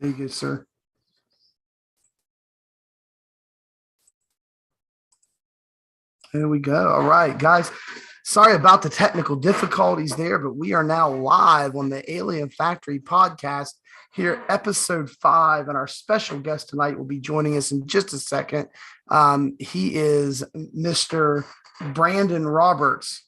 There you go, sir. There we go. All right, guys. Sorry about the technical difficulties there, but we are now live on the Alien Factory podcast here, episode 5, and our special guest tonight will be joining us in just a second. He is Mr. Brandon Roberts.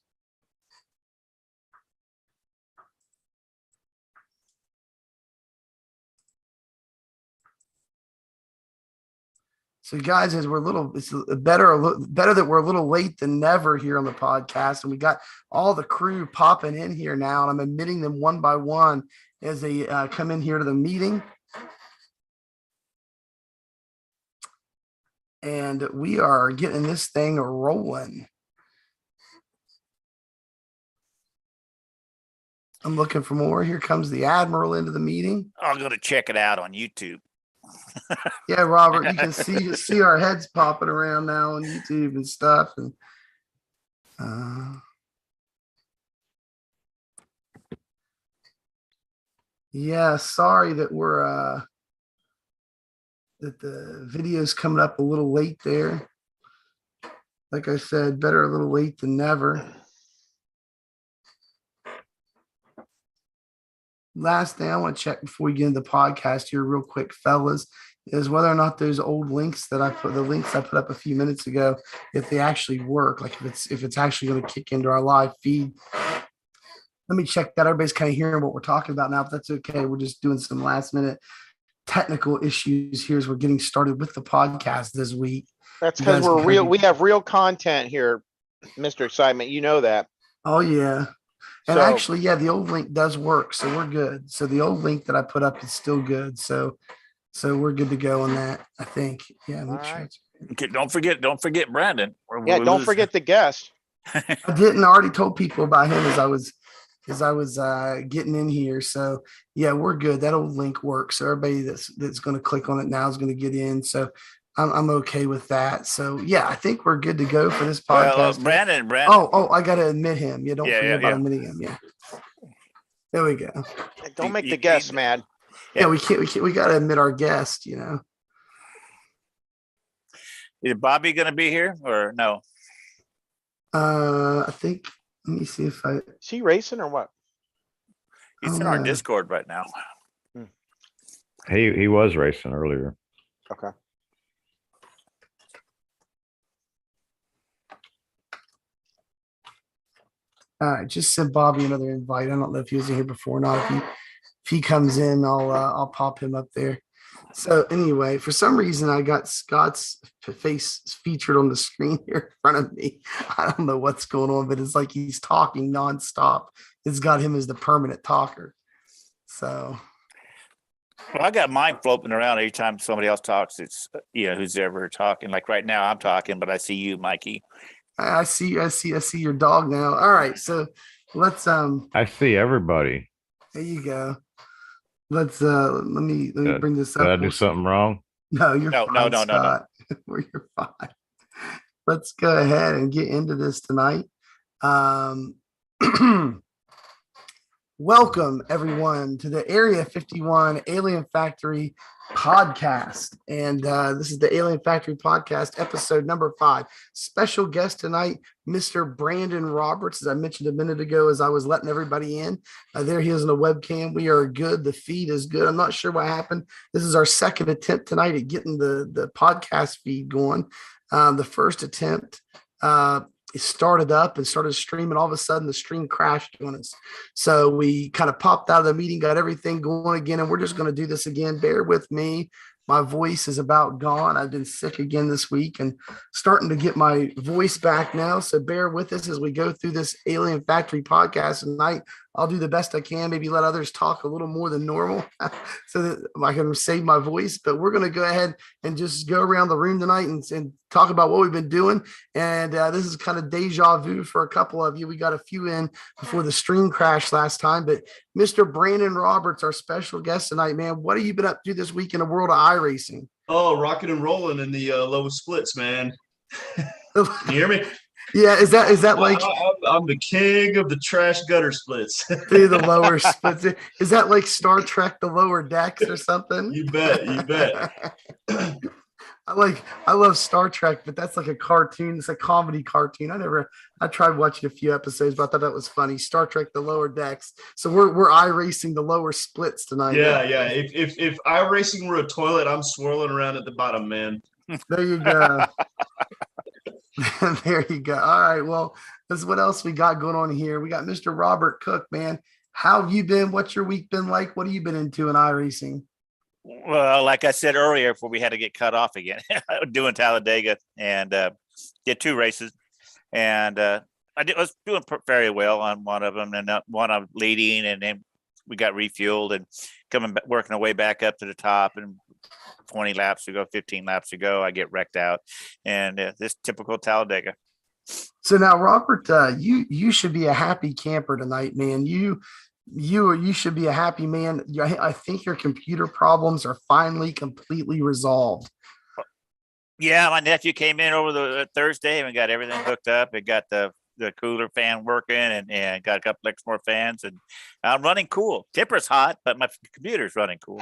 So, guys, as we're it's better that we're a little late than never here on the podcast, and we got all the crew popping in here now, and I'm admitting them one by one as they come in here to the meeting. And we are getting this thing rolling. I'm looking for more. Here comes the Admiral into the meeting. I'm going to check it out on YouTube. Yeah, Robert, you can see our heads popping around now on YouTube and stuff. And yeah, sorry that we're that the video's coming up a little late there. Like I said, better a little late than never. Last thing I want to check before we get into the podcast here real quick, fellas, is whether or not those old links that I put up a few minutes ago, if they actually work, like if it's actually going to kick into our live feed. Let me check that. Everybody's kind of hearing what we're talking about now. If that's okay, we're just doing some last minute technical issues here as we're getting started with the podcast this week. That's because we're real. We have real content here, Mr. Excitement. You know that. Oh, yeah. And actually, yeah, the old link does work, so we're good. So the old link that I put up is still good. So we're good to go on that, I think. Yeah, make sure. Right. Okay, don't forget Brandon. Yeah, don't forget the guest. I didn't. I already told people about him as I was getting in here. So yeah, we're good. That old link works. So everybody that's going to click on it now is going to get in. So I'm okay with that. So yeah, I think we're good to go for this podcast. Brandon. Oh, I got to admit him. Yeah, don't forget about admitting him. Yeah. There we go. Don't make the guest mad. Yeah, we can't. We got to admit our guest. You know. Is Bobby going to be here or no? I think. Let me see if I. Is he racing or what? He's in our Discord right now. He was racing earlier. Okay. All right, just sent Bobby another invite. I don't know if he was in here before or not. If he comes in, I'll pop him up there. So anyway, for some reason I got Scott's face featured on the screen here in front of me. I don't know what's going on, but it's like he's talking nonstop. It's got him as the permanent talker. So well, I got mine floating around every time somebody else talks. It's who's ever talking. Like right now I'm talking, but I see you, Mikey. I see your dog now. All right, so let's I see everybody. There you go. Let me bring this up. Did I do something wrong? No, you're fine. No. You're fine. Let's go ahead and get into this tonight. Welcome everyone to the Area 51 Alien Factory podcast. And this is the Alien Factory podcast, episode number 5. Special guest tonight, Mr. Brandon Roberts, as I mentioned a minute ago, as I was letting everybody in. There he is on the webcam. We are good. The feed is good. I'm not sure what happened. This is our second attempt tonight at getting the podcast feed going. The first attempt, it started up and started streaming. All of a sudden, the stream crashed on us. So we kind of popped out of the meeting, got everything going again, and we're just going to do this again. Bear with me. My voice is about gone. I've been sick again this week and starting to get my voice back now. So bear with us as we go through this Alien Factory podcast tonight. I'll do the best I can, maybe let others talk a little more than normal so that I can save my voice. But we're going to go ahead and just go around the room tonight and talk about what we've been doing. And this is kind of deja vu for a couple of you. We got a few in before the stream crashed last time. But Mr. Brandon Roberts, our special guest tonight, man, what have you been up to this week in the world of iRacing? Oh, rocking and rolling in the lowest splits, man. You hear me? Yeah, is that like I'm the king of the trash gutter splits. through the lower splits? Is that like Star Trek, the lower decks or something? You bet. You bet. I love Star Trek, but that's like a cartoon. It's a comedy cartoon. I tried watching a few episodes, but I thought that was funny. Star Trek, the lower decks. So we're iRacing the lower splits tonight. Yeah. If iRacing were a toilet, I'm swirling around at the bottom, man. There you go. There you go. All right. Well, this is what else we got going on here. We got Mr. Robert Cook, man. How have you been? What's your week been like? What have you been into in iRacing? Well, like I said earlier, before we had to get cut off again, doing Talladega and did 2 races, and was doing very well on one of them, and one I'm leading, and then we got refueled and working our way back up to the top, and 20 laps to go, 15 laps to go, I get wrecked out, and this typical Talladega. So now, Robert, you should be a happy camper tonight, man. You should be a happy man. I think your computer problems are finally completely resolved. Yeah, my nephew came in over the Thursday and we got everything hooked up. It got the cooler fan working and got a couple extra more fans, and I'm running cool. Tipper's hot, but my computer's running cool.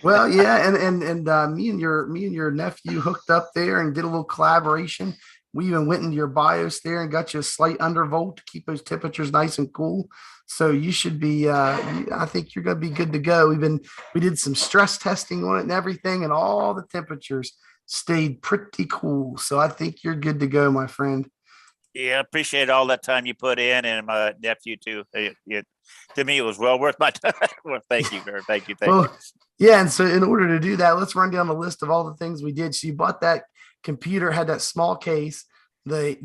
Well, yeah, and me and your nephew hooked up there and did a little collaboration. We even went into your BIOS there and got you a slight undervolt to keep those temperatures nice and cool. So you should be, I think you're going to be good to go. We did some stress testing on it and everything, and all the temperatures stayed pretty cool. So I think you're good to go, my friend. Yeah, appreciate all that time you put in, and my nephew too. To me, it was well worth my time. Well, thank you, Gert. Thank you. Yeah, and so in order to do that, let's run down the list of all the things we did. So you bought that computer, had that small case, the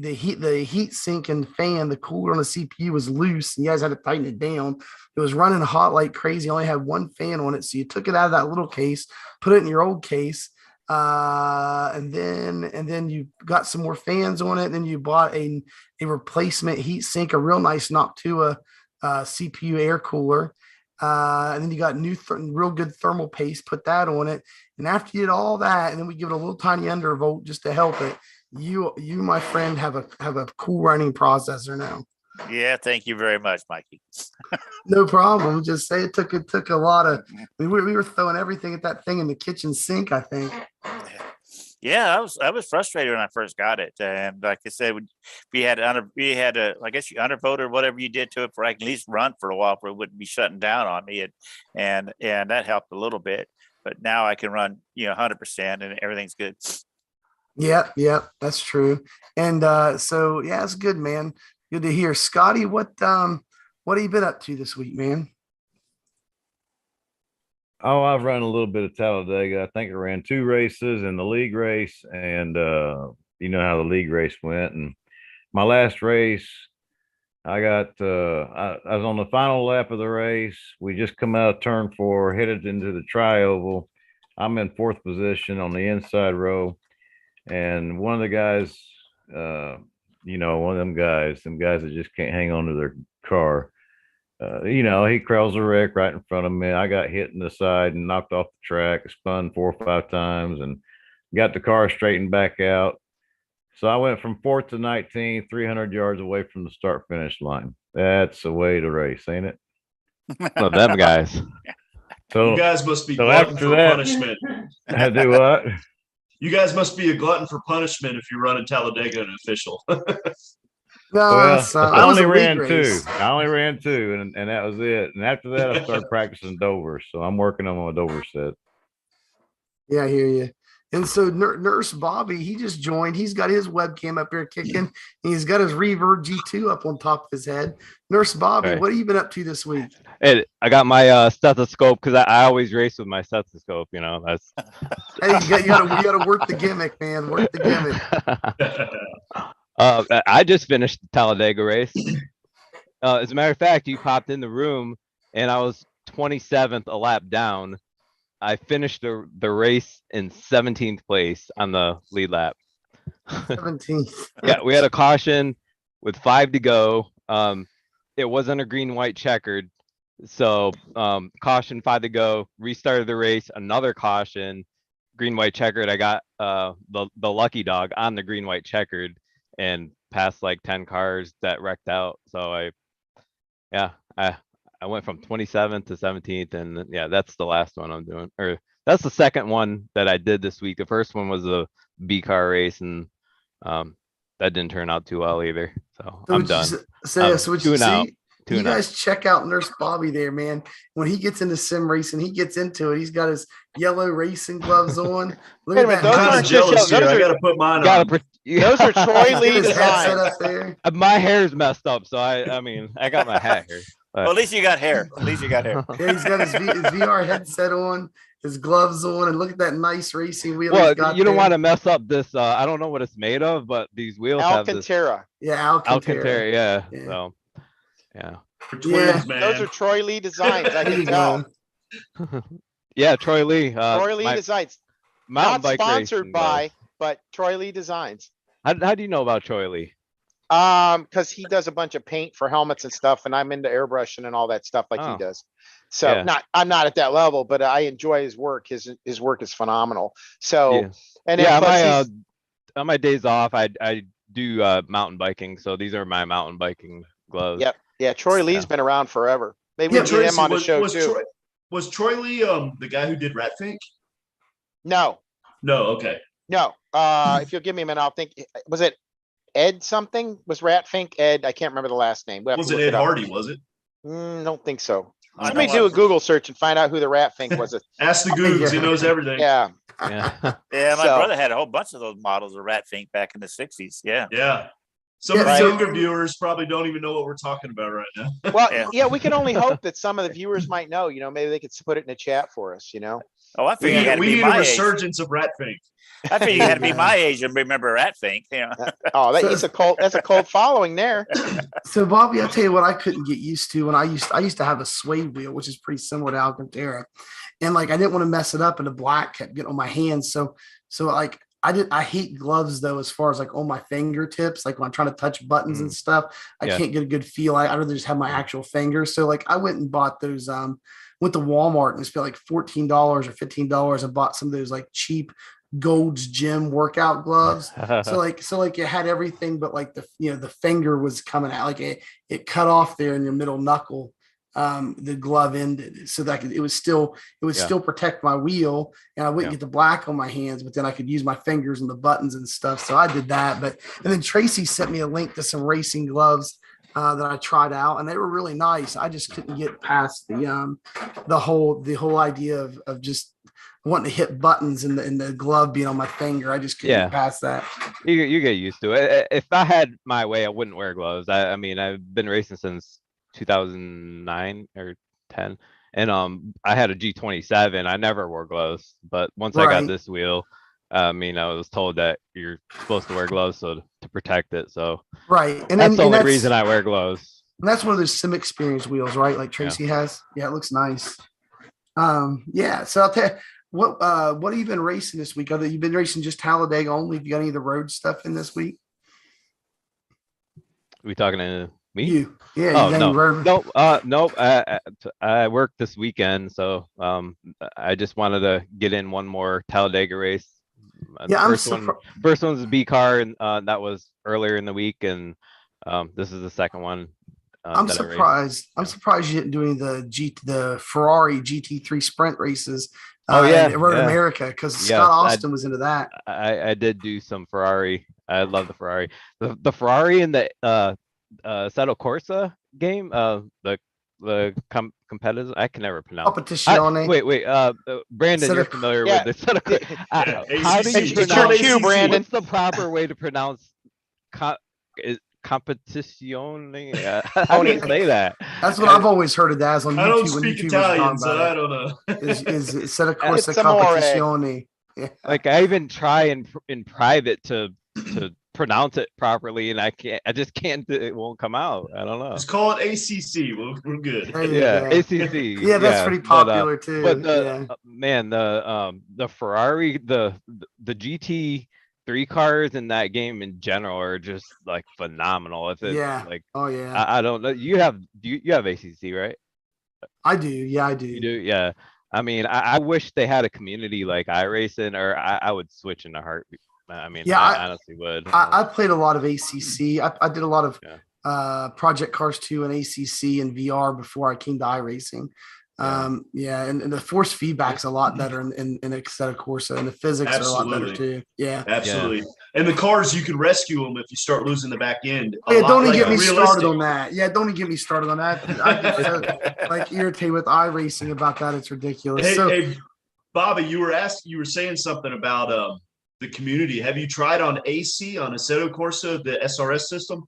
heat sink and fan, the cooler on the CPU was loose, and you guys had to tighten it down. It was running hot like crazy. Only had one fan on it, so you took it out of that little case, put it in your old case, and then you got some more fans on it. And then you bought a replacement heat sink, a real nice Noctua CPU air cooler. And then you got real good thermal paste, put that on it. And after you did all that, and then we give it a little tiny undervolt just to help it, you, my friend, have a cool running processor now. Yeah, thank you very much, Mikey. No problem. Just say it took a lot of. We were throwing everything at that thing in the kitchen sink, I think. Yeah, I was frustrated when I first got it, and like I said, we had a I guess you undervote or whatever you did to it for I can at least run for a while, for it wouldn't be shutting down on me, and that helped a little bit. But now I can run 100% and everything's good. Yeah, that's true. And so yeah, it's good, man. Good to hear. Scotty, what have you been up to this week, man? Oh, I've run a little bit of Talladega. I think I ran 2 races in the league race, and you know how the league race went. And my last race, I got I was on the final lap of the race. We just come out of turn 4, headed into the tri-oval. I'm in 4th position on the inside row, and one of the guys, one of them guys that just can't hang on to their car. He crawls a wreck right in front of me. I got hit in the side and knocked off the track, spun 4 or 5 times, and got the car straightened back out. So I went from 4th to 19, 300 yards away from the start finish line. That's the way to race, ain't it? Love them guys. So You guys must be glutton for punishment. I do what? You guys must be a glutton for punishment if you run in Talladega and official. No, Well, I only ran race. 2. I only ran 2, and that was it. And after that, I started practicing Dover. So I'm working on my Dover set. Yeah, I hear you. And so Nurse Bobby, he just joined. He's got his webcam up here kicking. And he's got his Reverb G2 up on top of his head. Nurse Bobby, Right. What have you been up to this week? Hey, I got my stethoscope because I always race with my stethoscope. That's Hey, you got to work the gimmick, man. Work the gimmick. I just finished the Talladega race. As a matter of fact, you popped in the room and I was 27th a lap down. I finished the race in 17th place on the lead lap. 17th. Yeah, we had a caution with 5 to go. It wasn't a green-white checkered. So caution, 5 to go, restarted the race, another caution, green, white checkered. I got the lucky dog on the green, white checkered and passed like 10 cars that wrecked out. So I went from 27th to 17th, and yeah, that's the last one I'm doing. Or that's the second one that I did this week. The first one was a B car race, and that didn't turn out too well either. So I'm done. So what you see? You Tune out. guys check out Nurse Bobby there, man. When he gets into sim racing, he gets into it. He's got his yellow racing gloves on. Look Wait a at minute, that. those I'm kind aren't of just jealous yellow, here. those I are- got to put mine on. Those are Troy Get Lee his headset designs. up there. My hair's messed up, so I mean, I got my hat here. Well, at least you got hair. At least you got hair. Yeah, he's got his VR headset on, his gloves on, and look at that nice racing wheel Well, he's got you don't there. want to mess up this. I don't know what it's made of, but these wheels have this Alcantara. Yeah, Alcantara. Alcantara. Yeah. Yeah. So, yeah. For twins, man. Those are Troy Lee designs. I There can you tell. go. Yeah, Troy Lee. Troy Lee my designs. mountain Not bike sponsored racing by, gloves. but Troy Lee designs. How do you know about Troy Lee? Because he does a bunch of paint for helmets and stuff, and I'm into airbrushing and all that stuff like Oh. he does. So Yeah. I'm not at that level, but I enjoy his work. His work is phenomenal. So Yeah. and then Yeah, plus he's- on my days off, I do mountain biking. So these are my mountain biking gloves. Yep. Yeah, Troy Lee's Yeah. been around forever. Maybe Yeah, we get him Tracy, on the show too. Was Troy Lee the guy who did Ratfink? No, No, okay. no. If you'll give me a minute, I'll think. Was it Ed something? Was Ratfink Ed? I can't remember the last name. We'll have Was to it look Ed up. Hardy? Was it? Don't think so. I Somebody know do a what- Google search and find out who the Ratfink was. Ask the Googs. He knows everything. Yeah. Yeah. Yeah, my So- brother had a whole bunch of those models of Ratfink back in the 60s. Yeah. Yeah. Some of Yeah, the so- younger viewers probably don't even know what we're talking about right now. Well, Yeah. yeah, we can only hope that some of the viewers might know, maybe they could put it in the chat for us, Oh, I We figured you had to we be need a my age. resurgence of Ratfink. I figured you had to be my age and remember Ratfink. You know? Oh, that's a cult following there. So Bobby, I'll tell you what I couldn't get used to when I used to have a suede wheel, which is pretty similar to Alcantara. And like I didn't want to mess it up and the black kept getting on my hands. So like I hate gloves though, as far as like on my fingertips, like when I'm trying to touch buttons and stuff, I Yeah. can't get a good feel. I'd rather just have my actual fingers. So like I went and bought those went to Walmart and spent like $14 or $15 and bought some of those like cheap Gold's Gym workout gloves. So like it had everything, but like the finger was coming out, like it cut off there in your middle knuckle. The glove ended so that it would still protect my wheel, and I wouldn't Yeah. get the black on my hands, but then I could use my fingers and the buttons and stuff. So I did that. And then Tracy sent me a link to some racing gloves that I tried out, and they were really nice. I just couldn't get past the whole idea of just wanting to hit buttons and the glove being on my finger. I just couldn't Yeah. get past that. You get used to it. If I had my way, I wouldn't wear gloves. I mean, I've been racing since 2009 or 10, and I had a G27. I never wore gloves, but once I got Right. this wheel, I mean, I was told that you're supposed to wear gloves to protect it. So Right. And that's the only that's, reason I wear gloves. and that's one of those sim experience wheels, right? Like Tracy has. Yeah, it looks nice. Yeah. So I'll tell you what have you been racing this week? You've been racing just Talladega only? Have you got any of the road stuff in this week? We talking to me? You. Yeah, Oh, you got no. any road? Nope. I worked this weekend, so I just wanted to get in one more Talladega race. The Yeah, I'm first one's a B car, and that was earlier in the week, and this is the second one. I'm that I raced. surprised. I'm surprised you didn't do any of the Ferrari GT3 sprint races. Oh, yeah, at Road yeah. America, because Yes, Scott Austin was into that. I did do some Ferrari. I love the Ferrari. The Ferrari in the Assetto Corsa game. The competitive. I can never pronounce. Competizione. Wait. Brandon, you're Assetto- familiar Yeah. with the Assetto Corsa. Yeah, How do you ACC. It's your pronounce? cue, Brandon. What's the proper way to pronounce competizione? How do you say that? That's what I've always heard it as on YouTube. I don't when speak YouTubers Italian, talk so about I don't know. it. Is Assetto Corsa It's amore. Competizione. Yeah. Like I even try in private to pronounce it properly, and I just can't. It won't come out. I don't know. Just call it ACC. We're good. There you Yeah, go. ACC. Yeah, that's pretty popular too. But yeah. Man, the Ferrari, the GT3 cars in that game in general are just like phenomenal. If it's Yeah. like Oh yeah. I don't know. You have ACC, right? I do. Yeah, I do. You do, yeah. I mean, I wish they had a community like iRacing, or I would switch in a heartbeat. I mean, Yeah, I honestly would. I played a lot of ACC. I did a lot of Yeah. Project Cars 2 and ACC and VR before I came to iRacing. And the force feedback's a lot better in Assetto Corsa, and the physics are a lot better too. Yeah, absolutely. And the cars, you can rescue them if you start losing the back end. Yeah, don't even get me realistic. started on that. Yeah, don't even get me started on that. I get so like irritated with iRacing about that. It's ridiculous. Hey, Bobby, you were saying something about the community. Have you tried on AC on Assetto Corsa, the SRS system?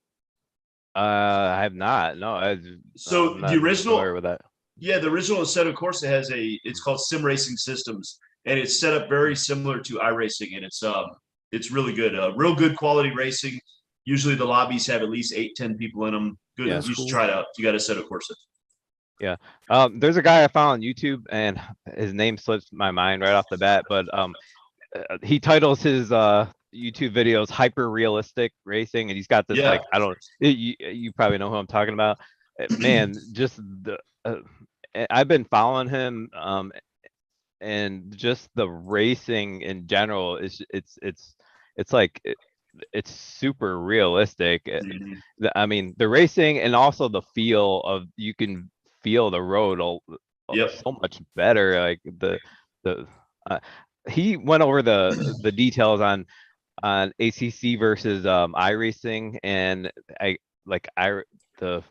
I have not. No. So I'm not the original familiar with that. Yeah, the original Assetto Corsa has it's called Sim Racing Systems, and it's set up very similar to iRacing, and it's really good. Real good quality racing. Usually the lobbies have at least 8-10 people in them. Good. Yeah, you should try it out. You got Assetto Corsa. Yeah. There's a guy I found on YouTube, and his name slips my mind right off the bat, but he titles his YouTube videos hyper realistic racing, and he's got this like, I don't, you probably know who I'm talking about. Man, just the I've been following him, and just the racing in general is it's like it's super realistic. I mean, the racing and also the feel of, you can feel the road so much better. Like he went over the details on ACC versus iRacing, and the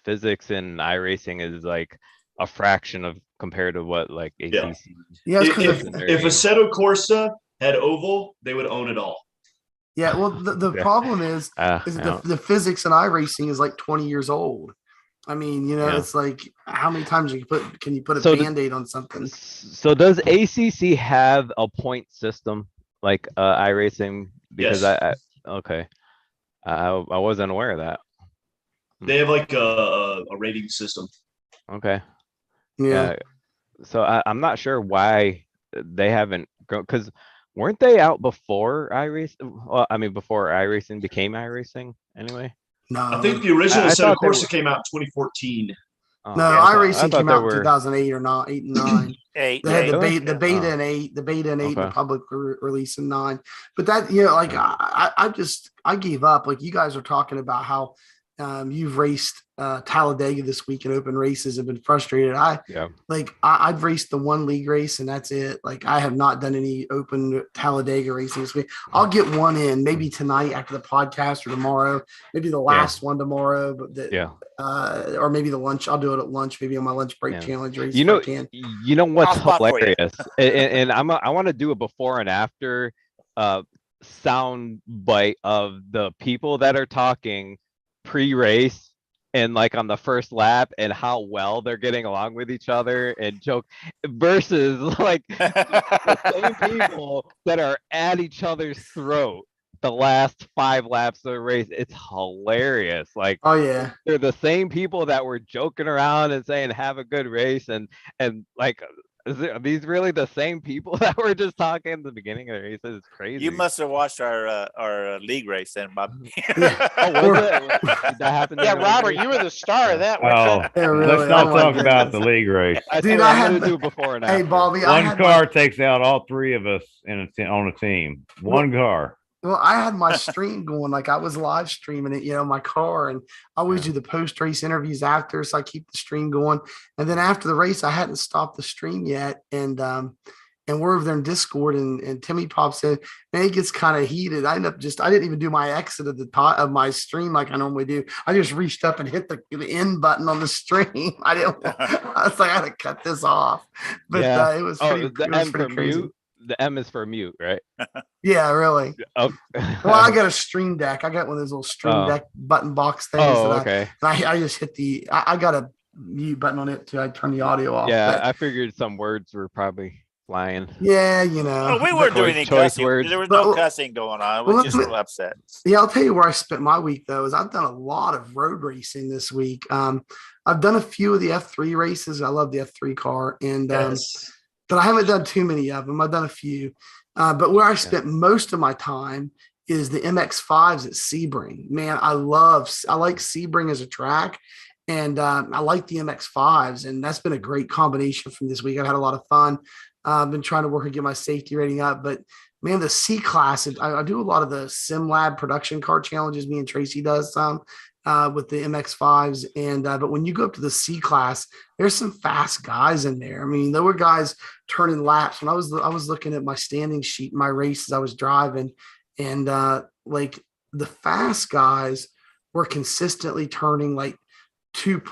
physics in iRacing is like a fraction of compared to what like ACC. Yeah, if Assetto Corsa had oval, they would own it all. Yeah, well, the problem is the physics in iRacing is like 20 years old. I mean, it's like, how many times can you put a Band-Aid on something? So does ACC have a point system like iRacing? Because yes. I wasn't aware of that. They have like a rating system. Okay. Yeah. So I'm not sure why they haven't grown, because weren't they out before iRacing? Well, I mean, before iRacing became iRacing anyway. No, I think the original Assetto Corsa came out in 2014. No, iRacing came out in 2008 or not, 8 and 9. Eight. They had the beta in 8, the beta in 8, and the public release in 9. But that, like, I gave up. Like, you guys are talking about how you've raced Talladega this week in open races, have been frustrated. I've raced the one league race, and that's it. Like, I have not done any open Talladega racing this week. I'll get one in maybe tonight after the podcast, or tomorrow, maybe the last one tomorrow, but or maybe the lunch. I'll do it at lunch, maybe on my lunch break challenge race. You know what's hilarious, and I want to do a before and after sound bite of the people that are talking pre-race and like on the first lap, and how well they're getting along with each other and joke, versus like the same people that are at each other's throat the last 5 laps of the race. It's hilarious. Like, oh yeah, they're the same people that were joking around and saying have a good race, and like, are these really the same people that were just talking at the beginning of the race? It's crazy. You must have watched our league race then, Bob. Oh, was it? Did that happen? Yeah, Robert, you were the star of that one. Let's not talk about the league race. Dude, I had to do before and after. Hey, Bobby, one car takes out all 3 of us on a team. One car. Well, I had my stream going, like I was live streaming it, my car, and I always do the post-race interviews after, so I keep the stream going. And then after the race, I hadn't stopped the stream yet, and we're over there in Discord, and Timmy pops in, and it gets kind of heated. I didn't even do my exit at the top of my stream like I normally do. I just reached up and hit the end button on the stream. I was like, I had to cut this off, but it was pretty crazy. The M is for mute, right? Yeah, really. Oh. Well, I got a stream deck. I got one of those little stream deck button box things. I just hit I got a mute button on it I turn the audio off. Yeah, I figured some words were probably flying. Yeah, we weren't doing any cussing. Words. There was no cussing going on. We were just a little upset. Yeah, I'll tell you where I spent my week though. Is I've done a lot of road racing this week. I've done a few of the F3 races. I love the F3 car, and but I haven't done too many of them. I've done a few. But where I spent most of my time is the MX5s at Sebring. Man, I like Sebring as a track. And I like the MX5s, and that's been a great combination from this week. I've had a lot of fun. I've been trying to work and get my safety rating up, but man, the C class, I do a lot of the Sim Lab production car challenges. Me and Tracy does some with the MX5s, and but when you go up to the C class, there's some fast guys in there. I mean, there were guys turning laps. When I was looking at my standing sheet, my races I was driving, and like the fast guys were consistently turning like 2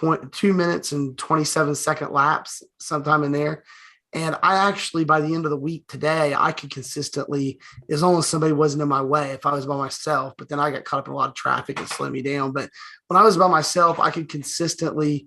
minutes and 27-second laps sometime in there. And I actually, by the end of the week today, I could consistently, as long as somebody wasn't in my way, if I was by myself, but then I got caught up in a lot of traffic and slowed me down. But when I was by myself, I could consistently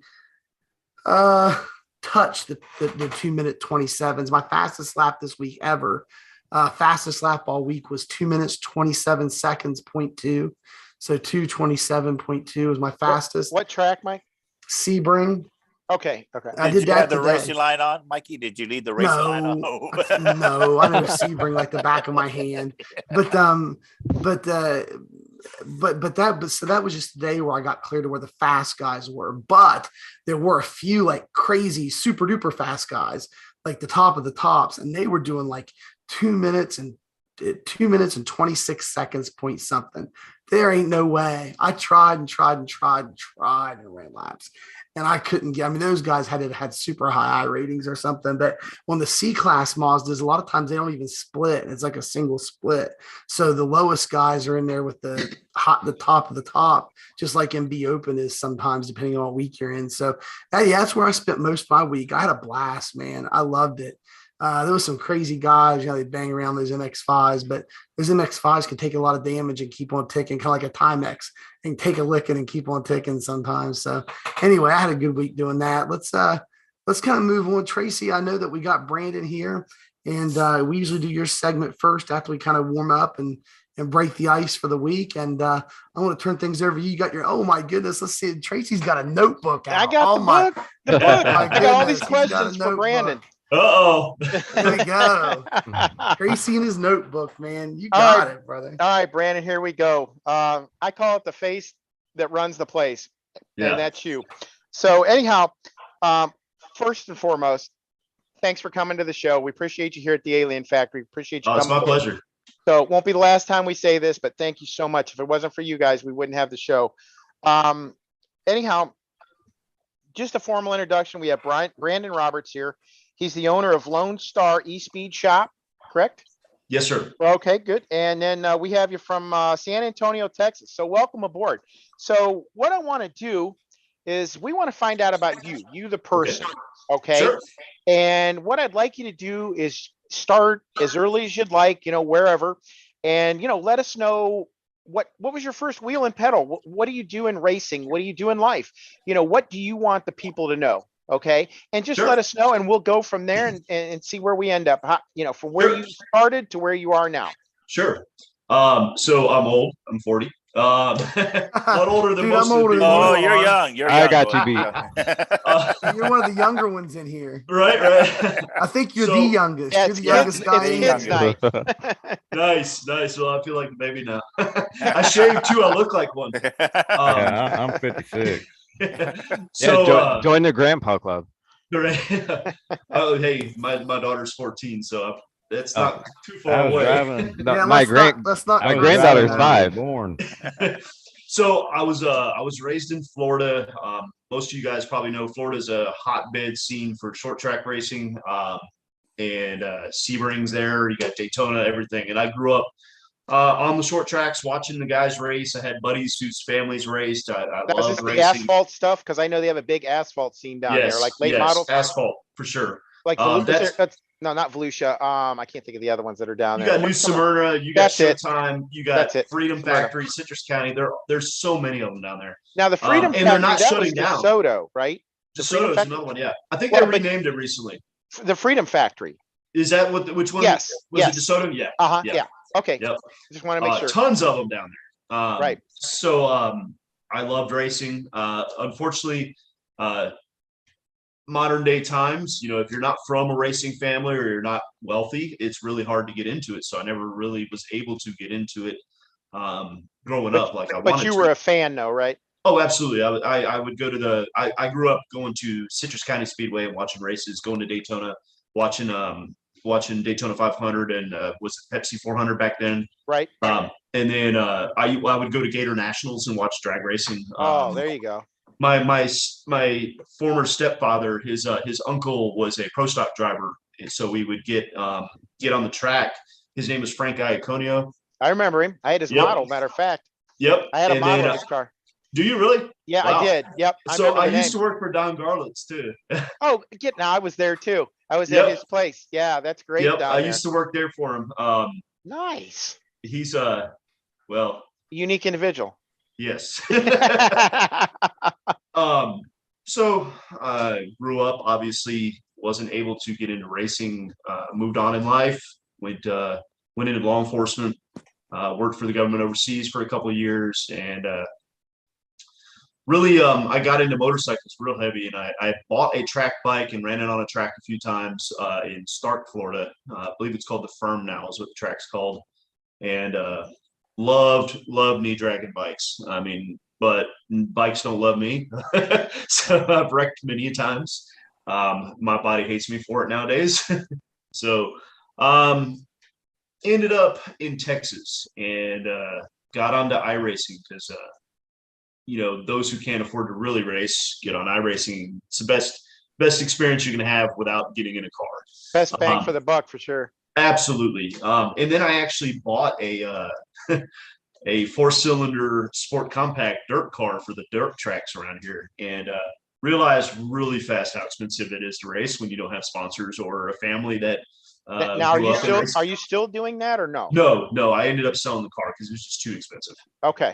touch the 2-minute 27s. My fastest lap this week ever, fastest lap all week was 2 minutes, 27 seconds, 0.2. So 2:27.2 was my fastest. What track, Mike? Sebring. Okay. I Did did you that have the today. racing line on, Mikey? Did you leave the racing line on? No, no, I know Sebring like the back of my hand. But so that was just the day where I got clear to where the fast guys were. But there were a few like crazy super duper fast guys, like the top of the tops, and they were doing like 2 minutes and 26 seconds point something. There ain't no way. I tried and ran laps, and I couldn't get. I mean, those guys had super high ratings or something. But on the C class Mazdas, a lot of times they don't even split. It's like a single split. So the lowest guys are in there with the top of the top, just like MB Open is sometimes, depending on what week you're in. So that's where I spent most of my week. I had a blast, man. I loved it. There was some crazy guys, they bang around those MX5s, but those MX5s can take a lot of damage and keep on ticking, kind of like a Timex, and take a licking and keep on ticking sometimes. So anyway, I had a good week doing that. Let's kind of move on. Tracy, I know that we got Brandon here, and we usually do your segment first after we kind of warm up and break the ice for the week. And I want to turn things over to you. You got oh my goodness, let's see. Tracy's got a notebook out. I got the book. I got all these questions for Brandon. Uh-oh. Here we go. Tracy in his notebook, man. You got it, brother. All right, Brandon, here we go. I call it the face that runs the place. Yeah. And that's you. So anyhow, first and foremost, thanks for coming to the show. We appreciate you here at the Alien Factory. Appreciate you coming. It's my pleasure. So it won't be the last time we say this, but thank you so much. If it wasn't for you guys, we wouldn't have the show. Anyhow, just a formal introduction. We have Brandon Roberts here. He's the owner of Lone Star E-Speed Shop, correct? Yes, sir. Okay, good. And then we have you from San Antonio, Texas. So welcome aboard. So what I want to do is we want to find out about you the person, okay? Sure. And what I'd like you to do is start as early as you'd like, wherever. And, let us know what was your first wheel and pedal? What do you do in racing? What do you do in life? What do you want the people to know? Okay. And just let us know, and we'll go from there and see where we end up, from where you started to where you are now. Sure. So I'm old. I'm 40. A lot older than most of the people. Oh, you're young. I got you beat. You're one of the younger ones in here. Right. I think you're the youngest. Yeah, you're the youngest guy in kids here. Nice. Well, I feel like the baby now. I shaved too. I look like one. I'm 56. So join the Grandpa Club. Oh, hey, my daughter's 14, so that's not too far I was away. driving. No, My granddaughter's 5. Born. So I was raised in Florida. Most of you guys probably know Florida is a hotbed scene for short track racing, and Sebring's there. You got Daytona, everything. And I grew up on the short tracks, watching the guys race. I had buddies whose families raced. I love racing. The asphalt stuff, because I know they have a big asphalt scene down there, like late models. Asphalt for sure. Like no, not Volusia. I can't think of the other ones that are down there. You got New Smyrna, you got That's Showtime, you got Freedom Factory, Citrus County. There's so many of them down there. Now the Freedom Factory, and they're not that shutting was down. DeSoto, right? DeSoto is another one. Yeah, I think they renamed it recently. The Freedom Factory. Is that which one? Yes. Was it DeSoto? Yeah. Yeah. Okay. Yep. Just want to make sure. Tons of them down there. Right. So I loved racing. Unfortunately, modern day times, if you're not from a racing family or you're not wealthy, it's really hard to get into it. So I never really was able to get into it growing up like I wanted to. But you were a fan though, right? Oh, absolutely. I would go to I grew up going to Citrus County Speedway and watching races, going to Daytona, watching watching Daytona 500 and was it Pepsi 400 back then. Right. And then I would go to Gator Nationals and watch drag racing. Oh, there you go. My former stepfather, his uncle was a pro stock driver, and so we would get on the track. His name was Frank Iaconio. I remember him. I had his Yep. model, matter of fact. Yep. I had a And model then, of his car. do you really? Yeah, Wow. I did. Yep. So remember I the used name. to work for Don Garlitz too. Oh, now I was there too. I was Yep. at his place. Yeah, that's great. Yep. Down I there. used to work there for him. Nice. He's well, Unique individual. yes. So I grew up, obviously wasn't able to get into racing, moved on in life, went into law enforcement, worked for the government overseas for a couple of years, and really I got into motorcycles real heavy, and I bought a track bike and ran it on a track a few times in Stark, Florida. I believe it's called the Firm now is what the track's called. And loved knee dragging bikes. I mean, but bikes don't love me. So I've wrecked many times. My body hates me for it nowadays. So ended up in Texas and got onto iRacing because those who can't afford to really race get on iRacing. It's the best experience you can have without getting in a car. Best bang for the buck for sure. Absolutely. And then I actually bought a 4-cylinder sport compact dirt car for the dirt tracks around here, and realized really fast how expensive it is to race when you don't have sponsors or a family that. Now, are you still doing that or no? No. I ended up selling the car because it was just too expensive. Okay.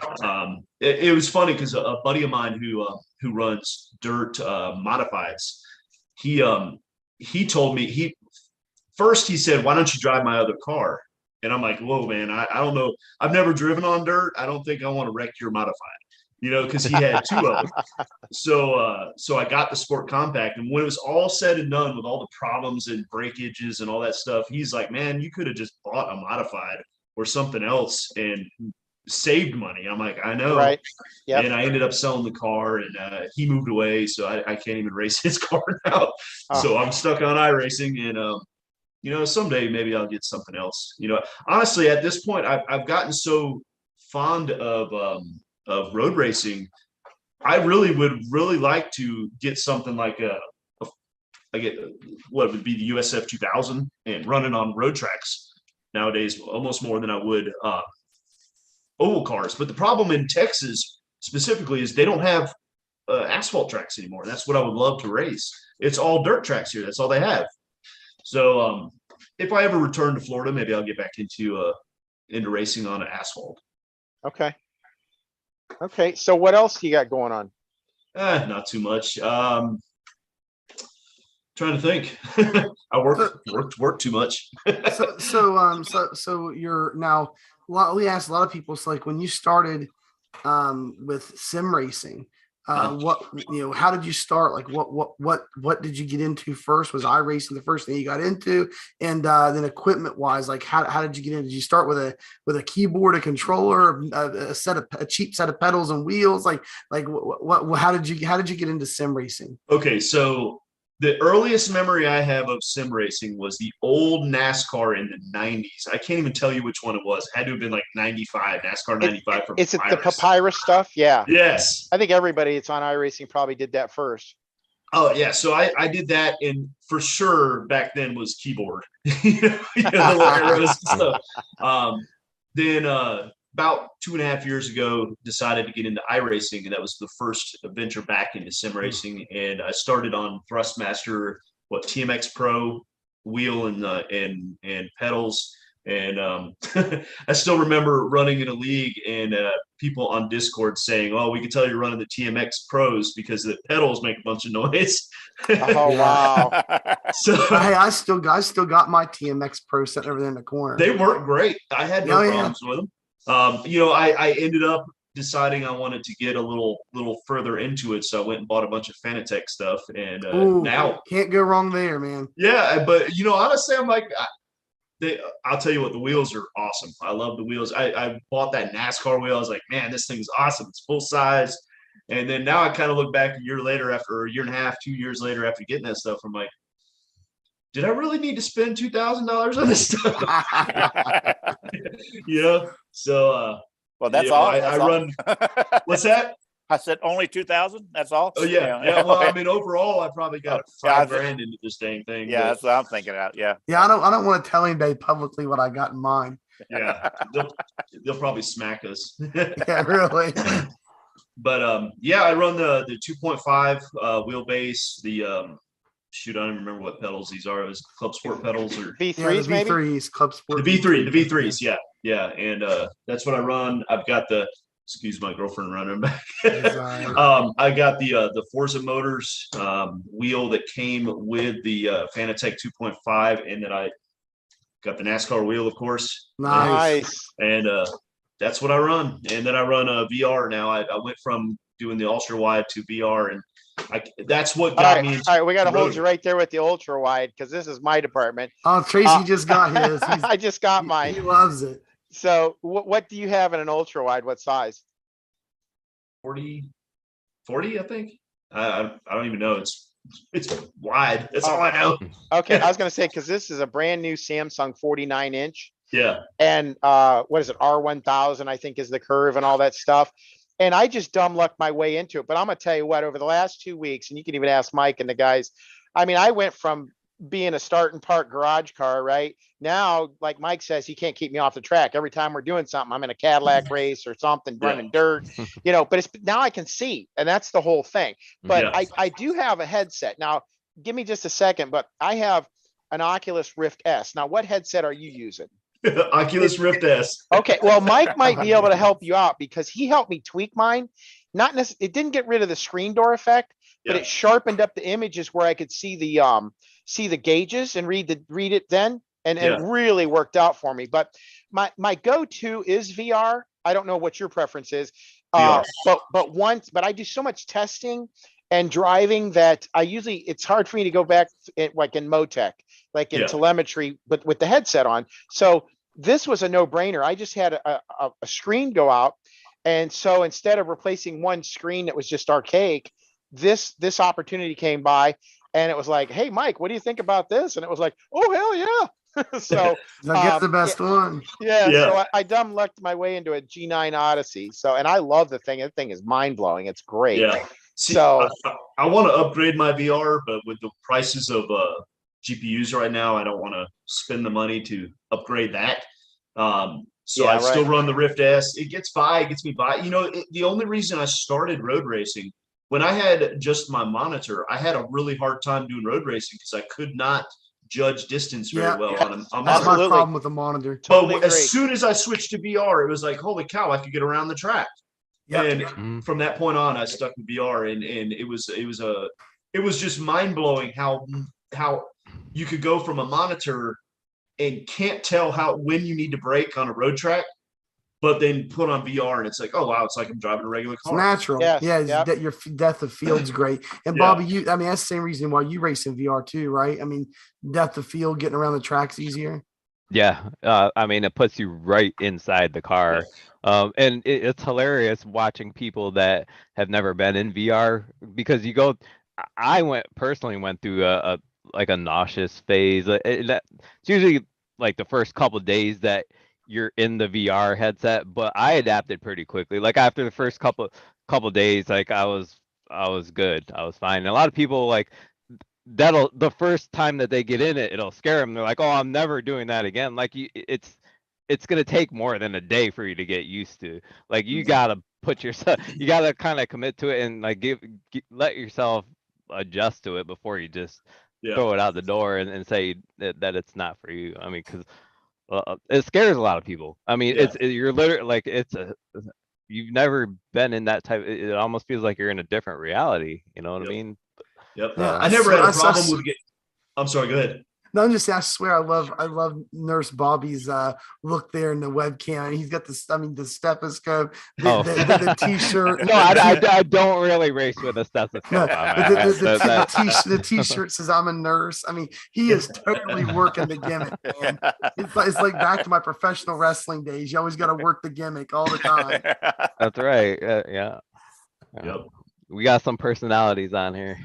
It was funny because a buddy of mine who runs dirt modifieds, he told me First, he said, "Why don't you drive my other car?" And I'm like, "Whoa, man! I don't know. I've never driven on dirt. I don't think I want to wreck your modified." Because he had 2 of them. So I got the Sport Compact, and when it was all said and done, with all the problems and breakages and all that stuff, he's like, "Man, you could have just bought a modified or something else and saved money." I'm like, "I know." Right. Yeah. And I ended up selling the car, and he moved away, so I can't even race his car now. So I'm stuck on iRacing, and someday maybe I'll get something else. Honestly, at this point, I've gotten so fond of road racing. I would really like to get something like what would be the USF 2000 and run it on road tracks nowadays, almost more than I would oval cars. But the problem in Texas specifically is they don't have asphalt tracks anymore. That's what I would love to race. It's all dirt tracks here. That's all they have. So if I ever return to Florida, maybe I'll get back into racing on asphalt. Okay. So what else you got going on? Not too much. Trying to think. I work too much. So you're now. We asked a lot of people. So like when you started with sim racing, what how did you start? Like what did you get into first? Was iRacing the first thing you got into? And then equipment wise, like how did you get in? Did you start with a keyboard, a controller, a cheap set of pedals and wheels? Like what how did you get into sim racing? Okay, so the earliest memory I have of sim racing was the old NASCAR in the 90s. I can't even tell you which one it was. It had to have been like 95, NASCAR 95 from Is it the Papyrus stuff? Yeah. Yes. I think everybody that's on iRacing probably did that first. Oh, yeah. So I did that, and for sure back then was keyboard. Then about 2.5 years ago, decided to get into iRacing, and that was the first venture back into sim racing. And I started on Thrustmaster, TMX Pro wheel and pedals. And I still remember running in a league and people on Discord saying, "Oh, we can tell you're running the TMX Pros because the pedals make a bunch of noise." Oh wow! So hey, I still got my TMX Pro sitting over there in the corner. They work great. I had no problems with them. I ended up deciding I wanted to get a little further into it, so I went and bought a bunch of Fanatec stuff, and now can't go wrong there, man. Yeah, but honestly, I'm like, I'll tell you what, the wheels are awesome. I love the wheels. I bought that NASCAR wheel. I was like, man, this thing is awesome. It's full size. And then now I kind of look back a year later or a year and a half, 2 years later after getting that stuff, I'm like, did I really need to spend $2,000 on this stuff? So Well, that's know, all. I run. What's that? I said only 2,000. That's all. Oh yeah. Well, I mean, overall, I probably got $5,000 into this dang thing. Yeah, that's what I'm thinking out. Yeah. Yeah, I don't want to tell anybody publicly what I got in mind. Yeah, they'll probably smack us. Yeah, really. But yeah, I run the 2.5 wheelbase. The shoot, I don't even remember what pedals these are. It was Club Sport pedals or V3s, the V3s, Club Sport. the V3s. Yeah, and that's what I run. I've got the. Excuse my girlfriend running back. I got the Forza Motors wheel that came with the Fanatec 2.5, and then I got the NASCAR wheel, of course. Nice. And that's what I run. And then I run a VR now. I went from doing the ultra wide to VR, and that's what got me into. All right, we got to hold you right there with the ultra wide because this is my department. Oh, Tracy just got his. I just got mine. He loves it. So what do you have in an ultra wide? What size? 40, I think. I don't even know. It's wide. That's all I know. Okay, I was gonna say because this is a brand new Samsung 49-inch. Yeah. And what is it? R1000, I think, is the curve and all that stuff. And I just dumb lucked my way into it. But I'm gonna tell you what, over the last 2 weeks, and you can even ask Mike and the guys. I mean, I went from being a start and park garage car, right? Now, like Mike says, he can't keep me off the track. Every time we're doing something, I'm in a Cadillac race or something, running dirt, but it's now I can see, and that's the whole thing. But I do have a headset. Now, give me just a second, but I have an Oculus Rift S. Now, what headset are you using? Oculus Rift S. Okay, well, Mike might be able to help you out because he helped me tweak mine. Not necessarily, it didn't get rid of the screen door effect, but it sharpened up the images where I could see the gauges and read it then, and it really worked out for me. But my go-to is VR. I don't know what your preference is, but I do so much testing and driving that it's hard for me to go back like in Motec, like in telemetry, but with the headset on. So this was a no-brainer. I just had a screen go out, and so instead of replacing one screen that was just archaic, this opportunity came by. And it was like, hey, Mike, what do you think about this? And it was like, oh, hell yeah. So I get the best one. Yeah. So I dumb lucked my way into a G9 Odyssey. So, and I love the thing. The thing is mind blowing. It's great. Yeah. See, so I want to upgrade my VR, but with the prices of GPUs right now, I don't want to spend the money to upgrade that. So I still run the Rift S. It gets me by. The only reason I started road racing, when I had just my monitor, I had a really hard time doing road racing because I could not judge distance very well on That's my problem with the monitor. But as soon as I switched to VR, it was like, holy cow, I could get around the track. And from that point on, I stuck with VR, and it was just mind blowing how you could go from a monitor and can't tell when you need to brake on a road track. But then put on VR and it's like, oh wow, it's like I'm driving a regular car. It's natural. That your depth of field's great. And Bobby, that's the same reason why you race in VR too, right? I mean, depth of field, getting around the track's easier. Yeah. I mean, it puts you right inside the car. And it's hilarious watching people that have never been in VR because I personally went through a nauseous phase. It's usually like the first couple of days that you're in the VR headset, but I adapted pretty quickly. Like after the first couple days, like I was good. I was fine. And a lot of people like the first time that they get in it, it'll scare them. They're like, "Oh, I'm never doing that again." Like it's going to take more than a day for you to get used to. Like you got to you got to kind of commit to it and like let yourself adjust to it before you just throw it out the door and say that it's not for you. I mean, cuz it scares a lot of people. I mean, you're literally like you've never been in that type. It almost feels like you're in a different reality. You know what I mean? Yep. I never had a problem with it. I'm sorry. Go ahead. No, I'm just saying, I swear I love Nurse Bobby's look there in the webcam. He's got the stethoscope, the t-shirt. No, I don't really race with a stethoscope. No, the t-shirt says I'm a nurse. I mean, he is totally working the gimmick, man. It's like back to my professional wrestling days. You always got to work the gimmick all the time. That's right. Yeah. Yep. We got some personalities on here.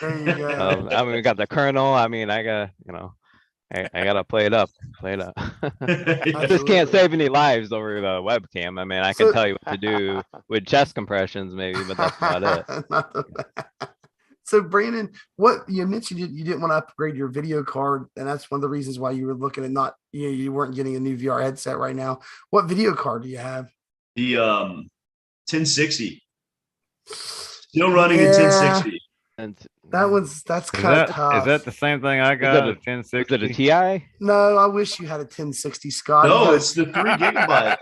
There you go. I mean, we got the Colonel. I mean, I got, I gotta play it up, play it up. I just can't Absolutely. save any lives over the webcam. I mean, I So- can tell you what to do with chest compressions maybe, but that's about it. Not the- So Brandon, what you mentioned you didn't want to upgrade your video card, and that's one of the reasons why you were looking at not you weren't getting a new VR headset right now. What video card do you have? The 1060. Still running Yeah. at 1060. And That's Is kind of that tough. is that the same thing I got? a- A is it 1060. a TI? No, I wish you had a 1060, Scott. You No, got- it's the 3 GB.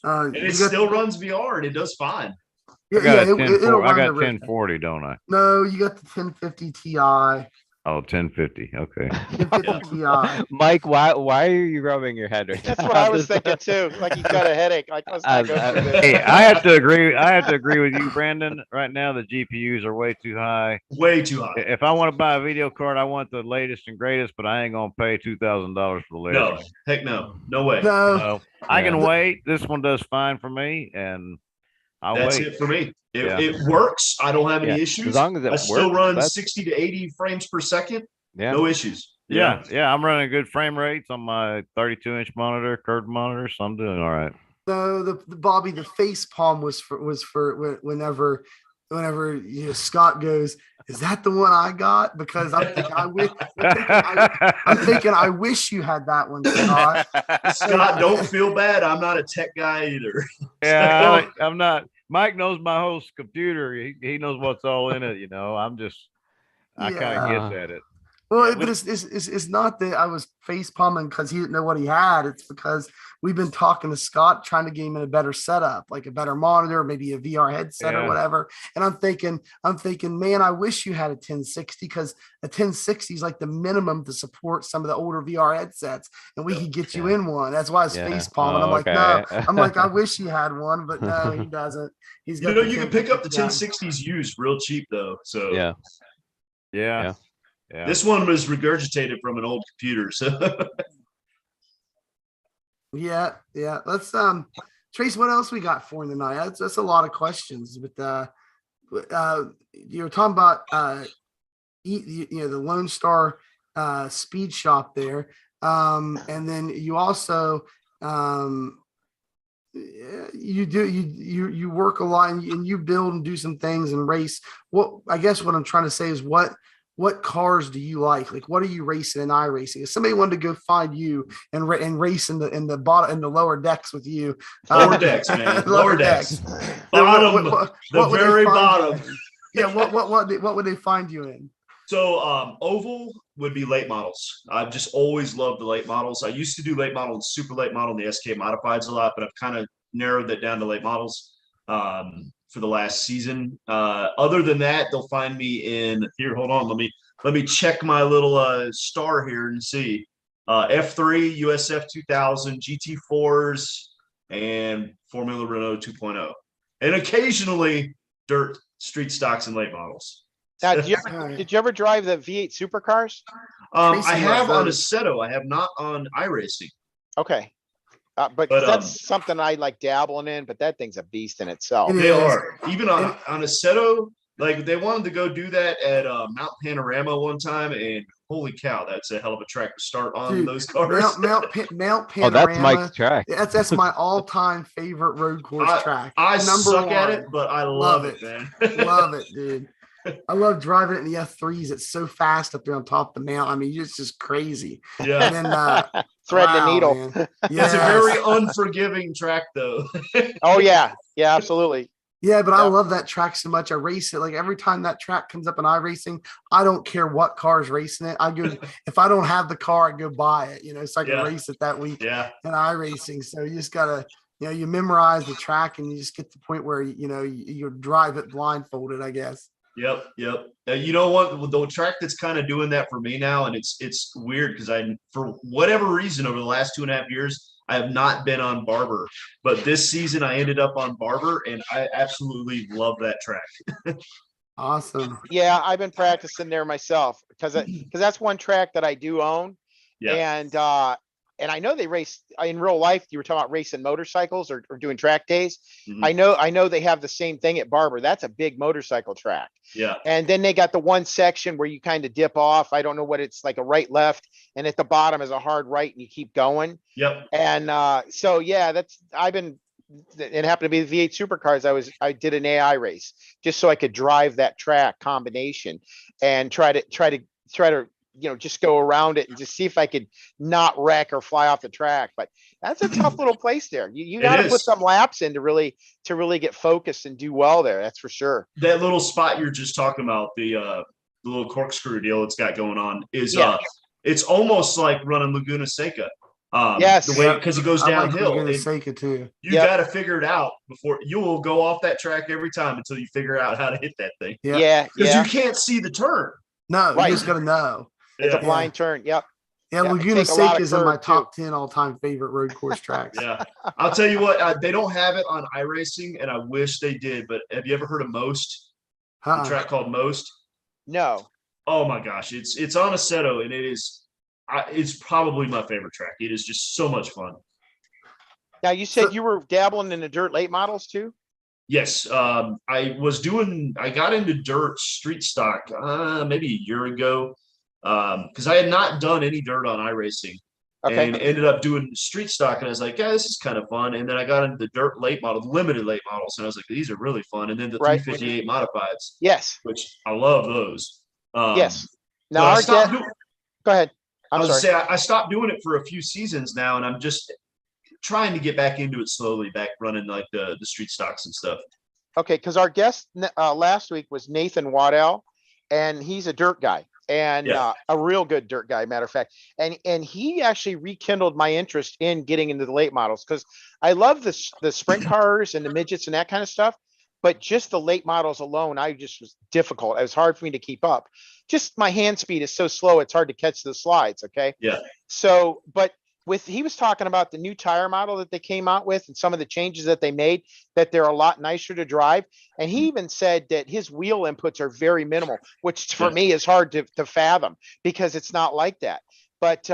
And you it got- still runs VR and it does fine. yeah, I got a it'll 1040. I run got the rig. 1040, don't I? No, you got the 1050 Ti. Oh, 1050. Okay. 1050 Ti. Mike, why are you rubbing your head right That's now? what I was Just- thinking too. Like he's got a headache. Like, let's not go through this. Hey, I have to agree. I have to agree with you, Brandon. Right now, the GPUs are way too high. Way too high. If I want to buy a video card, I want the latest and greatest, but I ain't gonna pay $2,000 for the No, latest. heck no. No way. No, So I can Yeah. wait. This one does fine for me, and I'll That's wait. it for me. Yeah. It works. I don't have any Yeah, issues. as long as it I still works, run that's- 60 to 80 frames per second. Yeah. No issues. Yeah, I'm running good frame rates on my 32-inch monitor, curved monitor, so I'm doing all right. no, the Bobby, the face palm was for whenever Scott goes, is that the one I got? Because I'm thinking I'm thinking I wish you had that one, Scott. Scott, don't feel bad. I'm not a tech guy either. Yeah, I'm not. Mike knows my whole computer. He knows what's all in it. I kind of Yeah. guess at it. Well, Yeah, but it's not that I was face palming because he didn't know what he had. It's because we've been talking to Scott, trying to get him in a better setup, like a better monitor, maybe a VR headset or Yeah. whatever. And I'm thinking, man, I wish you had a 1060 because a 1060 is like the minimum to support some of the older VR headsets, and we could get you Yeah. in one. That's why I was Yeah. face palming. I'm Oh, like, okay. no, I'm like, I wish he had one, but no, he doesn't. He's got. You the can pick up the 1050 1060s used real cheap though. So Yeah. Yeah. this one was regurgitated from an old computer. So Yeah. Let's Trace, what else we got for him tonight? That's a lot of questions, but you were talking about the Lone Star speed shop there. And then you also you work a lot and you build and do some things and race. I guess what I'm trying to say is what cars do you like? Like, what are you racing in iRacing? If somebody wanted to go find you and race in the bottom in the lower decks with you, lower decks, man. Lower decks. Bottom, the would they very find you bottom. in? Yeah, what would they find you in? So oval would be late models. I've just always loved the late models. I used to do late model and super late model and the SK modifieds a lot, but I've kind of narrowed that down to late models for the last season. Other than that, they'll find me in here. Hold on, let me check my little star here and see. F3, USF 2000, GT4s, and Formula Renault 2.0, and occasionally dirt street stocks and late models. Now, did you ever drive the V8 supercars? I Tracy have loves on those. Assetto. I have not on iRacing. Okay. But But, that's something I like dabbling in, but that thing's a beast in itself. It They is. are even on Assetto. Like they wanted to go do that at Mount Panorama one time, and holy cow, that's a hell of a track to start on Dude, those cars. Mount Oh, Panorama. that's Mike's track. That's my all-time favorite road course track. I Number suck at one. it, but I Love love it, it. man. Love it, dude. I love driving it in the F3s. It's so fast up there on top of the mountain. I mean, it's just crazy. And Yeah, then Threading wow, the needle. man. it's a Yes. very unforgiving track, though. Oh, yeah. Yeah, absolutely. Yeah, but I Yeah. love that track so much. I race it like every time that track comes up in iRacing. I don't care what car is racing it. I go if I don't have the car, I go buy it. So I can Yeah. race it that week Yeah, in iRacing. So you just gotta, you memorize the track and you just get to the point where you drive it blindfolded, I guess. yep. You know what? The track that's kind of doing that for me now, and it's weird because for whatever reason, over the last 2.5 years, I have not been on Barber, but this season I ended up on Barber, and I absolutely love that track. Awesome. Yeah, I've been practicing there myself because that's one track that I do own. Yeah. and I know they race in real life. You were talking about racing motorcycles or doing track days. Mhm. I know they have the same thing at Barber. That's a big motorcycle track. Yeah. And then they got the one section where you kind of dip off. I don't know what it's like, a right, left, and at the bottom is a hard right, and you keep going. Yep. And so yeah, it happened to be the V8 supercars. I did an AI race just so I could drive that track combination and try to just go around it and just see if I could not wreck or fly off the track. But that's a tough little place there. You got to put is. some laps in to really get focused and do well there. That's for sure. That little spot you're just talking about, the little corkscrew deal it's got going on is Yeah. it's almost like running Laguna Seca. Yes. The way, because it goes I like downhill. Laguna and Seca too. you Yep. got to figure it out before you will go off that track every time until you figure out how to hit that thing. Yeah. Yeah. Because Yeah. you can't see the turn. No, Right. you just gotta know. It's a Yeah. blind turn. Yep. Yeah, Yeah, Laguna take a lot Seca of is in my curve, top 10 all-time favorite road course tracks. Yeah. I'll tell you what, they don't have it on iRacing, and I wish they did. But have you ever heard of Most? The Uh-uh. track called Most? No. Oh my gosh, it's on Assetto, and it's probably my favorite track. It is just so much fun. Now you said So- you were dabbling in the dirt late models too. Yes, I got into dirt street stock maybe a year ago because I had not done any dirt on iRacing Okay. and ended up doing street stock, and I was like, yeah, this is kind of fun. And then I got into the dirt late model, limited late models, and I was like, these are really fun. And then the Right. 358 modifieds, Yes. which I love those. Yes. But Now I our stopped guest. doing. Go ahead. I I'm was sorry. gonna say I stopped doing it for a few seasons now, and I'm just trying to get back into it slowly, back running like the street stocks and stuff. Okay, because our guest last week was Nathan Waddell, and he's a dirt guy and Yeah. a real good dirt guy, matter of fact. And he actually rekindled my interest in getting into the late models because I love the sprint cars and the midgets and that kind of stuff. But just the late models alone, I just was difficult. It was hard for me to keep up. Just my hand speed is so slow, it's hard to catch the slides. Okay. Yeah. So, but he was talking about the new tire model that they came out with and some of the changes that they made, that they're a lot nicer to drive. And he even said that his wheel inputs are very minimal, which for Yeah. me is hard to fathom because it's not like that. But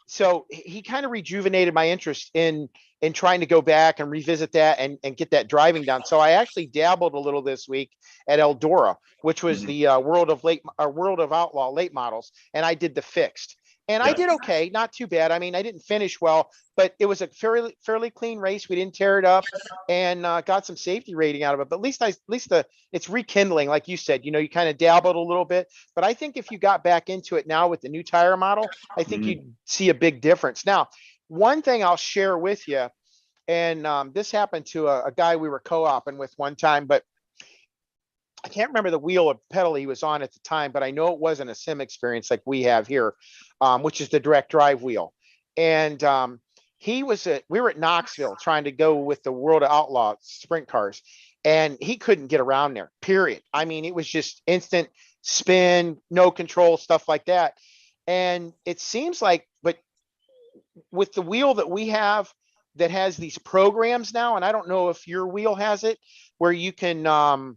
so he kind of rejuvenated my interest in trying to go back and revisit that and get that driving down. So I actually dabbled a little this week at Eldora, which was Mhm. the World of Outlaw late models, and I did the fixed. And I Yeah. did okay, not too bad. I mean, I didn't finish well, but it was a fairly clean race. We didn't tear it up, and got some safety rating out of it. But at least it's rekindling, like you said. You kind of dabbled a little bit, but I think if you got back into it now with the new tire model, I think Mhm. you'd see a big difference. Now, one thing I'll share with you, and this happened to a guy we were co-oping with one time, but I can't remember the wheel or pedal he was on at the time, but I know it wasn't a sim experience like we have here, which is the direct drive wheel. And we were at Knoxville trying to go with the World of Outlaw sprint cars, and he couldn't get around there, period. I mean, it was just instant spin, no control, stuff like that. And it seems like, but with the wheel that we have that has these programs now, and I don't know if your wheel has it, where you can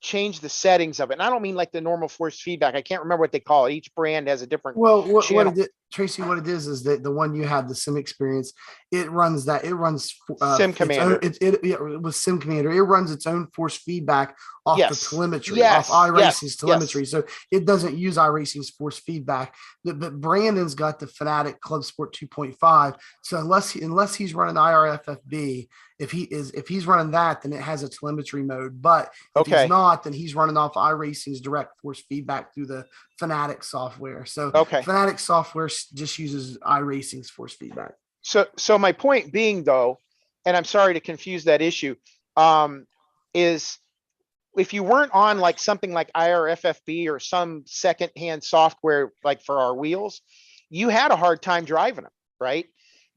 change the settings of it. And I don't mean like the normal force feedback. I can't remember what they call it. Each brand has a different Well, what channel. Tracy, what it is that the one you have, the Sim Experience, it runs Sim Commander. With Sim Commander, it runs its own force feedback off the Yes. telemetry, Yes. off iRacing's Yes. telemetry. So it doesn't use iRacing's force feedback. But Brandon's got the Fanatic Club Sport 2.5. So unless he's running IRFFB, if he's running that, then it has a telemetry mode. But if Okay. he's not, then he's running off iRacing's direct force feedback through the Fanatic software. So Okay. Fanatic software just uses iRacing's force feedback. So my point being though, and I'm sorry to confuse that issue, is if you weren't on like something like IRFFB or some secondhand software like for our wheels, you had a hard time driving them, right?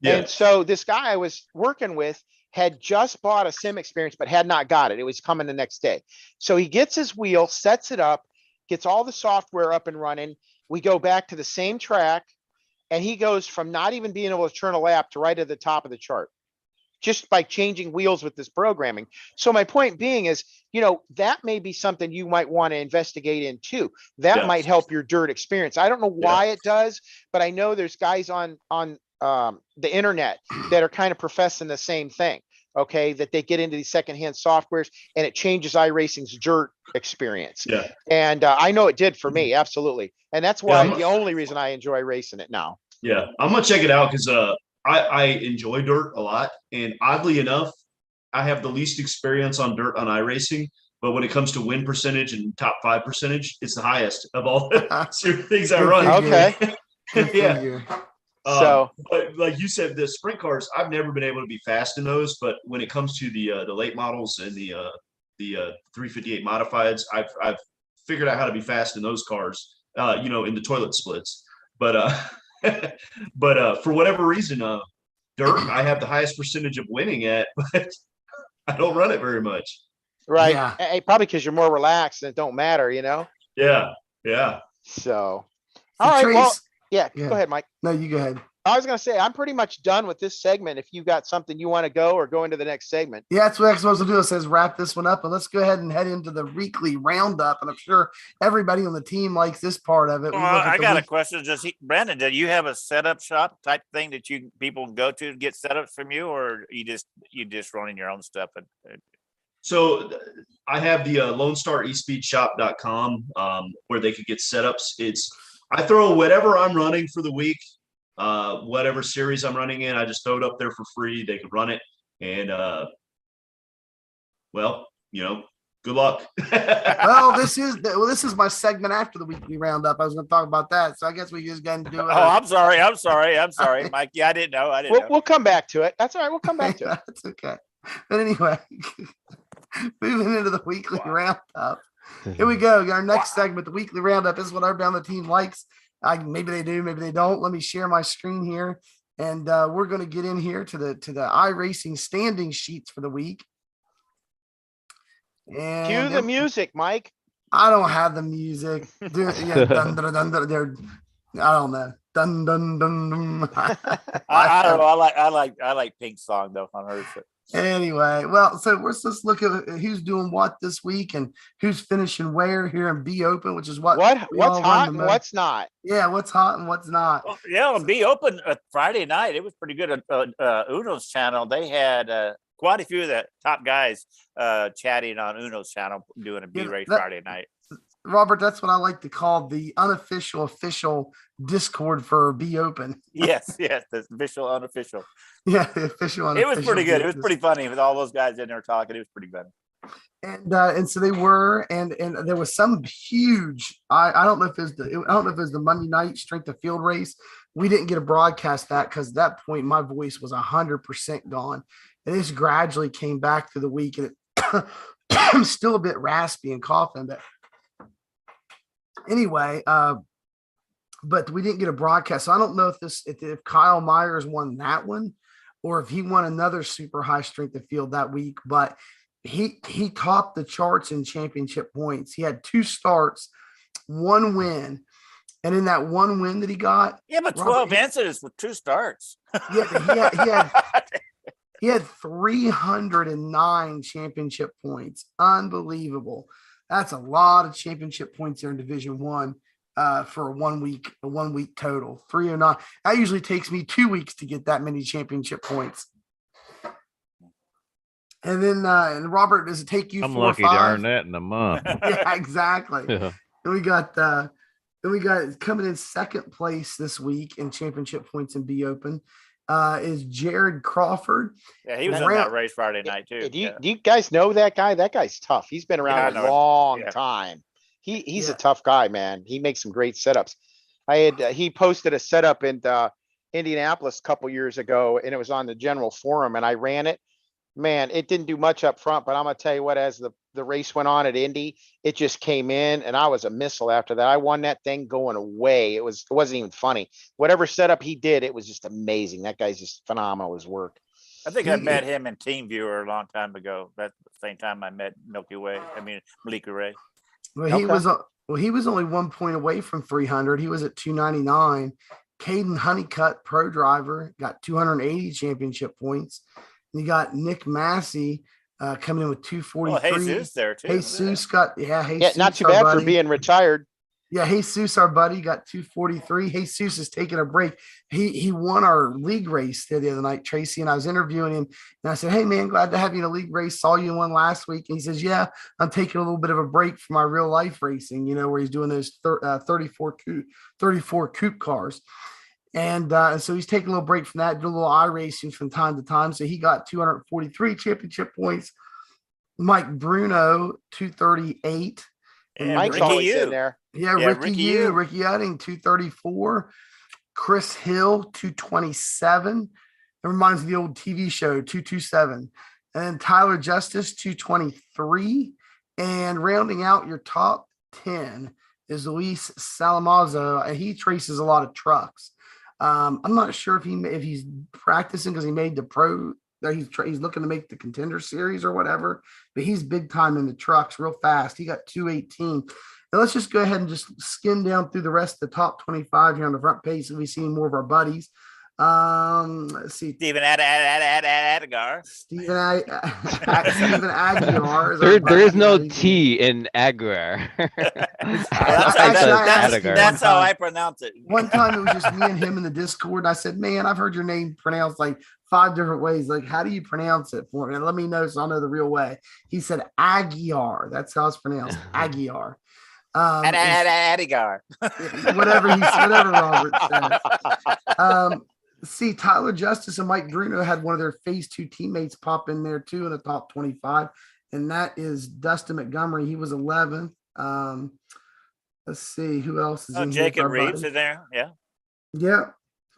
Yeah. And so this guy I was working with had just bought a sim experience, but had not got it. It was coming the next day. So he gets his wheel, sets it up, gets all the software up and running. We go back to the same track, and he goes from not even being able to turn a lap to right at the top of the chart just by changing wheels with this programming. So my point being is, that may be something you might want to investigate in too. That Yeah. might help your dirt experience. I don't know why it does, but I know there's guys on the internet that are kind of professing the same thing. Okay, that they get into these secondhand softwares and it changes iRacing's dirt experience. Yeah. And I know it did for me, absolutely. And that's why Yeah, the only reason I enjoy racing it now. Yeah, I'm gonna check it out because I enjoy dirt a lot, and oddly enough, I have the least experience on dirt on iRacing. But when it comes to win percentage and top 5 percentage, it's the highest of all the things I Good run. figure. Okay. Good Yeah. figure. So but like you said, the sprint cars, I've never been able to be fast in those. But when it comes to the late models and the 358 modifieds, I've figured out how to be fast in those cars. In the toilet splits. But for whatever reason, dirt, I have the highest percentage of winning at, but I don't run it very much. right. Yeah. Probably because you're more relaxed and it don't matter, you know? Yeah, yeah. So So all right. Well, Trace, yeah, Yeah. go ahead, Mike. no, you go ahead. I was gonna say I'm pretty much done with this segment. If you got something you want to go or go into the next segment. Yeah, that's what I'm supposed to do. It says wrap this one up, and let's go ahead and head into the weekly roundup. And I'm sure everybody on the team likes this part of it. We Well, look at I the got a week- question. Brandon, do you have a setup shop type thing that people can go to get setups from you, or you just running your own stuff? So I have the LoneStarESpeedShop.com where they could get setups. I throw whatever I'm running for the week, whatever series I'm running in, I just throw it up there for free. They could run it, and good luck. Well, this is my segment after the weekly roundup. I was going to talk about that, so I guess we just got to do it. Oh, I'm sorry, Mike. Yeah, I didn't know. We'll come back to it. That's all right. We'll come back to it. That's okay. But anyway, moving into the weekly roundup. Here we go. Our next segment, the weekly roundup, is what everybody on the team likes. Maybe they do, maybe they don't. Let me share my screen here, and we're going to get in here to the iRacing standing sheets for the week. And Cue the music, Mike. I don't have the music. Yeah, dun, dun, dun, dun, dun, I don't know. Dun dun dun. Dun. I don't know. I like Pink's song though on hers. Anyway, well, so let's just look at who's doing what this week and who's finishing where here in Be Open, which is What's hot and what's not. Yeah, what's hot and what's not. Well, yeah, on Be Open Friday night, it was pretty good. Uno's channel, they had quite a few of the top guys chatting on Uno's channel doing a B-race Friday night. Robert, that's what I like to call the unofficial official Discord for Be Open. Yes, the official, unofficial. Yeah, the official. It was pretty good. It was pretty funny with all those guys in there talking. It was pretty funny. And so they were, and there was some huge. I don't know if it was the Monday night strength of field race. We didn't get a broadcast that because at that point my voice was 100% gone, and this gradually came back through the week, and I'm still a bit raspy and coughing. But anyway, but we didn't get a broadcast, so I don't know if Kyle Myers won that one, or if he won another super high strength of field that week, but he topped the charts in championship points. He had 2 starts, 1 win. And in that 1 win that he got. Yeah, but 12 incidents with 2 starts. Yeah, he had 309 championship points. Unbelievable. That's a lot of championship points there in Division One. For a 1 week total, 309. That usually takes me 2 weeks to get that many championship points. And then, and Robert, does it take you? I'm 4 or lucky to 5? earn that in a month. Yeah, exactly. Yeah. And we got coming in second place this week in championship points in Be Open is Jared Crawford. Yeah, he was in that race Friday night too. Do you guys know that guy? That guy's tough. He's been around a long time. He's a tough guy, man. He makes some great setups. He posted a setup in Indianapolis a couple years ago, and it was on the general forum, and I ran it. Man, it didn't do much up front, but I'm gonna tell you what, as the race went on at Indy, it just came in, and I was a missile after that. I won that thing going away. It wasn't even funny. Whatever setup he did, it was just amazing. That guy's just phenomenal, his work. I met him in TeamViewer a long time ago. That's the same time I met Malika Ray. Well, he was only 1 point away from 300. He was at 299. Caden Honeycutt, pro driver, got 280 championship points. And you got Nick Massey coming in with 243. Well, Jesus there too. Jesus got, not too bad for being retired. Yeah, Jesus, our buddy, got 243. Jesus is taking a break. He won our league race the other night, Tracy, and I was interviewing him. And I said, "Hey, man, glad to have you in a league race. Saw you in one last week." And he says, "Yeah, I'm taking a little bit of a break from my real life racing, where he's doing those 34 coupe cars." And so he's taking a little break from that, doing a little iRacing from time to time. So he got 243 championship points. Mike Bruno, 238. And Yeah, Mike's Ricky always U. in there. Yeah, Ricky U, Ricky Utting, 234. Chris Hill, 227. It reminds me of the old TV show, 227. And then Tyler Justice, 223. And rounding out your top 10 is Luis Salamazo, and he traces a lot of trucks. I'm not sure if he's practicing because he made the pro. He's looking to make the contender series or whatever, but he's big time in the trucks, real fast. He got 218. And let's just go ahead and just skim down through the rest of the top 25 here on the front page. So we see more of our buddies. Let's see. Stephen Adigar. Stephen Aguilar. There is no T in Aguilar. That's how I pronounce it. One time it was just me and him in the Discord. And I said, "Man, I've heard your name pronounced like 5 different ways. Like, how do you pronounce it for me? And let me know so I'll know the real way." He said Aguiar. That's how it's pronounced. Aguiar. Adigar. Whatever Robert says. See, Tyler Justice and Mike Bruno had one of their phase 2 teammates pop in there too in the top 25, and that is Dustin Montgomery. He was 11th. Let's see who else is in here. Jacob Reeves is there. Yeah,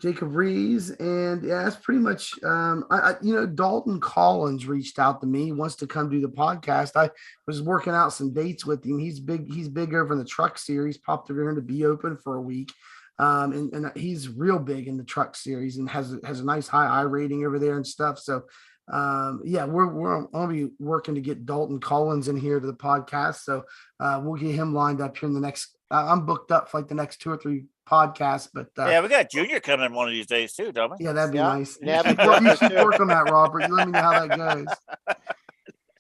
Jacob Reeves, and yeah, that's pretty much. Dalton Collins reached out to me. He wants to come do the podcast. I was working out some dates with him. He's big. He's big over in the truck series. Popped over here to Be Open for a week. And he's real big in the truck series and has a nice high I rating over there and stuff. So, we're gonna be working to get Dalton Collins in here to the podcast. So, we'll get him lined up here in the next. I'm booked up for like the next 2 or 3 podcasts, but we got Junior coming one of these days too, don't we? Yeah, that'd be nice. Yeah, you should work on that, Robert. You let me know how that goes.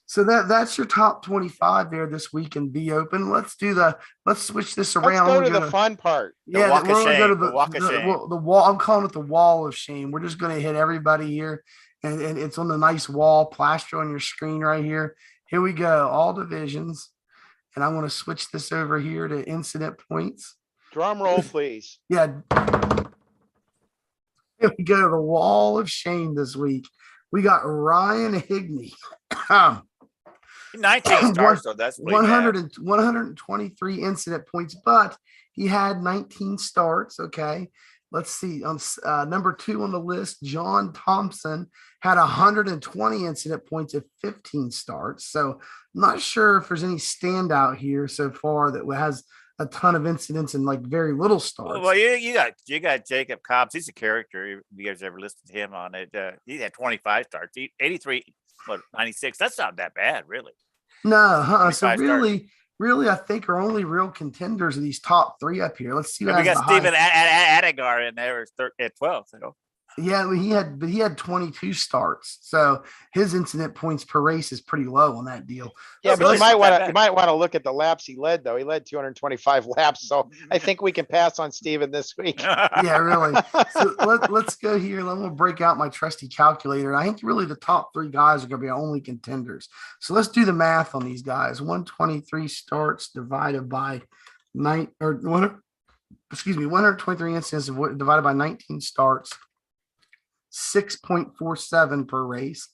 So that's your top 25 there this week and Be Open. Let's switch this around. Let's go to the fun part. Yeah, we're going to go to the walk of shame. The wall. I'm calling it the wall of shame. We're just going to hit everybody here, and it's on the nice wall plaster on your screen right here. Here we go, all divisions, and I want to switch this over here to incident points. Drum roll, please. Yeah. Here we go to the wall of shame this week. We got Ryan Higney. 19 starts, so that's 123 incident points, but he had 19 starts. Okay. Let's see. On number 2 on the list, John Thompson had 120 incident points of 15 starts. So I'm not sure if there's any standout here so far that has a ton of incidents and like very little starts. Well, you got Jacob Cobbs. He's a character. If you guys ever listened to him on it, he had 25 starts, 83, 96. That's not that bad, really. No, so really, I think our only real contenders are these top 3 up here. Let's see. We got Stephen Adigar in there at 12. Yeah, he had 22 starts, so his incident points per race is pretty low on that deal. Yeah, but you might want to look at the laps he led though. He led 225 laps, so I think we can pass on Steven this week. Yeah, really. So let's go here. Then we'll break out my trusty calculator. I think really the top 3 guys are going to be our only contenders. So let's do the math on these guys. 123 starts divided by 123 incidents divided by 19 starts. 6.47 per race.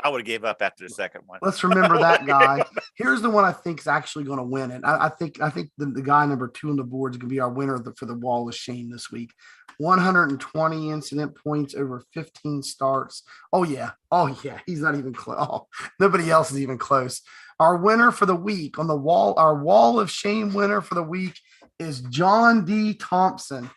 I would have gave up after the second one. Let's remember that guy. Here's the one I think is actually going to win it. I think the guy number 2 on the board is going to be our winner for the wall of shame this week. 120 incident points over 15 starts. Oh yeah. He's not even close. Oh, nobody else is even close. Our winner for the week on the wall, our wall of shame winner for the week is John D. Thompson.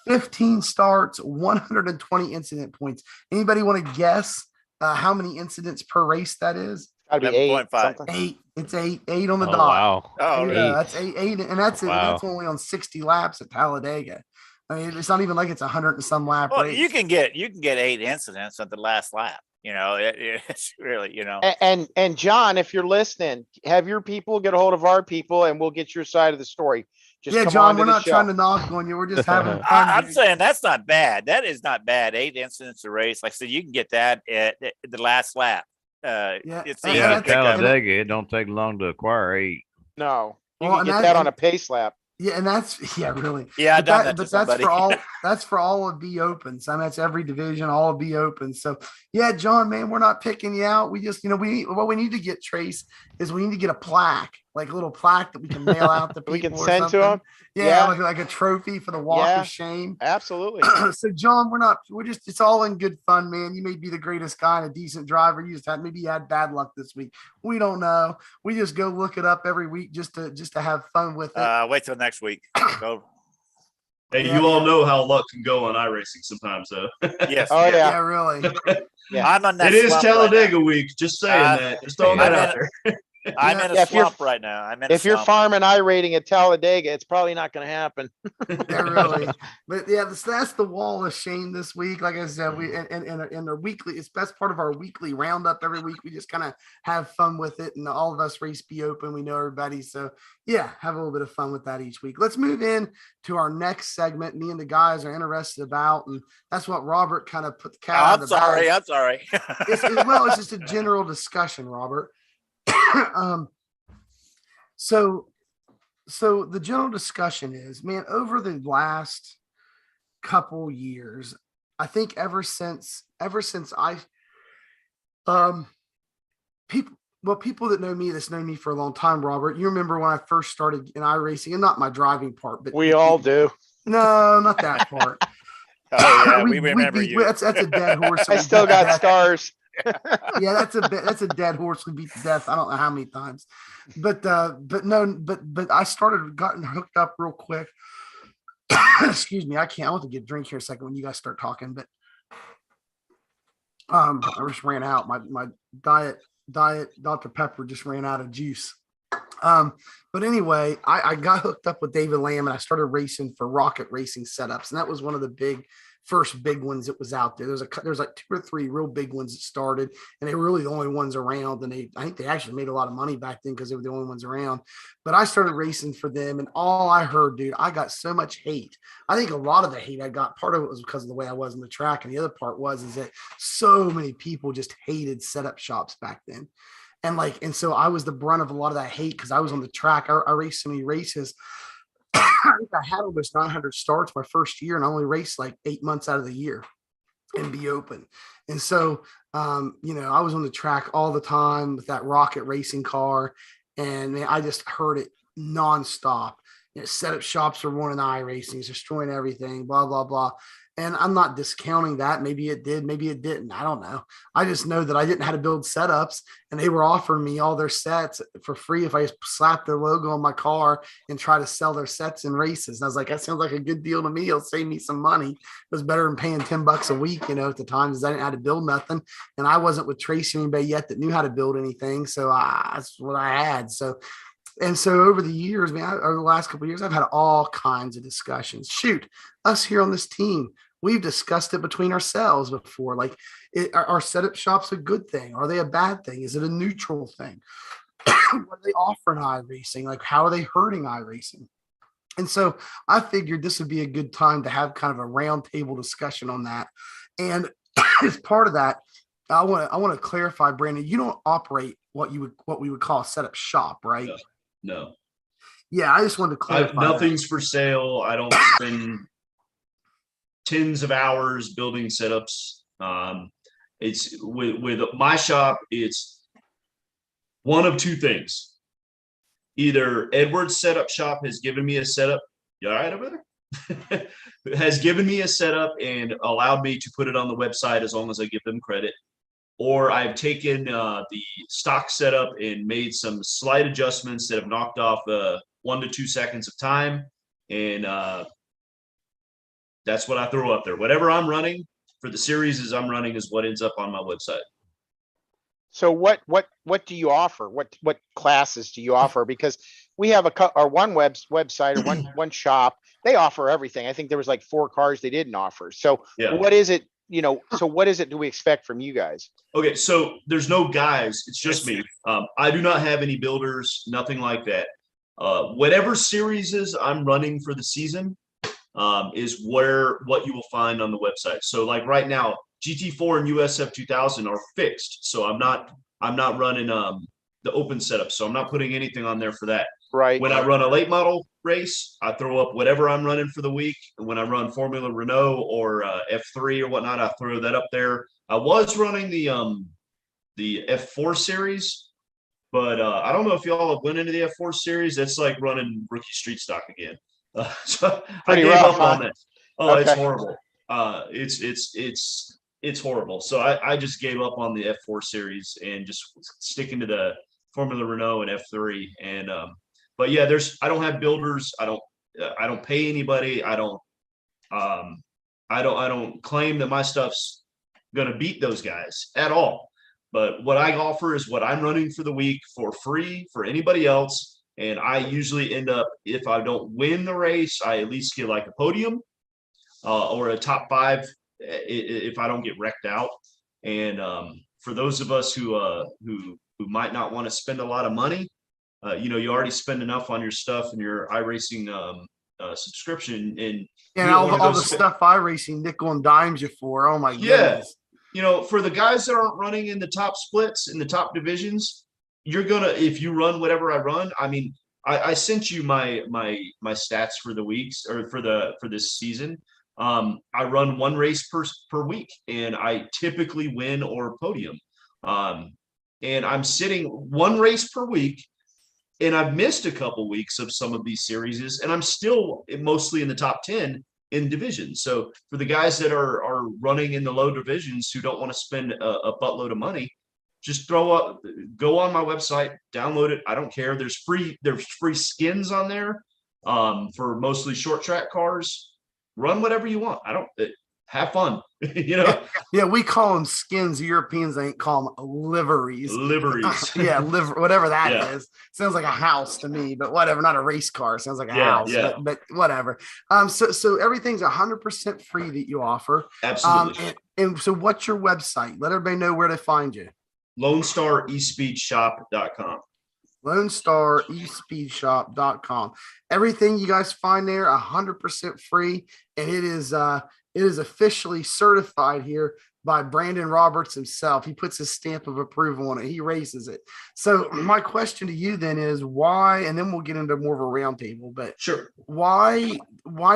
15 starts, 120 incident points. Anybody want to guess how many incidents per race that is? Gotta be 8.5. 8. It's 8 on the dot. Wow. Oh, yeah, that's 8, and that's it. Wow. That's only on 60 laps at Talladega. I mean, it's not even like it's 100 and some lap well, race. you can get 8 incidents at the last lap. it's really, And John, if you're listening, have your people get a hold of our people and we'll get your side of the story. Just Yeah, come John, on to we're the not show. trying to knock on you. We're just having fun. I'm dude. saying that's not bad. That is not bad. 8 incidents a race. Like I said, you can get that at the last lap. Yeah, It's and easy Yeah, to at pick up. Talladega, it don't take long to acquire 8. No, you Well, can and get that- that on and- a pace lap. Yeah, and that's really. Yeah, I've But done that to but somebody. that's for all of B opens. I mean, that's every division, all of B opens. So yeah, John, man, we're not picking you out. We just, what we need to get, Trace, is we need to get a plaque, like a little plaque that we can mail out to people. We can or send to something. them. Yeah, Yeah. like a trophy for the walk Yeah. of shame. Absolutely. So John, it's all in good fun, man. You may be the greatest guy and a decent driver. Maybe you had bad luck this week. We don't know. We just go look it up every week just to have fun with it. Wait till next week. Go. Hey, Yeah, you all yeah. know how luck can go on iRacing sometimes, though. Yes. Oh, yes. yeah. Yeah, really. Yeah. I'm on that. It is slump right now. Talladega week. Just saying that. Just throwing that I'm out in- there. I'm in a Yeah, if you're- slump right now. I'm in a If you're slump. farming iRating at Talladega, it's probably not going to happen. Yeah, really. But yeah, that's the wall of shame this week. Like I said, we in our weekly, it's best part of our weekly roundup every week. We just kind of have fun with it, and all of us race be open. We know everybody, so yeah, have a little bit of fun with that each week. Let's move in to our next segment. Me and the guys are interested about, and that's what Robert kind of put the cat out I'm of the bag. sorry. I'm sorry. It's just a general discussion, Robert. So the general discussion is, man, over the last couple years, I think ever since I people that know me, that's known me for a long time, Robert, you remember when I first started in iRacing, and not my driving part, but We all do. no, not that part. Oh yeah, we remember you. That's a dead horse. that I we still beat to got death. scars. Yeah, that's a dead horse we beat to death. I don't know how many times, but I gotten hooked up real quick. Excuse me, I want to get a drink here a second when you guys start talking, but I just ran out. My diet Dr. Pepper just ran out of juice. But anyway, I got hooked up with David Lamb and I started racing for Rocket Racing Setups, and that was one of the first big ones that was out there. There's like 2 or 3 real big ones that started, and they were really the only ones around. And I think they actually made a lot of money back then because they were the only ones around. But I started racing for them, and all I heard, dude, I got so much hate. I think a lot of the hate I got, part of it was because of the way I was in the track, and the other part is that so many people just hated setup shops back then. And so I was the brunt of a lot of that hate because I was on the track. I raced so many races. I think I had almost 900 starts my first year, and I only raced like 8 months out of the year and be open. And so, I was on the track all the time with that Rocket racing car, and man, I just heard it nonstop. Setup shops are ruining iRacing, it's destroying everything, blah, blah, blah. And I'm not discounting that. Maybe it did, maybe it didn't. I don't know. I just know that I didn't know how to build setups, and they were offering me all their sets for free if I just slapped their logo on my car and try to sell their sets in races. And I was like, that sounds like a good deal to me. It'll save me some money. It was better than paying $10 a week, at the time, because I didn't know how to build nothing. And I wasn't with Tracy or anybody yet that knew how to build anything. So that's what I had. So over the years, over the last couple of years, I've had all kinds of discussions. Shoot, us here on this team, we've discussed it between ourselves before. Like, are setup shops a good thing? Are they a bad thing? Is it a neutral thing? What are they offering iRacing? Like, how are they hurting iRacing? And so I figured this would be a good time to have kind of a round table discussion on that. And as part of that, I want to clarify, Brandon, you don't operate what we would call a setup shop, right? No. Yeah, I just wanted to clarify. Nothing's for sale. I don't spend tens of hours building setups. It's with my shop, it's one of 2 things. Either Edward's setup shop has given me a setup. You all right over there? Has given me a setup and allowed me to put it on the website as long as I give them credit. Or I've taken the stock setup and made some slight adjustments that have knocked off 1 to 2 seconds of time. And that's what I throw up there. Whatever I'm running for the series I'm running is what ends up on my website. So what do you offer? What classes do you offer? Because we have one website or one shop. They offer everything. I think there was like 4 cars they didn't offer. So Yeah. what is it so what is it do we expect from you guys? Okay, so there's no guys. It's just me. I do not have any builders, nothing like that. Whatever series is I'm running for the season is what you will find on the website. So like right now, GT4 and USF 2000 are fixed. So I'm not running the open setup. So I'm not putting anything on there for that. Right. When I run a late model race, I throw up whatever I'm running for the week. And when I run Formula Renault or F3 or whatnot, I throw that up there. I was running the F4 series, but I don't know if y'all have went into the F4 series. That's like running rookie street stock again. So Pretty I gave rough, up on huh? that. Oh, it's Okay. horrible. It's horrible. So I just gave up on the F4 series and just sticking to the Formula Renault and F3. And but yeah, I don't have builders. I don't pay anybody. I don't claim that my stuff's gonna beat those guys at all. But what I offer is what I'm running for the week for free for anybody else. And I usually end up, if I don't win the race, I at least get like a podium or a top 5 if I don't get wrecked out. And for those of us who might not want to spend a lot of money, you already spend enough on your stuff and your iRacing subscription, and all the stuff iRacing nickel and dimes you for. Oh my goodness. For the guys that aren't running in the top splits in the top divisions, if you run whatever I run, I mean, I sent you my stats for the weeks or for this season. I run one race per week, and I typically win or podium. And I'm sitting one race per week, and I've missed a couple weeks of some of these series, and I'm still mostly in the top 10 in divisions. So for the guys that are running in the low divisions who don't want to spend a buttload of money, just go on my website, download it. I don't care. There's free skins on there for mostly short track cars. Run whatever you want. Have fun. Yeah, we call them skins. The Europeans, they ain't call them liveries. Yeah, whatever that is. Sounds like a house to me, but whatever. Not a race car. Sounds like a house, but whatever. So everything's 100% free that you offer. Absolutely. And so what's your website? Let everybody know where to find you. LoneStarESpeedShop.com. LoneStarESpeedShop.com. Everything you guys find there 100% free, and it is officially certified here by Brandon Roberts himself. He puts his stamp of approval on it. He races it. So my question to you then is why, and then we'll get into more of a roundtable, but sure. Why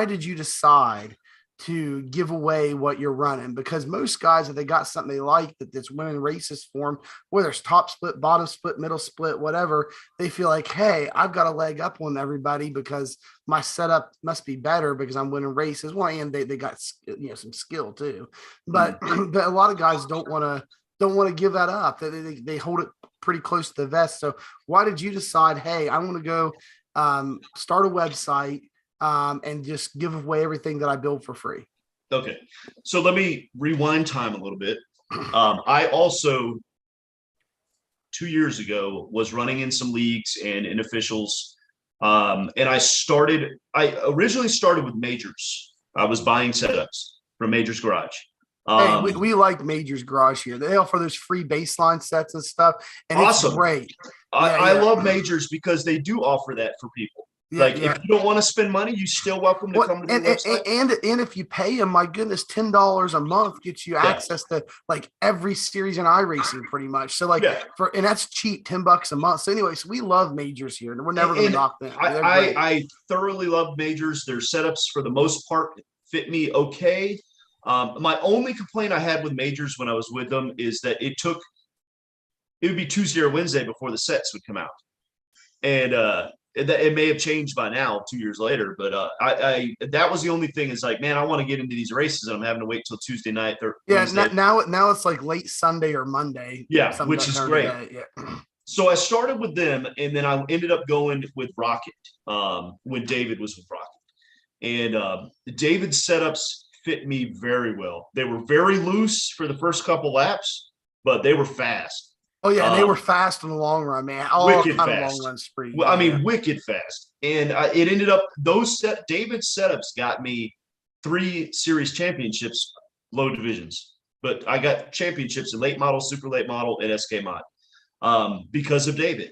did you decide to give away what you're running? Because most guys, if they got something they like that's winning races for them, whether it's top split, bottom split, middle split, whatever, they feel like, hey, I've got a leg up on everybody because my setup must be better because I'm winning races. Well, and they got some skill too, but but a lot of guys don't want to give that up. They hold it pretty close to the vest. So why did you decide, hey, I want to go start a website and just give away everything that I build for free? Okay. So let me rewind time a little bit. I also 2 years ago was running in some leagues and in officials. And I originally started with Majors. I was buying setups from Majors Garage. Hey, we like Majors Garage here. They offer those free baseline sets and stuff. And awesome. It's great. I love Majors because they do offer that for people. If you don't want to spend money, you're still welcome to come to the website. And if you pay them, my goodness, $10 a month gets you access to like every series in iRacing pretty much. So and that's cheap, $10 a month. So anyway, so we love Majors here, and we're never going to knock them. I thoroughly love Majors. Their setups for the most part fit me okay. My only complaint I had with Majors when I was with them is that it would be Tuesday or Wednesday before the sets would come out. And it may have changed by now 2 years later, but that was the only thing is like, man, I want to get into these races and I'm having to wait till Tuesday night. Now it's like late Sunday or Monday. Yeah, which is great. So I started with them, and then I ended up going with Rocket when David was with Rocket. And David's setups fit me very well. They were very loose for the first couple laps, but they were fast. Oh yeah, and they were fast in the long run, man. Wicked fast. Long run spree. Well, I mean, wicked fast. And it ended up David's setups got me 3 series championships low divisions, but I got championships in late model, super late model, and SK mod because of David.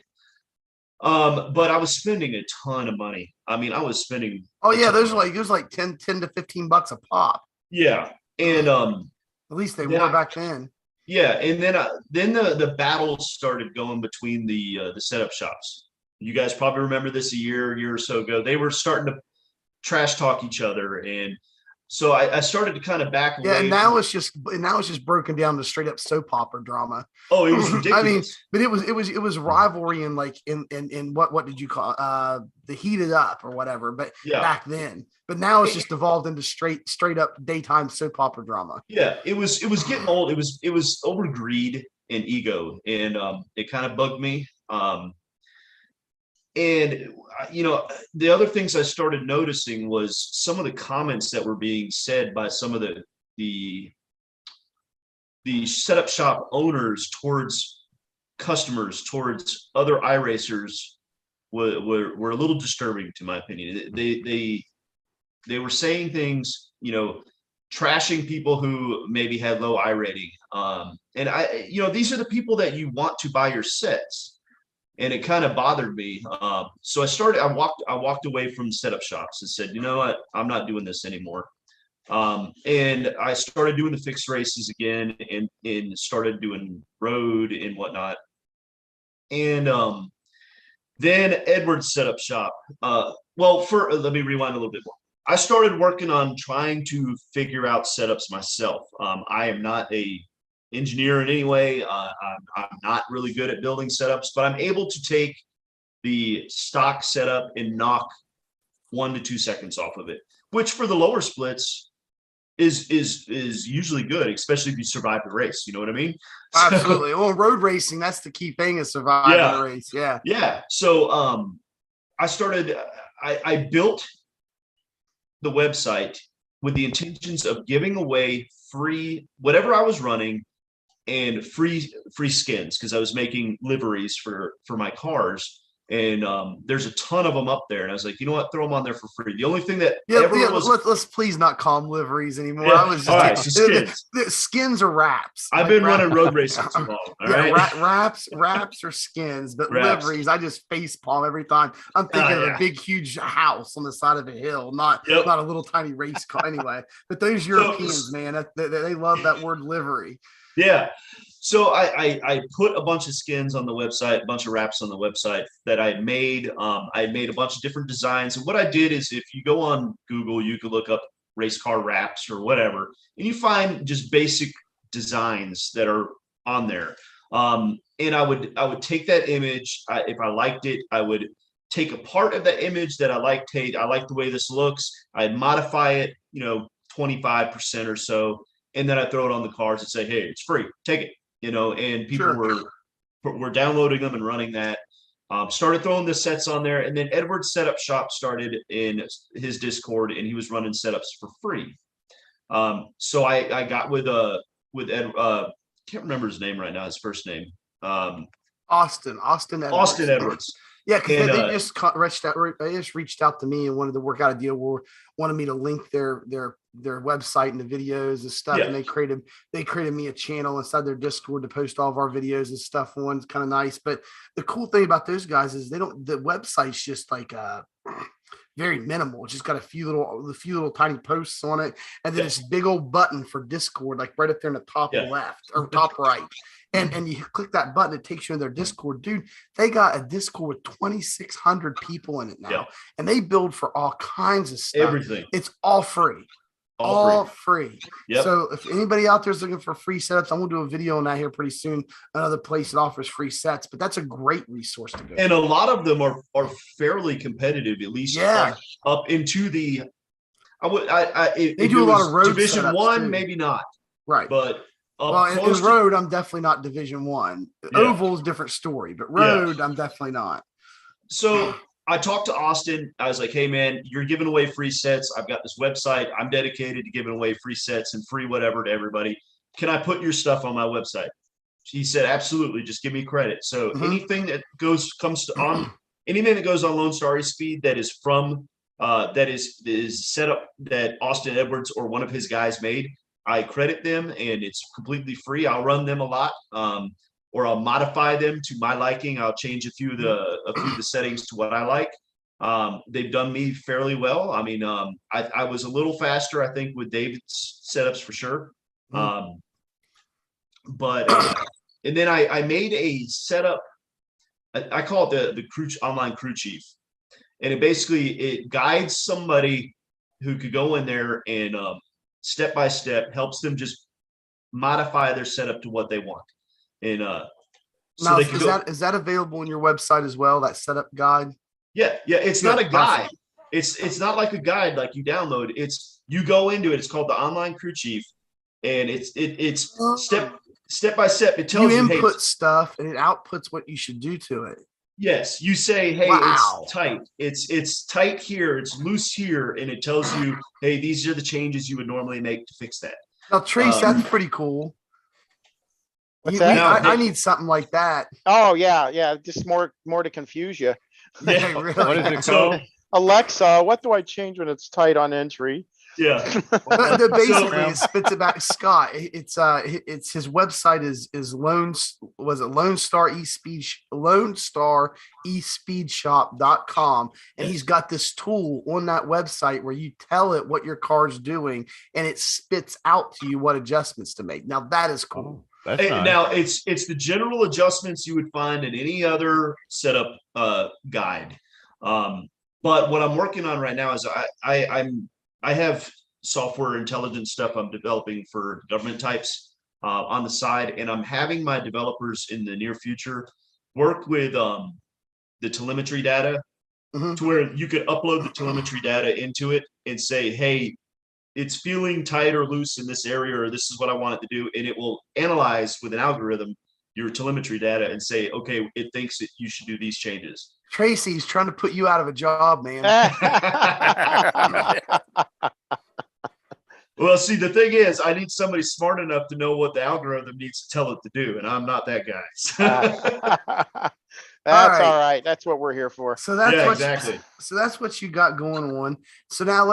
But I was spending a ton of money. I mean, I was spending. Oh yeah, there's like 10 to $15 a pop. Yeah, and at least they were back then. Yeah, and then the battles started going between the setup shops. You guys probably remember this a year or so ago. They were starting to trash talk each other, and so I started to kind of back away. Yeah, and now it's just broken down to straight up soap opera drama. Oh, it was ridiculous. I mean, but it was rivalry in like in what did you call the heated up or whatever, but back then. But now it's just evolved into straight up daytime soap opera drama. Yeah, it was getting old. It was over greed and ego, and it kind of bugged me. And the other things I started noticing was some of the comments that were being said by some of the setup shop owners towards customers, towards other iRacers were a little disturbing to my opinion. They were saying things, trashing people who maybe had low I rating. And these are the people that you want to buy your sets. And it kind of bothered me. So I walked away from setup shops and said, you know what, I'm not doing this anymore. And I started doing the fixed races again and started doing road and whatnot. And then Edwards setup shop. Let me rewind a little bit more. I started working on trying to figure out setups myself. I am not a engineer in any way. I'm not really good at building setups, but I'm able to take the stock setup and knock 1 to 2 seconds off of it, which for the lower splits is usually good, especially if you survive the race. You know what I mean? Absolutely. Well, road racing, that's the key thing, is surviving the race. Yeah. Yeah. So I built the website with the intentions of giving away free whatever I was running and free skins, because I was making liveries for my cars, and there's a ton of them up there, and I was like, you know what, throw them on there for free. The only thing that let's please not call them liveries anymore. Yeah. I was just all right, so skins. The skins are wraps. I've been running road racing too long. All right, wraps or skins, but wraps. liveries, I just face palm every time. I'm thinking of a big, huge house on the side of a hill, not a little tiny race car. Anyway, but those Europeans, man, they love that word livery. Yeah. So I put a bunch of skins on the website, a bunch of wraps on the website that I made. I made a bunch of different designs. And what I did is, if you go on Google, you could look up race car wraps or whatever, and you find just basic designs that are on there. And I would take that image. If I liked it, I would take a part of that image that I liked. Hey, I like the way this looks. I'd modify it, 25% or so. And then I throw it on the cars and say, hey, it's free, take it, and people were downloading them and running that. Started throwing the sets on there, and then Edward's setup shop started in his Discord, and he was running setups for free. So I got with Ed, can't remember his name right now, his first name. Austin Edwards. Austin Edwards. Yeah, because they just reached out to me and wanted to work out a deal where wanted me to link their website and the videos and stuff. Yeah. And they created me a channel inside their Discord to post all of our videos and stuff. One's kind of nice. But the cool thing about those guys is the website's just like very minimal. It's just got a few little tiny posts on it, and then this big old button for Discord, like right up there in the top left or top right. And you click that button, it takes you in their Discord. Dude, they got a Discord with 2,600 people in it now. Yeah. And they build for all kinds of stuff. Everything. It's all free. All free. Yep. So if anybody out there is looking for free setups, I'm going to do a video on that here pretty soon. Another place that offers free sets, but that's a great resource to go. And a lot of them are fairly competitive, at least up into the. They do a lot of road Division 1, too. Maybe not. Right. But in road, I'm definitely not Division 1. Yeah. Oval is a different story, but road, I'm definitely not. So I talked to Austin. I was like, hey, man, you're giving away free sets. I've got this website. I'm dedicated to giving away free sets and free whatever to everybody. Can I put your stuff on my website? He said, absolutely. Just give me credit. So anything that goes on Lone Star Race Speed that is from that is set up that Austin Edwards or one of his guys made, I credit them and it's completely free. I'll run them a lot. Or I'll modify them to my liking. I'll change a few of the settings to what I like. They've done me fairly well. I mean, I was a little faster, I think, with David's setups for sure. But and then I made a setup. I call it the crew online crew chief, and it guides somebody who could go in there and step by step helps them just modify their setup to what they want. And so now, they can is that available on your website as well? That setup guide? Yeah. It's Good, not a guide. awesome. It's not like a guide like you download. It's you go into it. It's called the online crew chief, and it's step by step. It tells you you, input hey, stuff and it outputs what you should do to it. yes, you say, hey, Wow. it's tight. It's tight here. It's loose here, and it tells you, hey, these are the changes you would normally make to fix that. Now, Trace, that's pretty cool. What's that? I need something like that. Oh yeah. Just more to confuse you. Yeah. Really. What is it So- called? Alexa, what do I change when it's tight on entry? Yeah. Basically, it spits it back. Scott, it's his website is Lone Star eSpeedShop.com, and Yes. he's got this tool on that website where you tell it what your car's doing, and it spits out to you what adjustments to make. Now that is cool. That's And nice. now it's the general adjustments you would find in any other setup guide. But what I'm working on right now is I have software intelligence stuff I'm developing for government types on the side, and I'm having my developers in the near future work with the telemetry data Mhm. to where you could upload the telemetry data into it and say, hey, it's feeling tight or loose in this area, or this is what I want it to do. And it will analyze with an algorithm your telemetry data and say, okay, it thinks that you should do these changes. Tracy's trying to put you out of a job, man. Well, see, the thing is, I need somebody smart enough to know what the algorithm needs to tell it to do, and I'm not that guy. That's right. all right. That's what we're here for. So that's Yeah, what exactly. so that's what you got going on. So now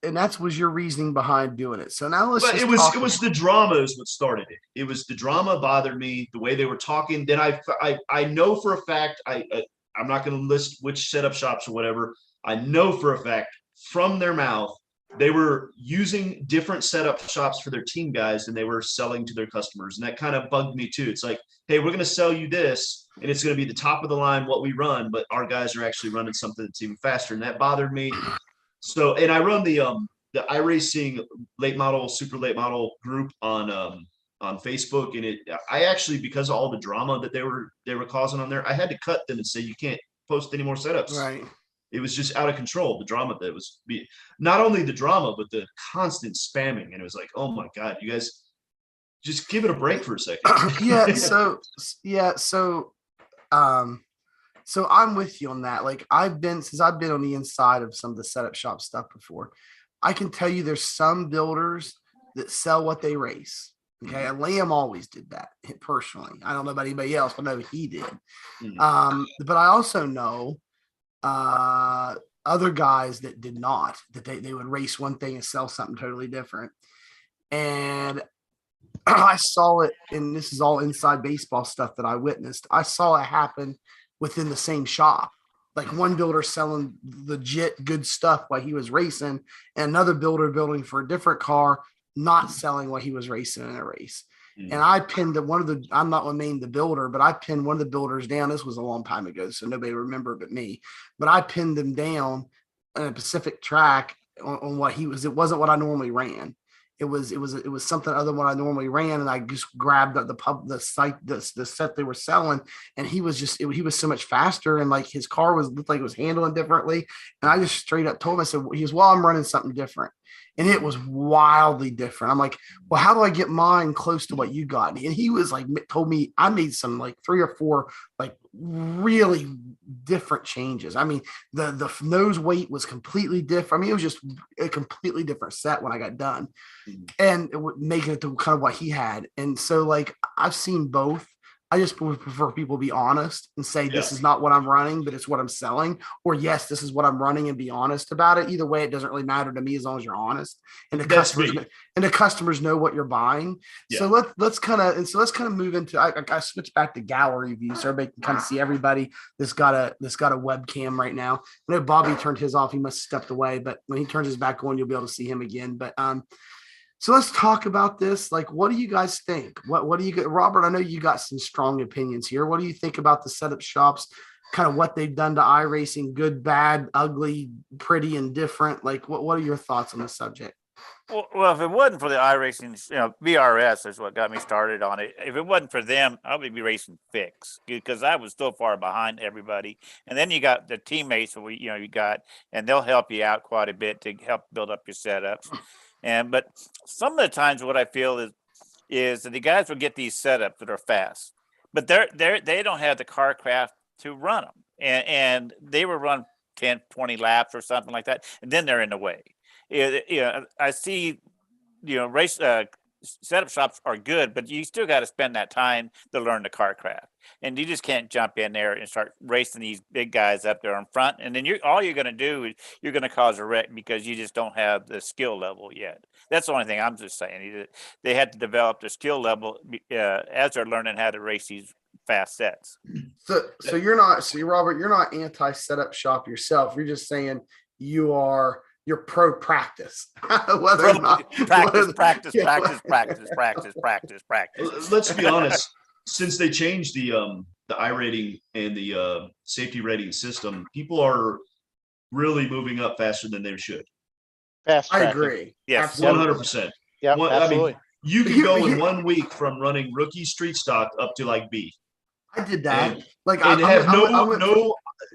that was your reasoning behind doing it. So now let's But just it was talk it was the drama is what started it. It was the drama bothered me, the way they were talking. Then I know for a fact I'm not going to list which setup shops or whatever. I know for a fact from their mouth they were using different setup shops for their team guys than they were selling to their customers, and that kind of bugged me too. It's like, hey, we're going to sell you this, and it's going to be the top of the line what we run, but our guys are actually running something that's even faster, and that bothered me. So, and I run the iRacing late model, super late model group on Facebook, and I actually, because of all the drama that they were causing on there, I had to cut them and say you can't post any more setups. right. It was just out of control. The drama that was not only the drama, but the constant spamming, and it was like, oh my god, you guys just give it a break for a second. So I'm with you on that. Like I've been on the inside of some of the setup shop stuff before. I can tell you there's some builders that sell what they race. Okay. And Liam always did that personally. I don't know about anybody else, but I know he did. But I also know other guys that did not, that they would race one thing and sell something totally different. And I saw it, and this is all inside baseball stuff that I witnessed. I saw it happen within the same shop. Like one builder selling legit good stuff while he was racing, and another builder building for a different car, not selling what he was racing in a race. And I pinned I'm not one named the builder, but I pinned one of the builders down. This was a long time ago, so nobody remember but me. But I pinned them down on a Pacific track on what he was. It wasn't what I normally ran. It was something other than what I normally ran, and I just grabbed the set they were selling, and he was so much faster, and like his car looked like it was handling differently, and I just straight up told him, I said, I'm running something different, and it was wildly different. I'm like, well, how do I get mine close to what you got? And he was like, told me I made some like 3 or 4 like really different changes. I mean, the nose weight was completely different. I mean, it was just a completely different set when I got done, and it would make it to kind of what he had. And so like I've seen both. I just would prefer people be honest and say, this Yeah. is not what I'm running, but it's what I'm selling. Or yes, this is what I'm running, and be honest about it. Either way, it doesn't really matter to me as long as you're honest and That's me. the customers know what you're buying. So Yeah. let's kind of move into, I switch back to gallery view so everybody can kind of see everybody that's got a webcam right now. I know Bobby turned his off. He must have stepped away, but when he turns his back on, you'll be able to see him again. But so let's talk about this. Like, what do you guys think? What do you get, Robert? I know you got some strong opinions here. What do you think about the setup shops? Kind of what they've done to iRacing, good, bad, ugly, pretty, and different. Like, what are your thoughts on the subject? Well, if it wasn't for the iRacing, VRS is what got me started on it. If it wasn't for them, I would be racing fix because I was so far behind everybody. And then you got the teammates that you got, and they'll help you out quite a bit to help build up your setups. But some of the times what I feel is that the guys will get these setups that are fast, but they don't have the car craft to run them. And they will run 10, 20 laps or something like that. And then they're in the way. I see, race setup shops are good, but you still got to spend that time to learn the car craft. And you just can't jump in there and start racing these big guys up there in front. And then all you're going to do is you're going to cause a wreck because you just don't have the skill level yet. That's the only thing I'm just saying. They had to develop the skill level as they're learning how to race these fast sets. So Robert, you're not anti setup shop yourself. You're just saying you're pro practice. Whether or not practice. Let's be honest. Since they changed the iRating and the safety rating system, people are really moving up faster than they should. Fast I tracking. agree. Yes. 100%. Yeah, I absolutely. mean, you can go in 1 week from running rookie street stock up to like B. I did that. And have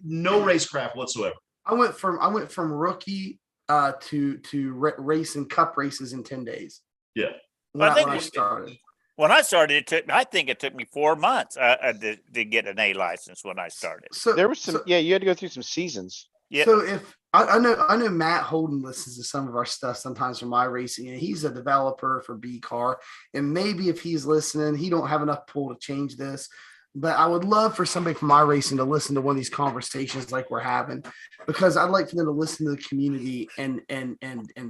no racecraft whatsoever. I went from rookie to racing cup races in 10 days. Yeah. When I started. When I started, I think it took me 4 months to get an A license when I started. So There was some, you had to go through some seasons. Yeah. So if I know Matt Holden listens to some of our stuff sometimes from iRacing, and he's a developer for B Car, and maybe if he's listening, he don't have enough pull to change this. But I would love for somebody from iRacing to listen to one of these conversations like we're having, because I'd like for them to listen to the community and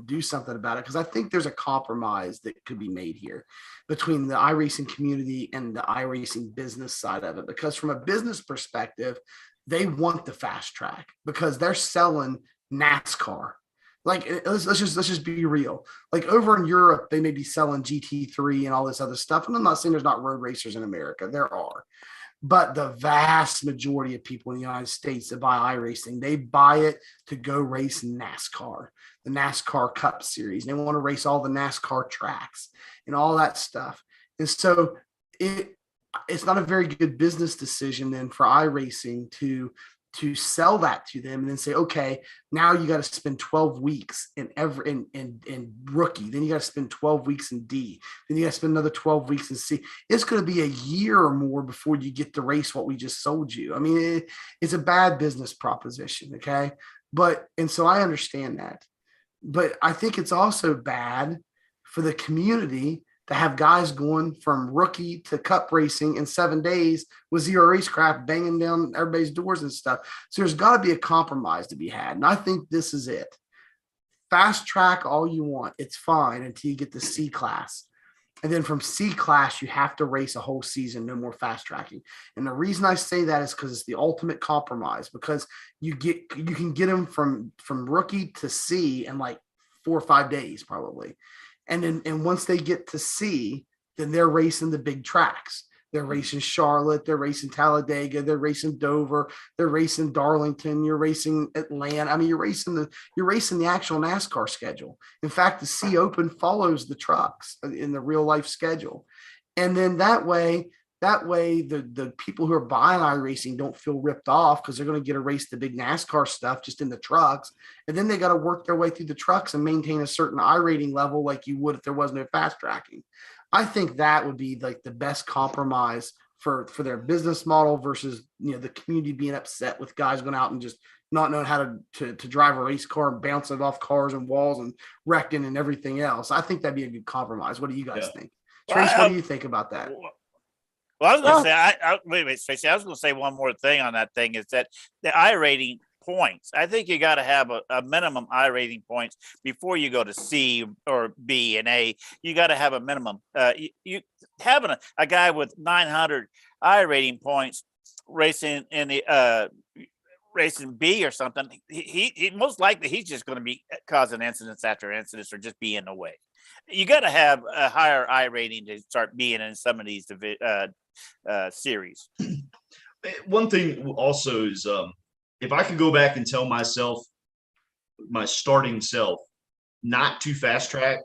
do something about it. Because I think there's a compromise that could be made here between the iRacing community and the iRacing business side of it. Because from a business perspective, they want the fast track because they're selling NASCAR. Like, let's just be real. Like, over in Europe, they may be selling GT3 and all this other stuff. And I'm not saying there's not road racers in America. There are. But the vast majority of people in the United States that buy iRacing, they buy it to go race NASCAR, the NASCAR Cup Series. They want to race all the NASCAR tracks and all that stuff. And so it's not a very good business decision then for iRacing to sell that to them and then say, okay, now you got to spend 12 weeks in rookie. Then you got to spend 12 weeks in D. Then you got to spend another 12 weeks in C. It's going to be a year or more before you get to race what we just sold you. I mean, it's a bad business proposition. Okay. And so I understand that, but I think it's also bad for the community to have guys going from rookie to cup racing in 7 days with zero racecraft banging down everybody's doors and stuff. So there's got to be a compromise to be had. And I think this is it. Fast track all you want. It's fine until you get to C class. And then from C class, you have to race a whole season, no more fast tracking. And the reason I say that is because it's the ultimate compromise, because you can get them from rookie to C in like 4 or 5 days probably. And once they get to C, then they're racing the big tracks. They're racing Charlotte, they're racing Talladega, they're racing Dover, they're racing Darlington, you're racing Atlanta. I mean, you're racing the actual NASCAR schedule. In fact, the C Open follows the trucks in the real life schedule. And then that way the people who are buying iRacing don't feel ripped off because they're going to get to race the big NASCAR stuff just in the trucks. And then they got to work their way through the trucks and maintain a certain iRating level like you would if there was no fast tracking. I think that would be like the best compromise for their business model versus, the community being upset with guys going out and just not knowing how to drive a race car and bouncing off cars and walls and wrecking and everything else. I think that'd be a good compromise. What do you guys think? Trace, what do you think about that? Well, I was going to say, wait, Tracy. I was going to say one more thing on that thing is that the I rating points. I think you got to have a minimum I rating points before you go to C or B and A. You got to have a minimum. You having a guy with 900 I rating points racing in the racing B or something. He most likely he's just going to be causing incidents after incidents or just be in the way. You got to have a higher I rating to start being in some of these series. One thing also is if I could go back and tell myself, my starting self, not to fast track,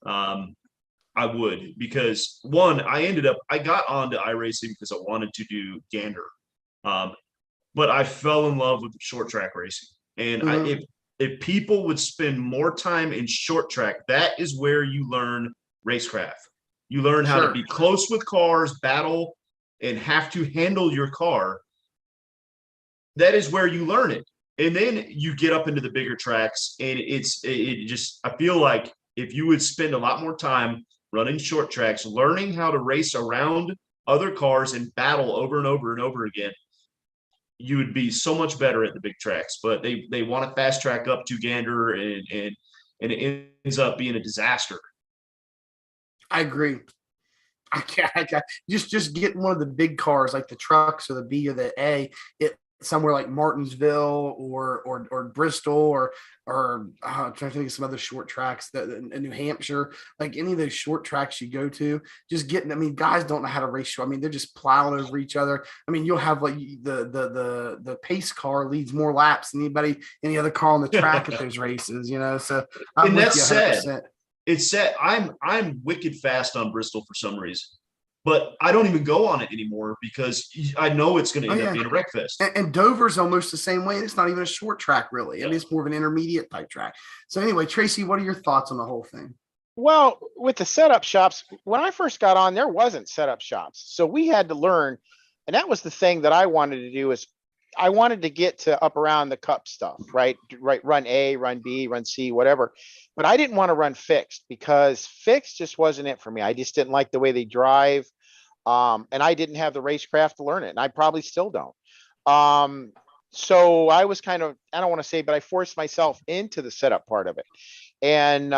I would, because one, I got onto iRacing because I wanted to do gander. But I fell in love with short track racing. And if people would spend more time in short track, that is where you learn racecraft. You learn how to be close with cars, battle, and have to handle your car. That is where you learn it. And then you get up into the bigger tracks, and I feel like if you would spend a lot more time running short tracks, learning how to race around other cars and battle over and over and over again, you would be so much better at the big tracks. But they want to fast track up to gander, and it ends up being a disaster. I agree. I can't just getting one of the big cars like the trucks or the B or the A, somewhere like Martinsville or Bristol or I'm trying to think of some other short tracks that in New Hampshire, like any of those short tracks you go to, just getting, I mean, guys don't know how to race. I mean, they're just plowing over each other. I mean, you'll have like the pace car leads more laps than any other car on the track at those races, you know? So I'm with you 100%. It's sad. I'm wicked fast on Bristol for some reason, but I don't even go on it anymore because I know it's going to end up being a wreck fest. And Dover's almost the same way. It's not even a short track, really. I mean, it's more of an intermediate type track. So anyway, Tracy, what are your thoughts on the whole thing? Well, with the setup shops, when I first got on, there wasn't setup shops. So we had to learn. And that was the thing that I wanted to do is I wanted to get to up around the cup stuff, right? Run A, run B, run C, whatever. But I didn't want to run fixed because fixed just wasn't it for me. I just didn't like the way they drive. And I didn't have the racecraft to learn it. And I probably still don't. So I was kind of, I don't want to say, but I forced myself into the setup part of it. And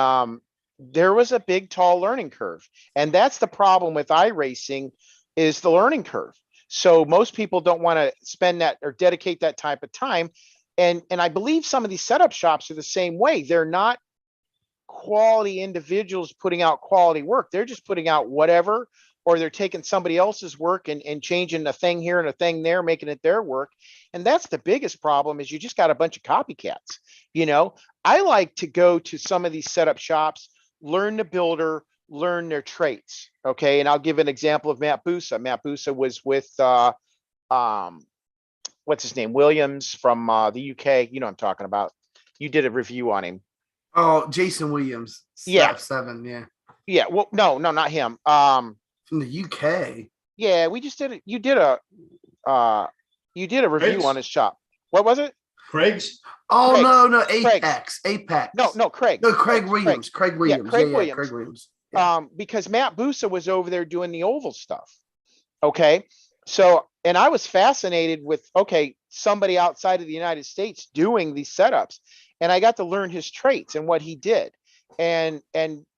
there was a big, tall learning curve. And that's the problem with iRacing is the learning curve. So most people don't want to spend that or dedicate that type of time. And I believe some of these setup shops are the same way. They're not quality individuals putting out quality work. They're just putting out whatever, or they're taking somebody else's work and changing a thing here and a thing there, making it their work. And that's the biggest problem is you just got a bunch of copycats. You know, I like to go to some of these setup shops, learn the builder, learn their traits. Okay. And I'll give an example of Matt Busa. Matt Busa was with, what's his name? Williams from the UK. You know what I'm talking about. You did a review on him. Oh, Jason Williams. Yeah. 7. Yeah. Yeah. Well, no, not him. From the UK. Yeah, we just did it. You did a review Craig's? on his shop. What was it? Craig's? Oh, Craig's. no, Craig's. Apex. No, Craig. No, Craig Williams. Craig Williams. Craig Yeah, Williams. Craig Williams. Yeah. Because Matt Busa was over there doing the oval stuff. Okay. So, and I was fascinated with, somebody outside of the United States doing these setups. And I got to learn his traits and what he did. And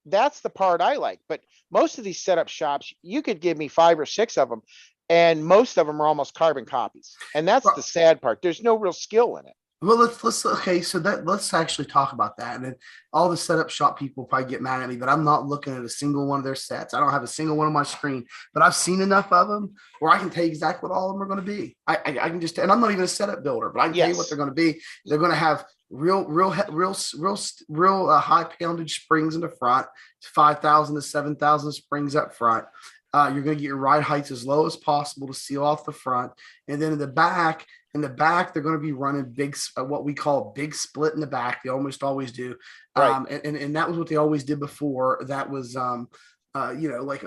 that's the part I like. But most of these setup shops, you could give me 5 or 6 of them, and most of them are almost carbon copies. And that's the sad part. There's no real skill in it. Well, let's actually talk about that. And then all the setup shop people probably get mad at me, but I'm not looking at a single one of their sets. I don't have a single one on my screen, but I've seen enough of them where I can tell you exactly what all of them are going to be. I can just, and I'm not even a setup builder, but I can tell you what they're going to be. They're going to have real high poundage springs in the front, 5,000 to 7,000 springs up front. You're going to get your ride heights as low as possible to seal off the front. And then in the back, they're going to be running big, what we call big split in the back. They almost always do. Right. And that was what they always did before. That was, like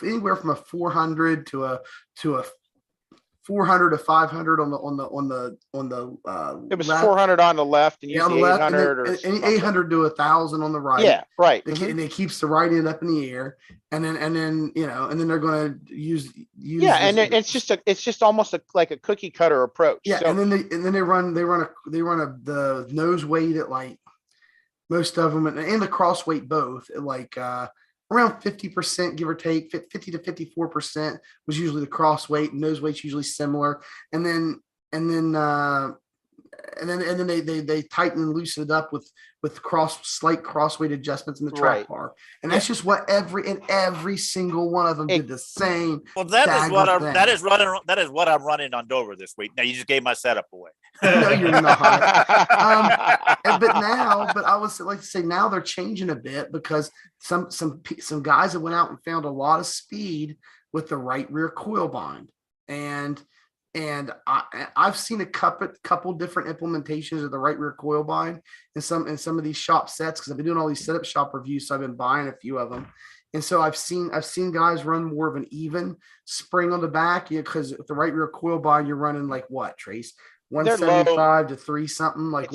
anywhere from a 400 to a 400 to 500 on the It was left. 400 on the left and Yeah, on the usually left, and 800 or then something. 800 to 1,000 on the right. Yeah, right. And it keeps the right end up in the air, and then and then they're going to use Yeah, and it's just almost like a cookie cutter approach. yeah, So, and then they run the nose weight at like most of them, and the cross weight both at like around 50%, give or take. 50 to 54% was usually the cross weight, and nose weight's usually similar. And then and then they tighten and loosen it up with slight cross weight adjustments in the track Right. bar. And that's just what every single one of them did the same. Well, that is what dagger I'm thing. that is what I'm running on Dover this week. Now you just gave my setup away. No, you're not. But I would like to say now they're changing a bit because some guys have went out and found a lot of speed with the right rear coil bind, and I've seen a couple different implementations of the right rear coil bind in some of these shop sets, because I've been doing all these setup shop reviews, so I've been buying a few of them. And so I've seen guys run more of an even spring on the back, because with the right rear coil bind, you're running like what, Trace? 175 to 3 something, like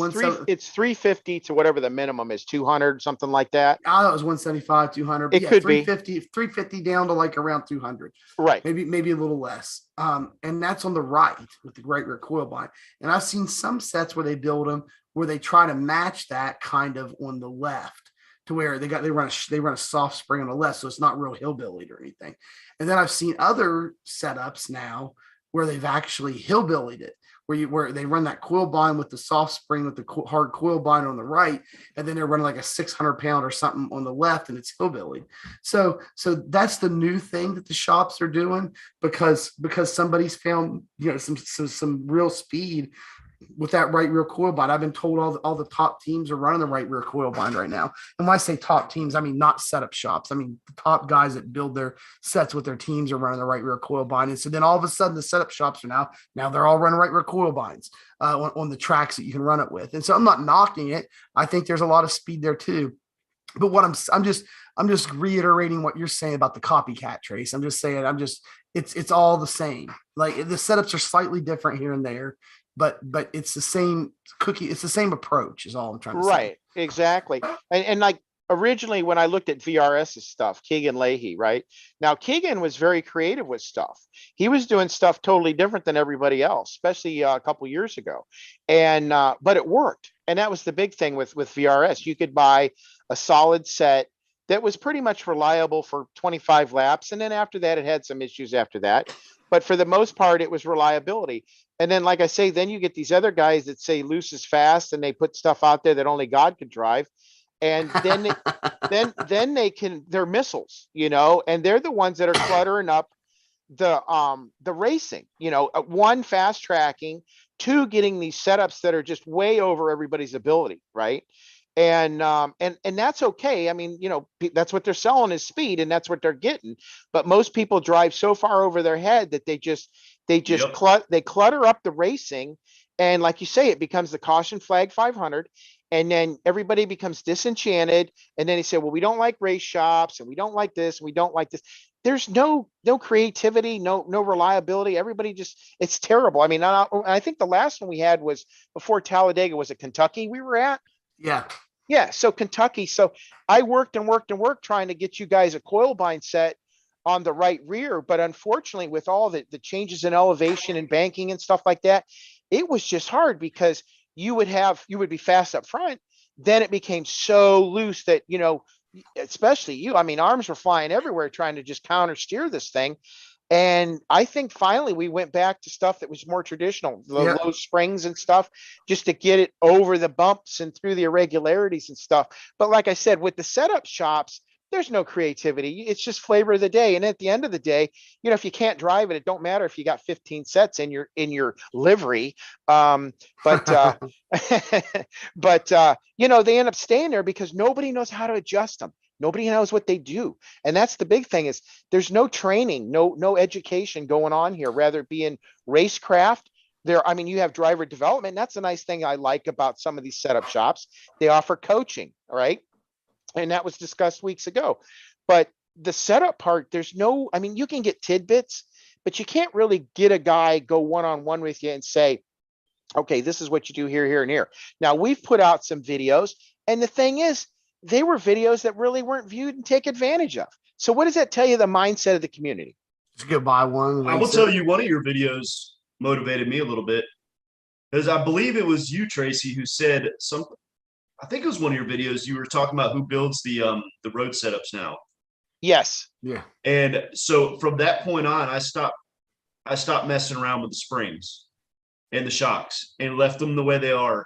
it's 350 to whatever the minimum is, 200, something like that. I thought it was 175, 200. It could be 350 down to like around 200. Right. Maybe a little less. And that's on the right with the right rear coil bind. And I've seen some sets where they build them where they try to match that kind of on the left, to where they run a soft spring on the left, so it's not real hillbillied or anything. And then I've seen other setups now where they've actually hillbillied it, where they run that coil bind with the soft spring with the hard coil bind on the right, and then they're running like a 600-pound or something on the left, and it's hillbilly. So that's the new thing that the shops are doing, because somebody's found some real speed with that right rear coil bind. I've been told all the top teams are running the right rear coil bind right now. And when I say top teams, I mean not setup shops. I mean the top guys that build their sets with their teams are running the right rear coil bind. And so then all of a sudden the setup shops are now they're all running right rear coil binds on the tracks that you can run it with. And so I'm not knocking it. I think there's a lot of speed there too. But what I'm just reiterating what you're saying about the copycat, Trace. I'm just saying it's all the same. Like the setups are slightly different here and there, but it's the same cookie. It's the same approach is all I'm trying to say. Right. Exactly. And like originally when I looked at VRS's stuff, Keegan Leahy, right? Now Keegan was very creative with stuff. He was doing stuff totally different than everybody else, especially a couple years ago. And but it worked. And that was the big thing with VRS. You could buy a solid set that was pretty much reliable for 25 laps. And then after that, it had some issues after that. But for the most part, it was reliability. And then, like I say, then you get these other guys that say loose is fast, and they put stuff out there that only God could drive. And then, then they're missiles, and they're the ones that are cluttering up the racing, one, fast tracking, two, getting these setups that are just way over everybody's ability. Right. And that's okay. I mean, that's what they're selling is speed, and that's what they're getting. But most people drive so far over their head that they clutter up the racing. And like you say, it becomes the caution flag 500. And then everybody becomes disenchanted. And then they say, well, we don't like race shops, and we don't like this, and we don't like this. There's no creativity, no reliability. Everybody it's terrible. I mean, I think the last one we had was before Talladega. Was it Kentucky we were at? Yeah. Yeah. So Kentucky. So I worked trying to get you guys a coil bind set on the right rear. But unfortunately, with all the changes in elevation and banking and stuff like that, it was just hard, because you would be fast up front. Then it became so loose that, especially you, I mean, arms were flying everywhere trying to just counter steer this thing. And I think finally we went back to stuff that was more traditional, low springs and stuff, just to get it over the bumps and through the irregularities and stuff. But like I said, with the setup shops, there's no creativity. It's just flavor of the day. And at the end of the day, if you can't drive it, it don't matter if you got 15 sets in your livery. But they end up staying there because nobody knows how to adjust them. Nobody knows what they do. And that's the big thing, is there's no training, no education going on here, rather it be in racecraft. You have driver development. And that's a nice thing I like about some of these setup shops. They offer coaching, right? And that was discussed weeks ago. But the setup part, you can get tidbits, but you can't really get a guy go one-on-one with you and say, okay, this is what you do here, here, and here. Now we've put out some videos, and the thing is, they were videos that really weren't viewed and take advantage of. So what does that tell you the mindset of the community? Just go buy one. I will race tell it. you, one of your videos motivated me a little bit because I believe it was you, Tracy, who said something. I think it was one of your videos. You were talking about who builds the road setups now. Yes. Yeah. And so from that point on, I stopped messing around with the springs and the shocks and left them the way they are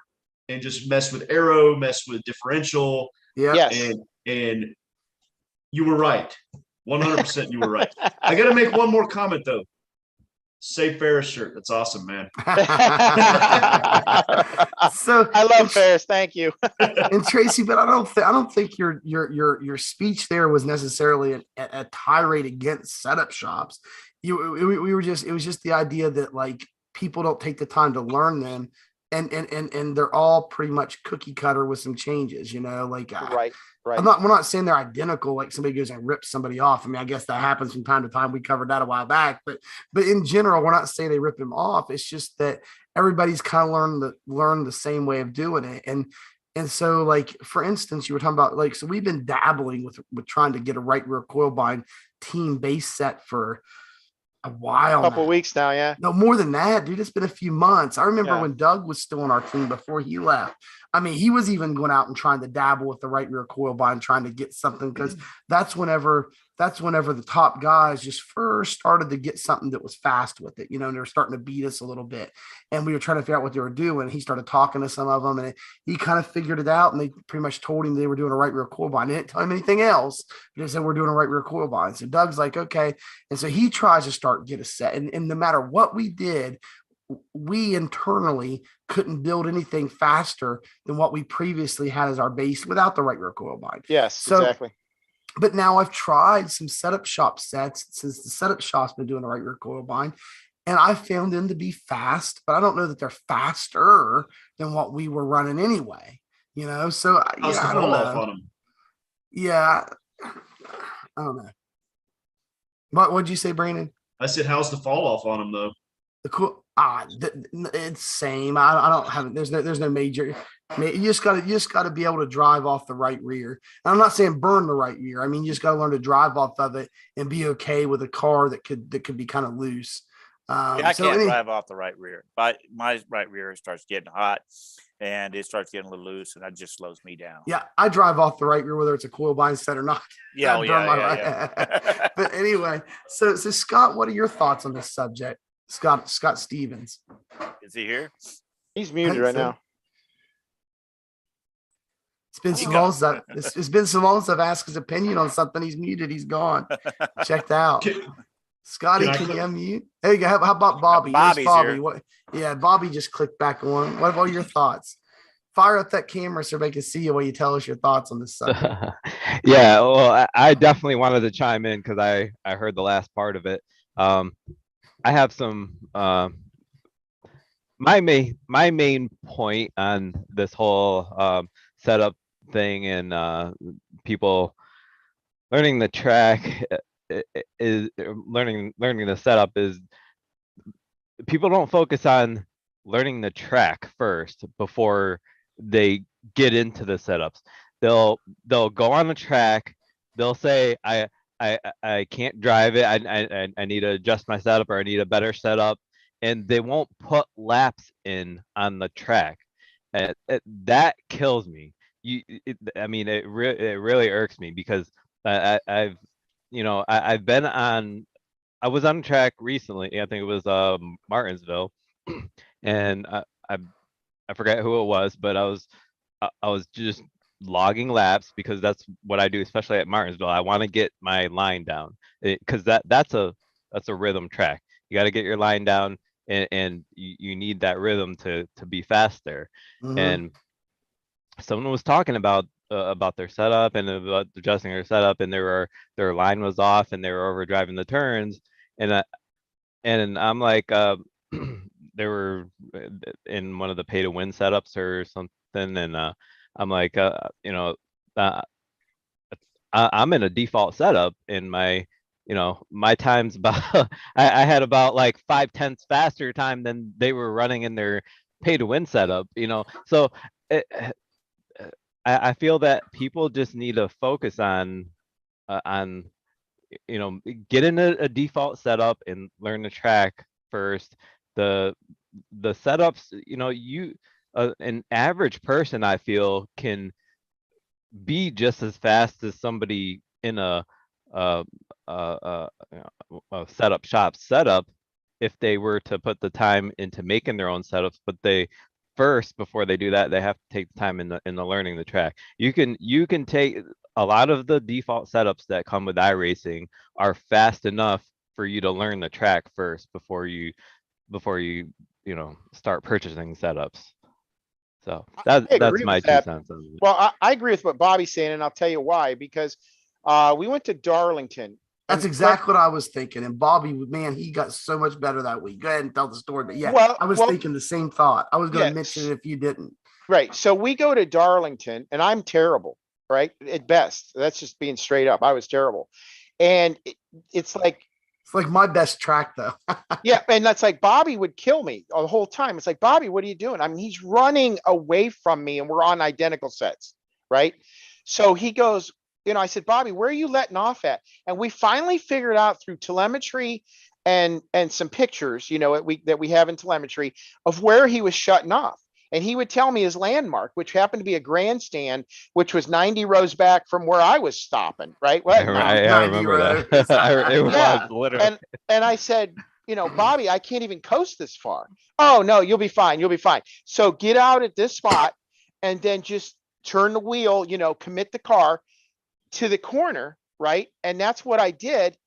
and just messed with aero, messed with differential. Yeah. Yes. And you were right. 100% you were right. I got to make one more comment though. Say Ferris shirt. That's awesome, man. So I love Ferris. Thank you. and Tracy, but I don't think your speech there was necessarily a tirade against setup shops. We were just, it was just the idea that like people don't take the time to learn them, and they're all pretty much cookie cutter with some changes, like Right. we're not saying they're identical, like somebody goes and rips somebody off. I mean, I guess that happens from time to time. We covered that a while back, but in general, we're not saying they rip them off. It's just that everybody's kind of learned the same way of doing it. And so, like, for instance, you were talking about, like, so we've been dabbling with trying to get a right rear coil bind team base set for a while. A couple now. weeks now, yeah. No, more than that, dude. It's been a few months. I remember Yeah. when Doug was still on our team before he left. I mean, he was even going out and trying to dabble with the right rear coil bind, trying to get something, because that's whenever the top guys just first started to get something that was fast with it, and they were starting to beat us a little bit, and we were trying to figure out what they were doing. He started talking to some of them, and he kind of figured it out, and they pretty much told him they were doing a right rear coil bind. They didn't tell him anything else. They said, we're doing a right rear coil bind. So Doug's like, okay. And so he tries to get a set, and no matter what we did, we internally couldn't build anything faster than what we previously had as our base without the right rear coil bind. Yes, So, exactly. But now I've tried some setup shop sets since the setup shop's been doing the right rear coil bind, and I found them to be fast, but I don't know that they're faster than what we were running anyway. So How's the I don't fall off know. on them? Yeah, I don't know. What'd you say, Brandon? I said, how's the fall off on them though? The cool. It's same. I don't have. There's no major. You just gotta be able to drive off the right rear. And I'm not saying burn the right rear. I mean, you just gotta learn to drive off of it and be okay with a car that could be kind of loose. I can't drive off the right rear. But my right rear starts getting hot and it starts getting a little loose, and that just slows me down. Yeah, I drive off the right rear whether it's a coil bind set or not. Yeah, Yeah. But anyway, so Scott, what are your thoughts on this subject? Scott Stevens. Is he here? He's muted right now. It's been so long since it's been so long since I've asked his opinion on something. He's muted. He's gone. Checked out. Scotty, can you unmute? There you go. How about Bobby? Bobby's Bobby. here. What? Yeah, Bobby just clicked back on. What are your thoughts? Fire up that camera so everybody can see you while you tell us your thoughts on this subject. Yeah, well, I definitely wanted to chime in because I heard the last part of it. I have some my main point on this whole setup thing and people learning the track is learning the setup is people don't focus on learning the track first before they get into the setups. They'll go on the track, they'll say I can't drive it. I need to adjust my setup, or I need a better setup, and they won't put laps in on the track. That kills me. It really irks me because I've been on. I was on track recently. I think it was Martinsville, and I forget who it was, but I was just logging laps because that's what I do, especially at Martinsville. I want to get my line down because that's a rhythm track. You got to get your line down, and you need that rhythm to be faster. Mhm. And someone was talking about their setup and about adjusting their setup, and their line was off and they were over driving the turns, and I'm like, they were in one of the pay to win setups or something, and I'm like, I'm in a default setup, and my you know, my time's about, I had about like 5/10 faster time than they were running in their pay to win setup, you know? So it, I feel that people just need to focus on, you know, get in a default setup and learn the track first. The setups, you know, an average person, I feel, can be just as fast as somebody in uh a setup shop setup if they were to put the time into making their own setups. But they first, before they do that, they have to take the time in the learning the track. You can take a lot of the default setups that come with iRacing are fast enough for you to learn the track first before you start purchasing setups. So I that's agree my with two that. cents on it. Well, I agree with what Bobby's saying, and I'll tell you why, because we went to Darlington. That's and exactly what I was thinking. And Bobby, man, he got so much better that week. Go ahead and tell the story. But yeah, Well, I was well, thinking the same thought. I was going to mention yes, it if you didn't. right. So we go to Darlington, and I'm terrible, right? At best. That's just being straight up. I was terrible. And it's like, It's like my best track, though. yeah, and that's like Bobby would kill me the whole time. It's like, Bobby, what are you doing? I mean, he's running away from me, and we're on identical sets, right? So he goes, I said, Bobby, where are you letting off at? And we finally figured out through telemetry and some pictures, that we have in telemetry of where he was shutting off. And he would tell me his landmark, which happened to be a grandstand, which was 90 rows back from where I was stopping, right? Well, I 90 remember rows. that. It was yeah. literally. And I said, Bobby, I can't even coast this far. Oh no, you'll be fine. You'll be fine. So get out at this spot and then just turn the wheel, commit the car to the corner, right? And that's what I did.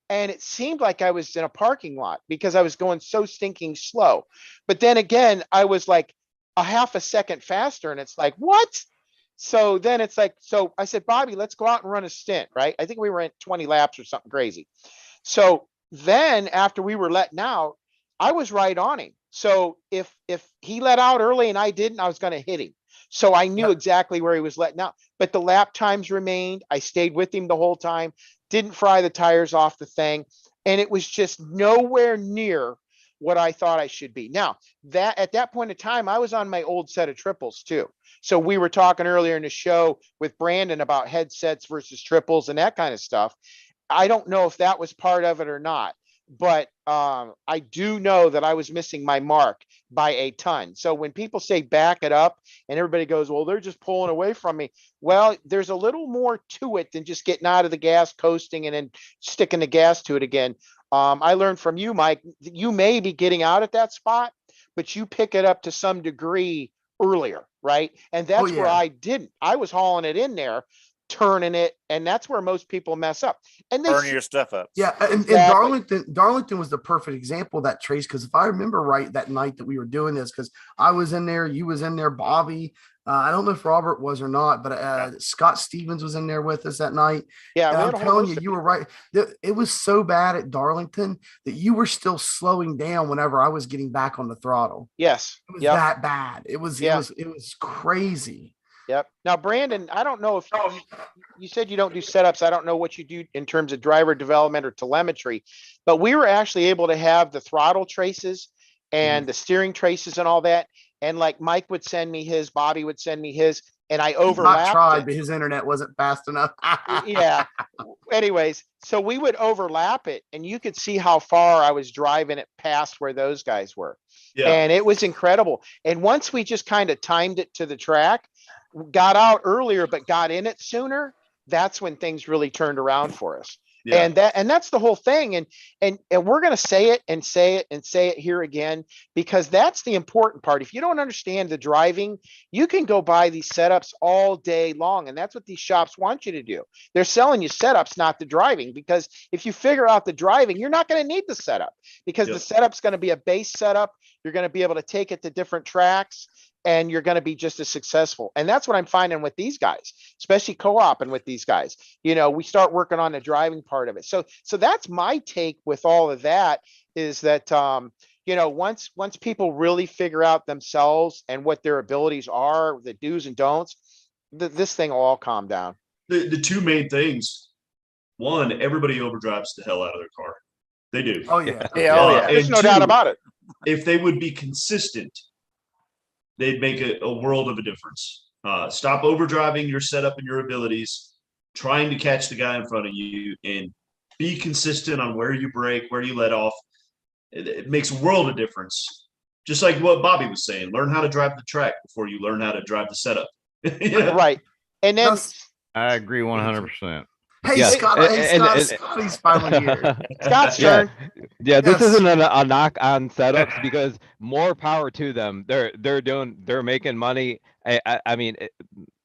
And it seemed like I was in a parking lot because I was going so stinking slow. But then again, I was like a half a second faster, and it's like, what? So then it's like, so I said, Bobby, let's go out and run a stint, right? I think we were at 20 laps or something crazy. So then after we were letting out, I was right on him. So if he let out early and I didn't, I was going to hit him. So I knew exactly where he was letting out. But the lap times remained. I stayed with him the whole time, didn't fry the tires off the thing. And it was just nowhere near what I thought I should be. Now, that at that point in time, I was on my old set of triples too. So we were talking earlier in the show with Brandon about headsets versus triples and that kind of stuff. I don't know if that was part of it or not, but I do know that I was missing my mark by a ton. So when people say back it up and everybody goes, well, they're just pulling away from me. Well, there's a little more to it than just getting out of the gas, coasting, and then sticking the gas to it again. I learned from you, Mike, you may be getting out at that spot, but you pick it up to some degree earlier, right? And that's where I didn't. I was hauling it in there, turning it, and that's where most people mess up. And they Burning your stuff up. Yeah, and Darlington was the perfect example of that, Trace, because if I remember right, that night that we were doing this, because I was in there, you was in there, Bobby. I don't know if Robert was or not, but Scott Stevens was in there with us that night. Yeah, and I'm telling you, you were right. It was so bad at Darlington that you were still slowing down whenever I was getting back on the throttle. Yes, it was that bad. It was crazy. Yep. Now, Brandon, I don't know if you said you don't do setups. I don't know what you do in terms of driver development or telemetry, but we were actually able to have the throttle traces and the steering traces and all that. And like Mike would send me his, Bobby would send me his, and I overlapped. Not tried, but his internet wasn't fast enough. Yeah. Anyways, so we would overlap it, and you could see how far I was driving it past where those guys were. Yeah. And it was incredible. And once we just kind of timed it to the track, got out earlier, but got in it sooner, that's when things really turned around for us. Yeah. And that's the whole thing. And we're going to say it and say it and say it here again, because that's the important part. If you don't understand the driving, you can go buy these setups all day long. And that's what these shops want you to do. They're selling you setups, not the driving, because if you figure out the driving, you're not going to need the setup, because the setup's going to be a base setup. You're going to be able to take it to different tracks, and you're going to be just as successful. And that's what I'm finding with these guys, especially co-oping with these guys. We start working on the driving part of it. So that's my take with all of that, is that, once people really figure out themselves and what their abilities are, the do's and don'ts, this thing will all calm down. The two main things one, everybody overdrives the hell out of their car. They do. Oh yeah. Yeah, oh yeah. And There's no doubt two, about it. If they would be consistent, they'd make a world of a difference. Stop overdriving your setup and your abilities, trying to catch the guy in front of you, and be consistent on where you brake, where you let off. It makes a world of difference. Just like what Bobby was saying, learn how to drive the track before you learn how to drive the setup. Yeah. Right. And then I agree 100%. Hey, Yeah, Scott, and- Scotty's finally here. Scott's Yeah, turn. yeah, this Yes. isn't a knock on setups because more power to them. They're making money. I mean,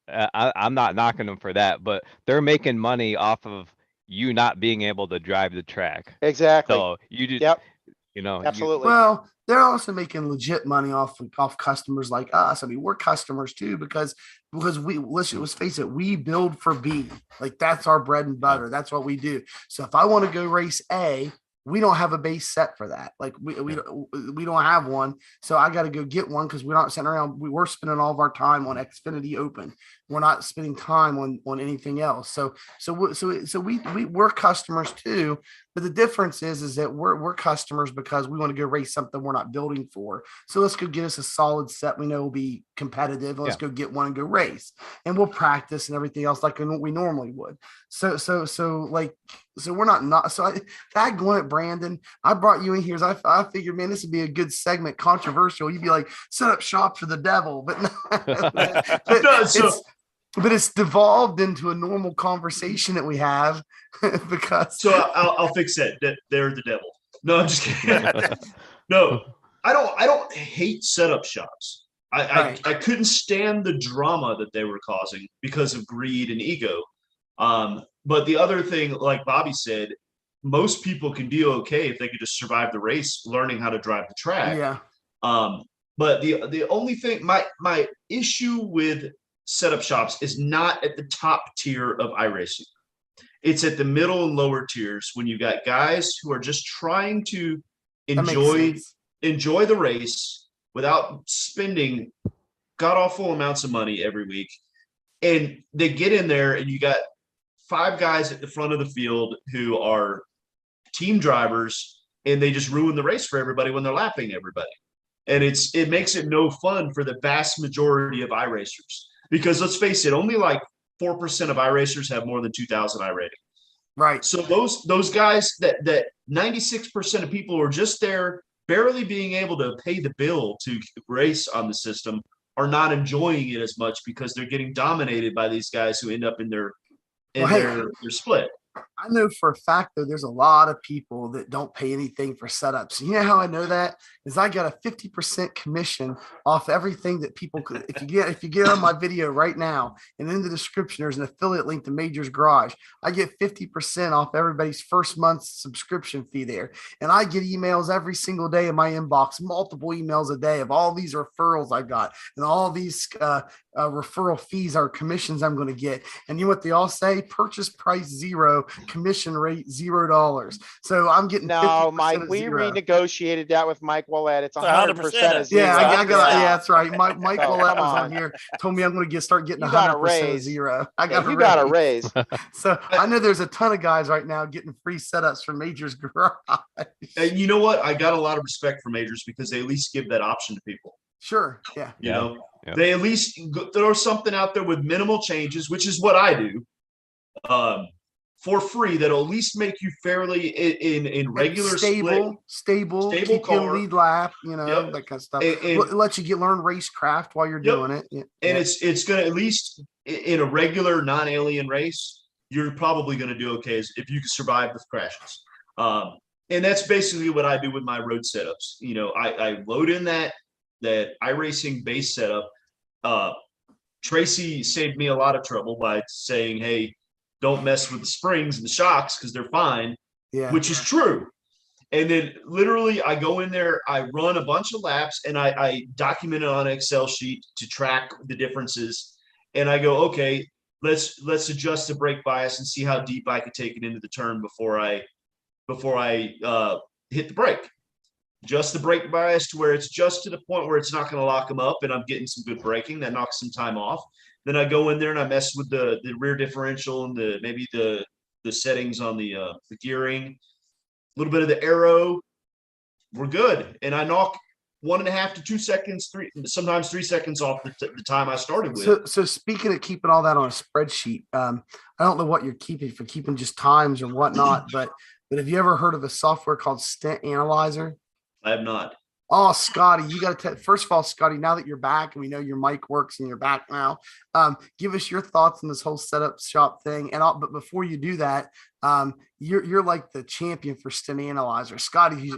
I'm not knocking them for that, but they're making money off of you not being able to drive the track. Exactly. So you just, Yep. you know, Absolutely. Well, they're also making legit money off customers like us. I mean, we're customers too because let's face it, we build for B. Like that's our bread and butter. That's what we do. So if I want to go race A, we don't have a base set for that. Like we don't have one. So I got to go get one because we're not sitting around. We're spending all of our time on Xfinity Open. We're not spending time on anything else. So we're customers too. But the difference is that we're customers because we want to go race something we're not building for. So let's go get us a solid set we know will be competitive. Let's go get one and go race, and we'll practice and everything else like we normally would. So we're not. So I going at Brandon. I brought you in here. I figured, man, this would be a good segment, controversial. You'd be like, set up shop for the devil, but but it's devolved into a normal conversation that we have because. So I'll fix that. They're the devil. No, I'm just kidding. No, I don't hate setup shops. I couldn't stand the drama that they were causing because of greed and ego. But the other thing, like Bobby said, most people can be okay if they could just survive the race, learning how to drive the track. Yeah. But the only thing, my issue with setup shops is not at the top tier of iRacing. It's at the middle and lower tiers when you got guys who are just trying to enjoy the race without spending god awful amounts of money every week. And they get in there and you got 5 guys at the front of the field who are team drivers and they just ruin the race for everybody when they're lapping everybody. And it makes it no fun for the vast majority of iRacers. Because let's face it, only like 4% of iRacers have more than 2,000 iRating. Right. So those guys that 96% of people are just there barely being able to pay the bill to race on the system are not enjoying it as much because they're getting dominated by these guys who end up in their split. I know for a fact though, there's a lot of people that don't pay anything for setups. You know how I know that is I got a 50% commission off everything that people could. If you get on my video right now and in the description, there's an affiliate link to Major's Garage. I get 50% off everybody's first month's subscription fee there. And I get emails every single day in my inbox, multiple emails a day of all these referrals I got and all these referral fees or commissions I'm going to get. And you know what they all say? Purchase price $0, commission rate $0. So I'm getting No, 50% Mike, of we $0. renegotiated that with Mike Willett. It's 100% of 100%. zero. Yeah, I got. Yeah, that's right. Mike So, Willett come was on on. here. Told me I'm going to start getting You got a 100% of raise. $0. You got a raise. So I know there's a ton of guys right now getting free setups from Major's Garage. And you know what? I got a lot of respect for majors because they at least give that option to people. Sure. Yeah. You Yeah. know, Yeah. they at least throw something out there with minimal changes, which is what I do, for free. That'll at least make you fairly in regular stable, keep you car. lead lap, Yep. that kind of stuff. And- It lets you learn racecraft while you're Yep. doing it. Yeah. And it's going to at least in a regular non-alien race, you're probably going to do okay if you can survive the crashes. And that's basically what I do with my road setups. You know, I load in that iRacing base setup. Tracy saved me a lot of trouble by saying, hey, don't mess with the springs and the shocks because they're fine, Yeah. which is true. And then literally I go in there, I run a bunch of laps and I document it on an Excel sheet to track the differences. And I go, okay, let's adjust the brake bias and see how deep I can take it into the turn before I hit the brake. Adjust the brake bias to where it's just to the point where it's not going to lock them up and I'm getting some good braking that knocks some time off. Then I go in there and I mess with the rear differential and maybe the the settings on the gearing, a little bit of the aero. We're good. And I knock 1.5 to 2 seconds, sometimes 3 seconds off the time I started with. So speaking of keeping all that on a spreadsheet, I don't know what you're keeping for keeping just times or whatnot, but have you ever heard of a software called Stint Analyzer? I have not. Oh, Scotty, you got to first of all, Scotty, now that you're back and we know your mic works and you're back now, give us your thoughts on this whole setup shop thing. But before you do that, you're like the champion for Stint Analyzer. Scotty,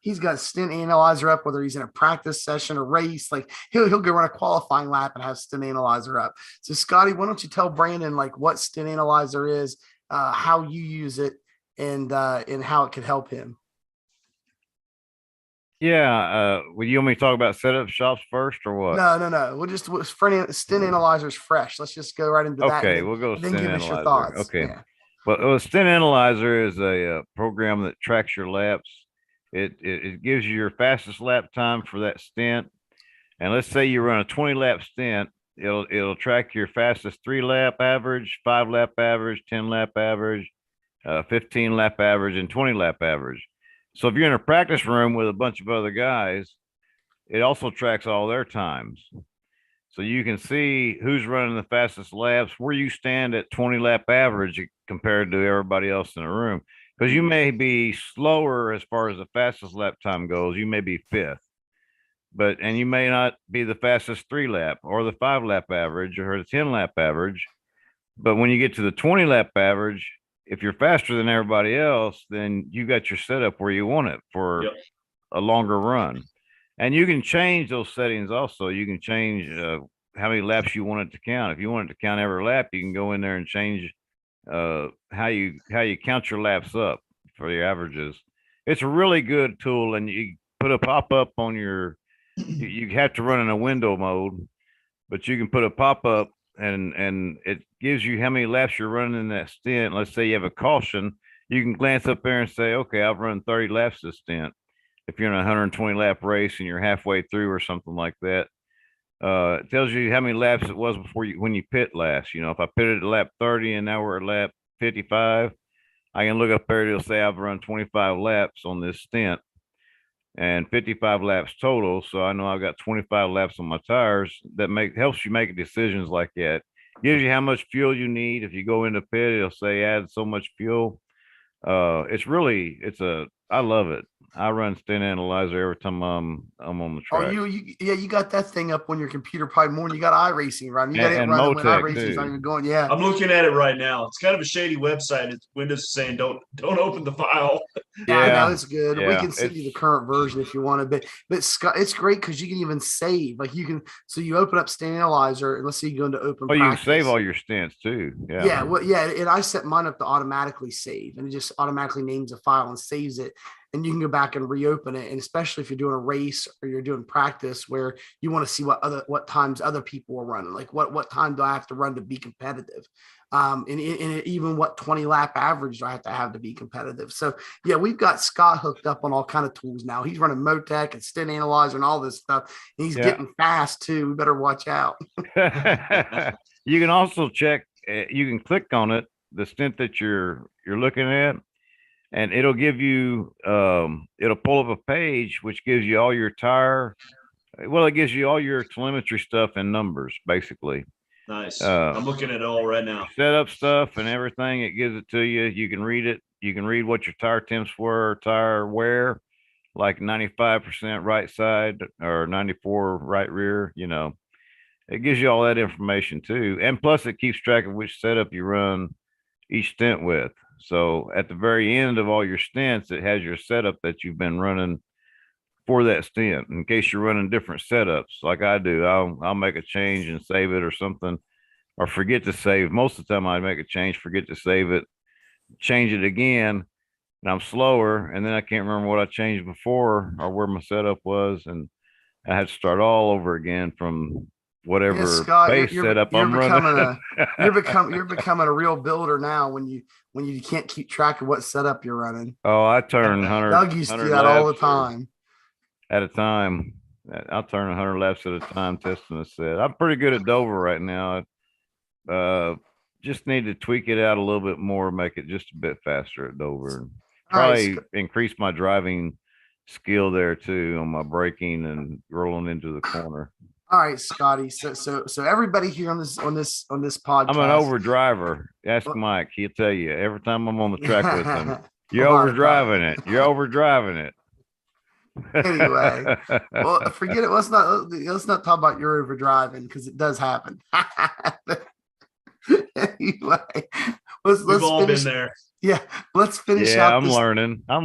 he's got Stint Analyzer up, whether he's in a practice session or race, like he'll go run a qualifying lap and have Stint Analyzer up. So Scotty, why don't you tell Brandon like what Stint Analyzer is, how you use it, and how it could help him. Yeah. Well, you want me to talk about setup shops first or what? No. Stint Analyzer's fresh. Let's just go right into that. Okay, we'll go then Stint give us Analyzer. your thoughts. Okay. Yeah. Well, Stint Analyzer is a program that tracks your laps. It gives you your fastest lap time for that stint. And let's say you run a 20-lap stint, it'll track your fastest 3-lap average, 5-lap average, 10-lap average, 15-lap average, and 20-lap average. So if you're in a practice room with a bunch of other guys, it also tracks all their times. So you can see who's running the fastest laps, where you stand at 20-lap average compared to everybody else in the room. Because you may be slower as far as the fastest lap time goes. You may be fifth, and you may not be the fastest 3-lap or the 5-lap average or the 10-lap average. But when you get to the 20-lap average, if you're faster than everybody else, then you got your setup where you want it for a longer run. And you can change those settings also. You can change how many laps you want it to count. If you want it to count every lap, you can go in there and change how you count your laps up for your averages. It's a really good tool, and you put a pop-up on your you have to run in a window mode, but you can put a pop-up and it gives you how many laps you're running in that stint. Let's say you have a caution, you can glance up there and say, okay, I've run 30 laps this stint. If you're in a 120 lap race and you're halfway through or something like that, it tells you how many laps it was when you pit last. You know, if I pitted at lap 30 and now we're at lap 55, I can look up there, it'll say I've run 25 laps on this stint and 55 laps total. So I know I've got 25 laps on my tires. That helps you make decisions like that. Gives you how much fuel you need. If you go into pit, it'll say add so much fuel. I love it. I run Stint Analyzer every time I'm on the track. Oh, you got that thing up on your computer probably more than you got iRacing, right? You got it running when iRacing's not even going. Yeah, I'm looking at it right now. It's kind of a shady website. It's Windows is saying don't open the file. Yeah, no, it's good. Yeah, we can send you the current version if you want to, but Scott, it's great because you can even save. Like so you open up Stint Analyzer and let's say you go into open. Well, you can save all your stints too. Yeah. And I set mine up to automatically save, and it just automatically names a file and saves it. And you can go back and reopen it. And especially if you're doing a race or you're doing practice where you want to see what times other people are running, like what time do I have to run to be competitive? And even what 20 lap average do I have to be competitive? So yeah, we've got Scott hooked up on all kind of tools now. He's running Motec and Stint Analyzer and all this stuff. And he's getting fast too. We better watch out. You can also check, you can click on it, the stint that you're looking at, and it'll give you it'll pull up a page which gives you all your it gives you all your telemetry stuff and numbers basically. Nice. I'm looking at it all right now. Setup stuff and everything, it gives it to you. You can read it. You can read what your tire temps were, tire wear, like 95% right side or 94 right rear, you know. It gives you all that information too. And plus it keeps track of which setup you run each stint with. So at the very end of all your stints, it has your setup that you've been running for that stint in case you're running different setups like I do. I'll make a change and save it or something, or forget to save. Most of the time I make a change, forget to save it, change it again, and I'm slower. And then I can't remember what I changed before or where my setup was. And I had to start all over again from whatever Scott, base setup I'm running. You're becoming a real builder now when you can't keep track of what setup you're running. Oh, I turn 100. Doug used to do that all the time. At a time. I'll turn 100 laps at a time testing a set. I'm pretty good at Dover right now. just need to tweak it out a little bit more, make it just a bit faster at Dover. And All right, probably increase my driving skill there too on my braking and rolling into the corner. All right, Scotty. So everybody here on this podcast. I'm an over driver. Ask Mike. He'll tell you every time I'm on the track with him. You're over driving it. You're over driving it. Anyway, well, forget it. Let's not talk about your over driving because it does happen. Anyway, let's all finish. been there. Yeah, let's finish yeah, out. I'm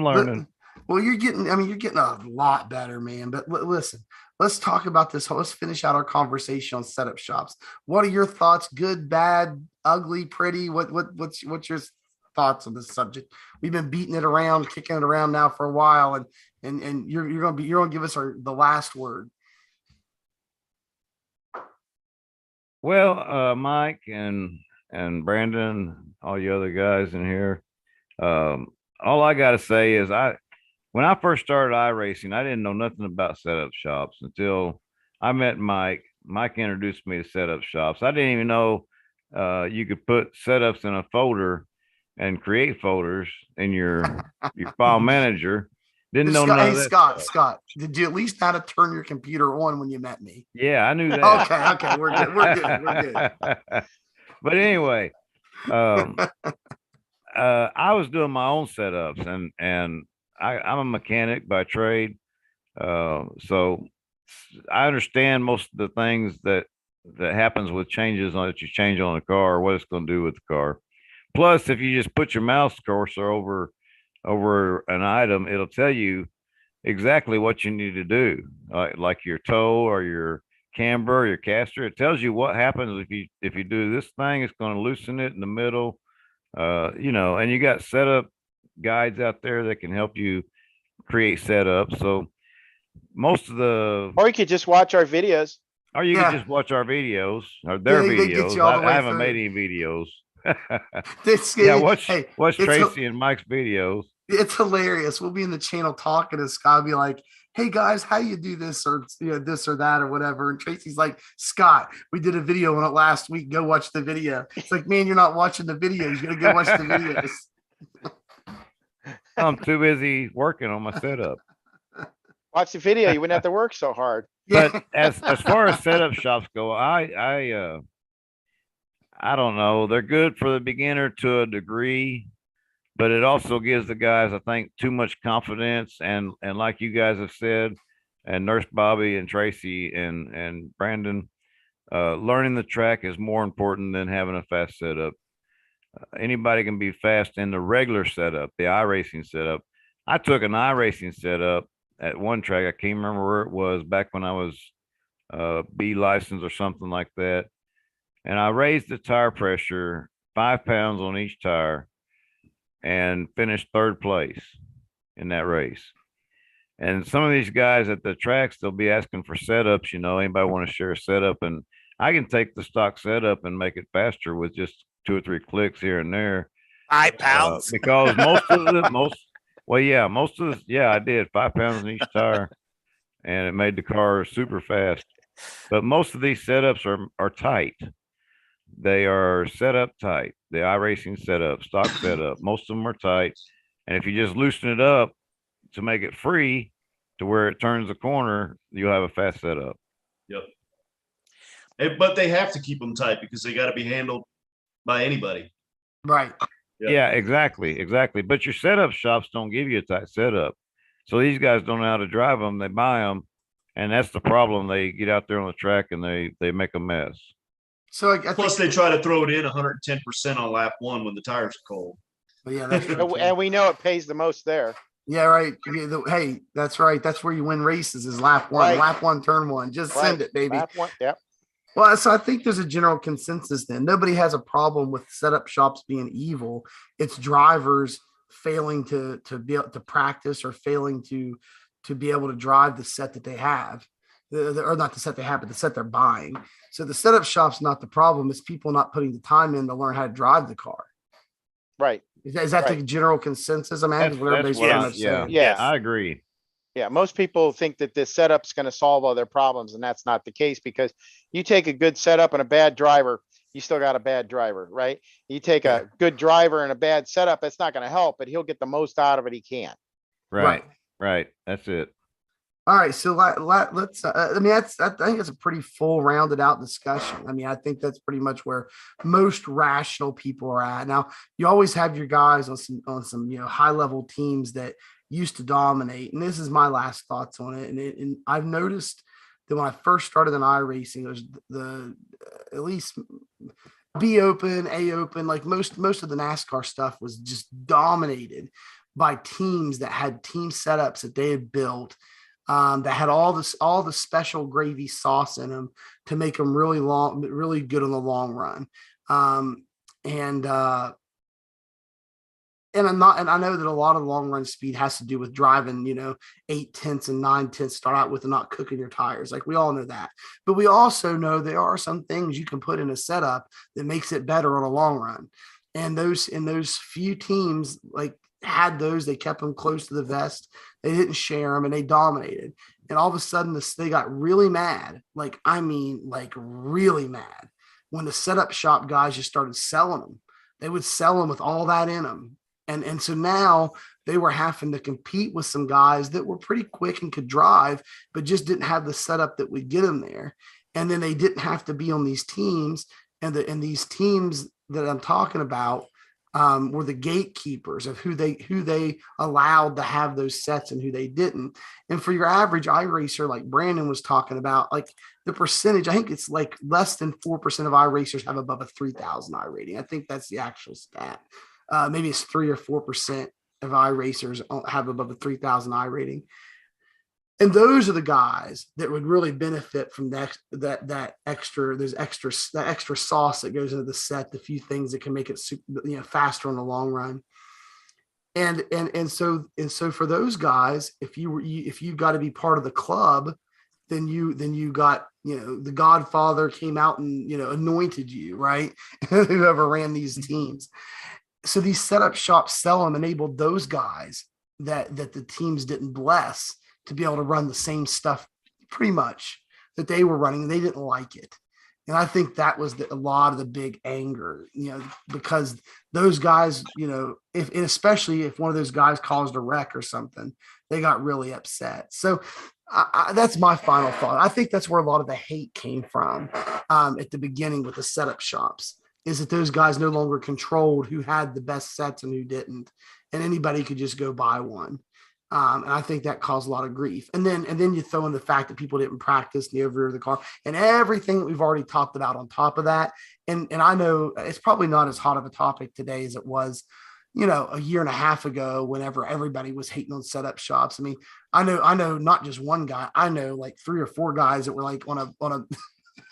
learning. Well, you're getting a lot better, man. But listen, let's talk about this. Let's finish out our conversation on setup shops. What are your thoughts? Good, bad, ugly, pretty? What's your thoughts on this subject? We've been beating it around, kicking it around now for a while, and you're gonna give us the last word. Well, Mike and Brandon, all you other guys in here, all I got to say is when I first started iRacing, I didn't know nothing about setup shops until I met Mike. Mike introduced me to setup shops. I didn't even know you could put setups in a folder and create folders in your file manager. Didn't know none of that. Scott, did you at least know how to turn your computer on when you met me? Yeah, I knew that. Okay, we're good. But anyway, I was doing my own setups, and I'm a mechanic by trade, so I understand most of the things that happens with changes that you change on the car, or what it's going to do with the car. Plus, if you just put your mouse cursor over an item, it'll tell you exactly what you need to do, like your toe or your camber or your caster. It tells you what happens if you do this thing. It's going to loosen it in the middle, and you got setup guides out there that can help you create setups. So most of or you could just watch our videos. Or you can just watch our videos or their videos. I haven't made any videos. Watch Tracy and Mike's videos. It's hilarious. We'll be in the channel talking, and Scott will be like, "Hey guys, how you do this or this or that or whatever?" And Tracy's like, "Scott, we did a video on it last week. Go watch the video." It's like, man, you're not watching the videos. You gotta go watch the videos. I'm too busy working on my setup. Watch the video. You wouldn't have to work so hard. But as far as setup shops go, I don't know. They're good for the beginner to a degree, but it also gives the guys, I think, too much confidence. And like you guys have said, and Nurse Bobby and Tracy and Brandon, learning the track is more important than having a fast setup. Anybody can be fast in the regular setup, the iRacing setup. I took an iRacing setup at one track. I can't remember where it was back when I was B license or something like that. And I raised the tire pressure 5 pounds on each tire and finished third place in that race. And some of these guys at the tracks, they'll be asking for setups, anybody want to share a setup? And I can take the stock setup and make it faster with just 2 or 3 clicks here and there. 5 pounds. Because I did 5 pounds in each tire, and it made the car super fast. But most of these setups are tight. They are set up tight. The iRacing setup, stock setup, most of them are tight. And if you just loosen it up to make it free to where it turns the corner, you'll have a fast setup. Yep. But they have to keep them tight because they got to be handled by anybody. Right. Yeah, exactly. But your setup shops don't give you a tight setup. So these guys don't know how to drive them. They buy them. And that's the problem. They get out there on the track and they make a mess. So plus they try to throw it in 110% on lap 1 when the tires are cold. But yeah, that's and we know it pays the most there. Yeah, right. Hey, that's right. That's where you win races is lap 1, right. Lap 1, turn 1. Just send it, baby. Lap 1, yep. Well, so I think there's a general consensus then. Nobody has a problem with setup shops being evil. It's drivers failing to be able to practice or failing to be able to drive the set that they have. Or not the set they have, but the set they're buying. So the setup shop's not the problem. It's people not putting the time in to learn how to drive the car. Right. Is that the general consensus? I mean, I agree. Yeah, most people think that this setup's going to solve all their problems, and that's not the case because you take a good setup and a bad driver, you still got a bad driver, right? You take a good driver and a bad setup, it's not going to help, but he'll get the most out of it he can. Right. Right. That's it. All right, so let's. I mean, I think it's a pretty full, rounded out discussion. I mean, I think that's pretty much where most rational people are at. Now, you always have your guys on some high level teams that used to dominate, and this is my last thoughts on it. And I've noticed that when I first started in iRacing, there's the at least B Open, A Open, like most of the NASCAR stuff was just dominated by teams that had team setups that they had built. That had all the special gravy sauce in them to make them really good in the long run. And I know that a lot of long run speed has to do with driving, 8/10 and 9/10 start out with and not cooking your tires. Like we all know that, but we also know there are some things you can put in a setup that makes it better on a long run. And those few teams had those, they kept them close to the vest. They didn't share them and they dominated. And all of a sudden they got really mad. Really mad when the setup shop guys just started selling them. They would sell them with all that in them. And so now they were having to compete with some guys that were pretty quick and could drive, but just didn't have the setup that would get them there. And then they didn't have to be on these teams. And these teams that I'm talking about were the gatekeepers of who they allowed to have those sets and who they didn't. And for your average iRacer, like Brandon was talking about, like the percentage, I think it's like less than 4% of iRacers have above a 3,000 I rating. I think that's the actual stat. Maybe it's 3 or 4% of iRacers have above a 3,000 I rating. And those are the guys that would really benefit from that extra sauce that goes into the set, the few things that can make it faster in the long run. And so for those guys, if you got to be part of the club, then you got, the Godfather came out and, anointed you, right? Whoever ran these teams. So these setup shops sell them, enabled those guys that the teams didn't bless to be able to run the same stuff pretty much that they were running, and they didn't like it. And I think that was a lot of the big anger, because those guys, especially if one of those guys caused a wreck or something, they got really upset. So that's my final thought. I think that's where a lot of the hate came from at the beginning with the setup shops, is that those guys no longer controlled who had the best sets and who didn't, and anybody could just go buy one. And I think that caused a lot of grief. And then you throw in the fact that people didn't practice the overrear of the car and everything that we've already talked about on top of that. And I know it's probably not as hot of a topic today as it was, a year and a half ago, whenever everybody was hating on setup shops. I mean, I know not just one guy, I know like 3 or 4 guys that were like on a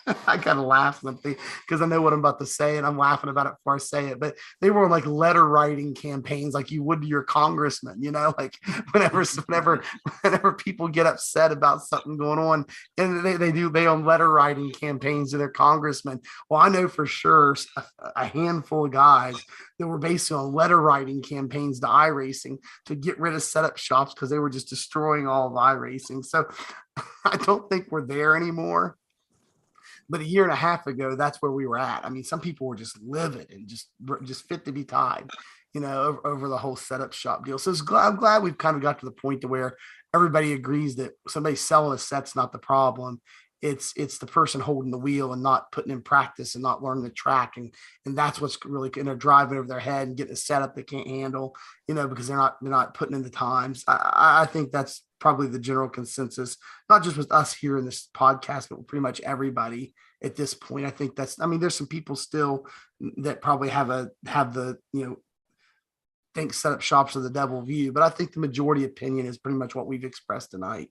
I kind of laugh because I know what I'm about to say and I'm laughing about it before I say it, but they were like letter writing campaigns like you would to your congressman, like whenever people get upset about something going on, and they own letter writing campaigns to their congressman. Well, I know for sure a handful of guys that were based on letter writing campaigns to iRacing to get rid of setup shops because they were just destroying all of iRacing. So I don't think we're there anymore. But a year and a half ago, that's where we were at. I mean, some people were just livid and just fit to be tied, over the whole setup shop deal. So I'm glad we've kind of got to the point to where everybody agrees that somebody selling a set's not the problem. It's the person holding the wheel and not putting in practice and not learning the track. And that's what's really driving over their head and getting a setup they can't handle, because they're not putting in the times. I think that's probably the general consensus, not just with us here in this podcast, but pretty much everybody at this point. I think there's some people still that probably have the, think setup shops are the devil view, but I think the majority opinion is pretty much what we've expressed tonight.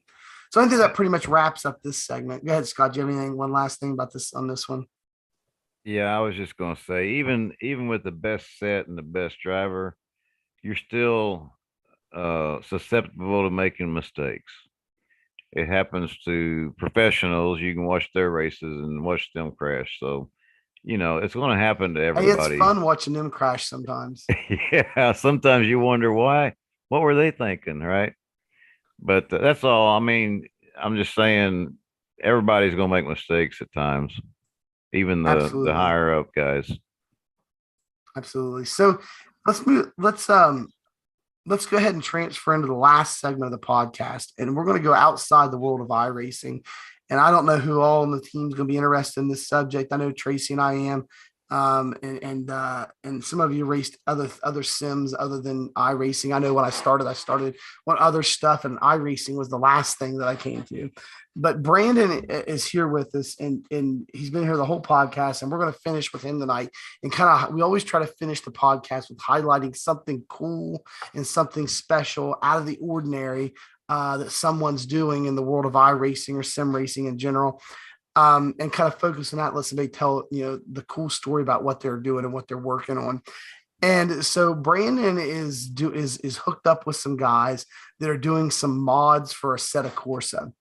So I think that pretty much wraps up this segment. Go ahead, Scott. Do you have anything, one last thing about this on this one? Yeah, I was just going to say, even with the best set and the best driver, you're still susceptible to making mistakes. It happens to professionals. You can watch their races and watch them crash. So, it's going to happen to everybody. Hey, it's fun watching them crash sometimes. Yeah, sometimes you wonder why. What were they thinking, right? But that's all. I mean, I'm just saying everybody's going to make mistakes at times. even the Absolutely. higher up guys. Absolutely. So let's move. Let's go ahead and transfer into the last segment of the podcast, and we're going to go outside the world of iRacing. And I don't know who all on the team is going to be interested in this subject. I know Tracy and I am, and some of you raced other sims other than iRacing. I know when I started on other stuff, and iRacing was the last thing that I came to. But Brandon is here with us, and he's been here the whole podcast, and we're going to finish with him tonight. And we always try to finish the podcast with highlighting something cool and something special out of the ordinary that someone's doing in the world of iRacing or sim racing in general. And kind of focus on that. Let somebody tell, the cool story about what they're doing and what they're working on. And so Brandon is hooked up with some guys that are doing some mods for Assetto Corsa.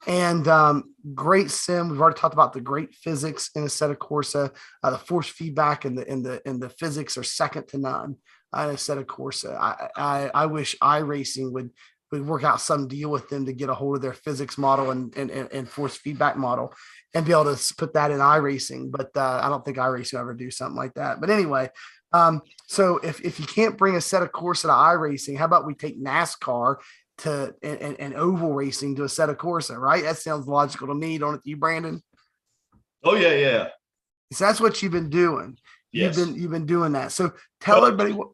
And great sim. We've already talked about the great physics in Assetto Corsa. The force feedback and the physics are second to none in Assetto Corsa. I wish iRacing would work out some deal with them to get a hold of their physics model and force feedback model and be able to put that in iRacing. But I don't think iRacing will ever do something like that. But anyway, so if you can't bring Assetto Corsa to iRacing, how about we take NASCAR and oval racing to Assetto Corsa, right? That sounds logical to me, don't it, you, Brandon? Oh yeah. So that's what you've been doing. Yes. You've been doing that. So tell everybody what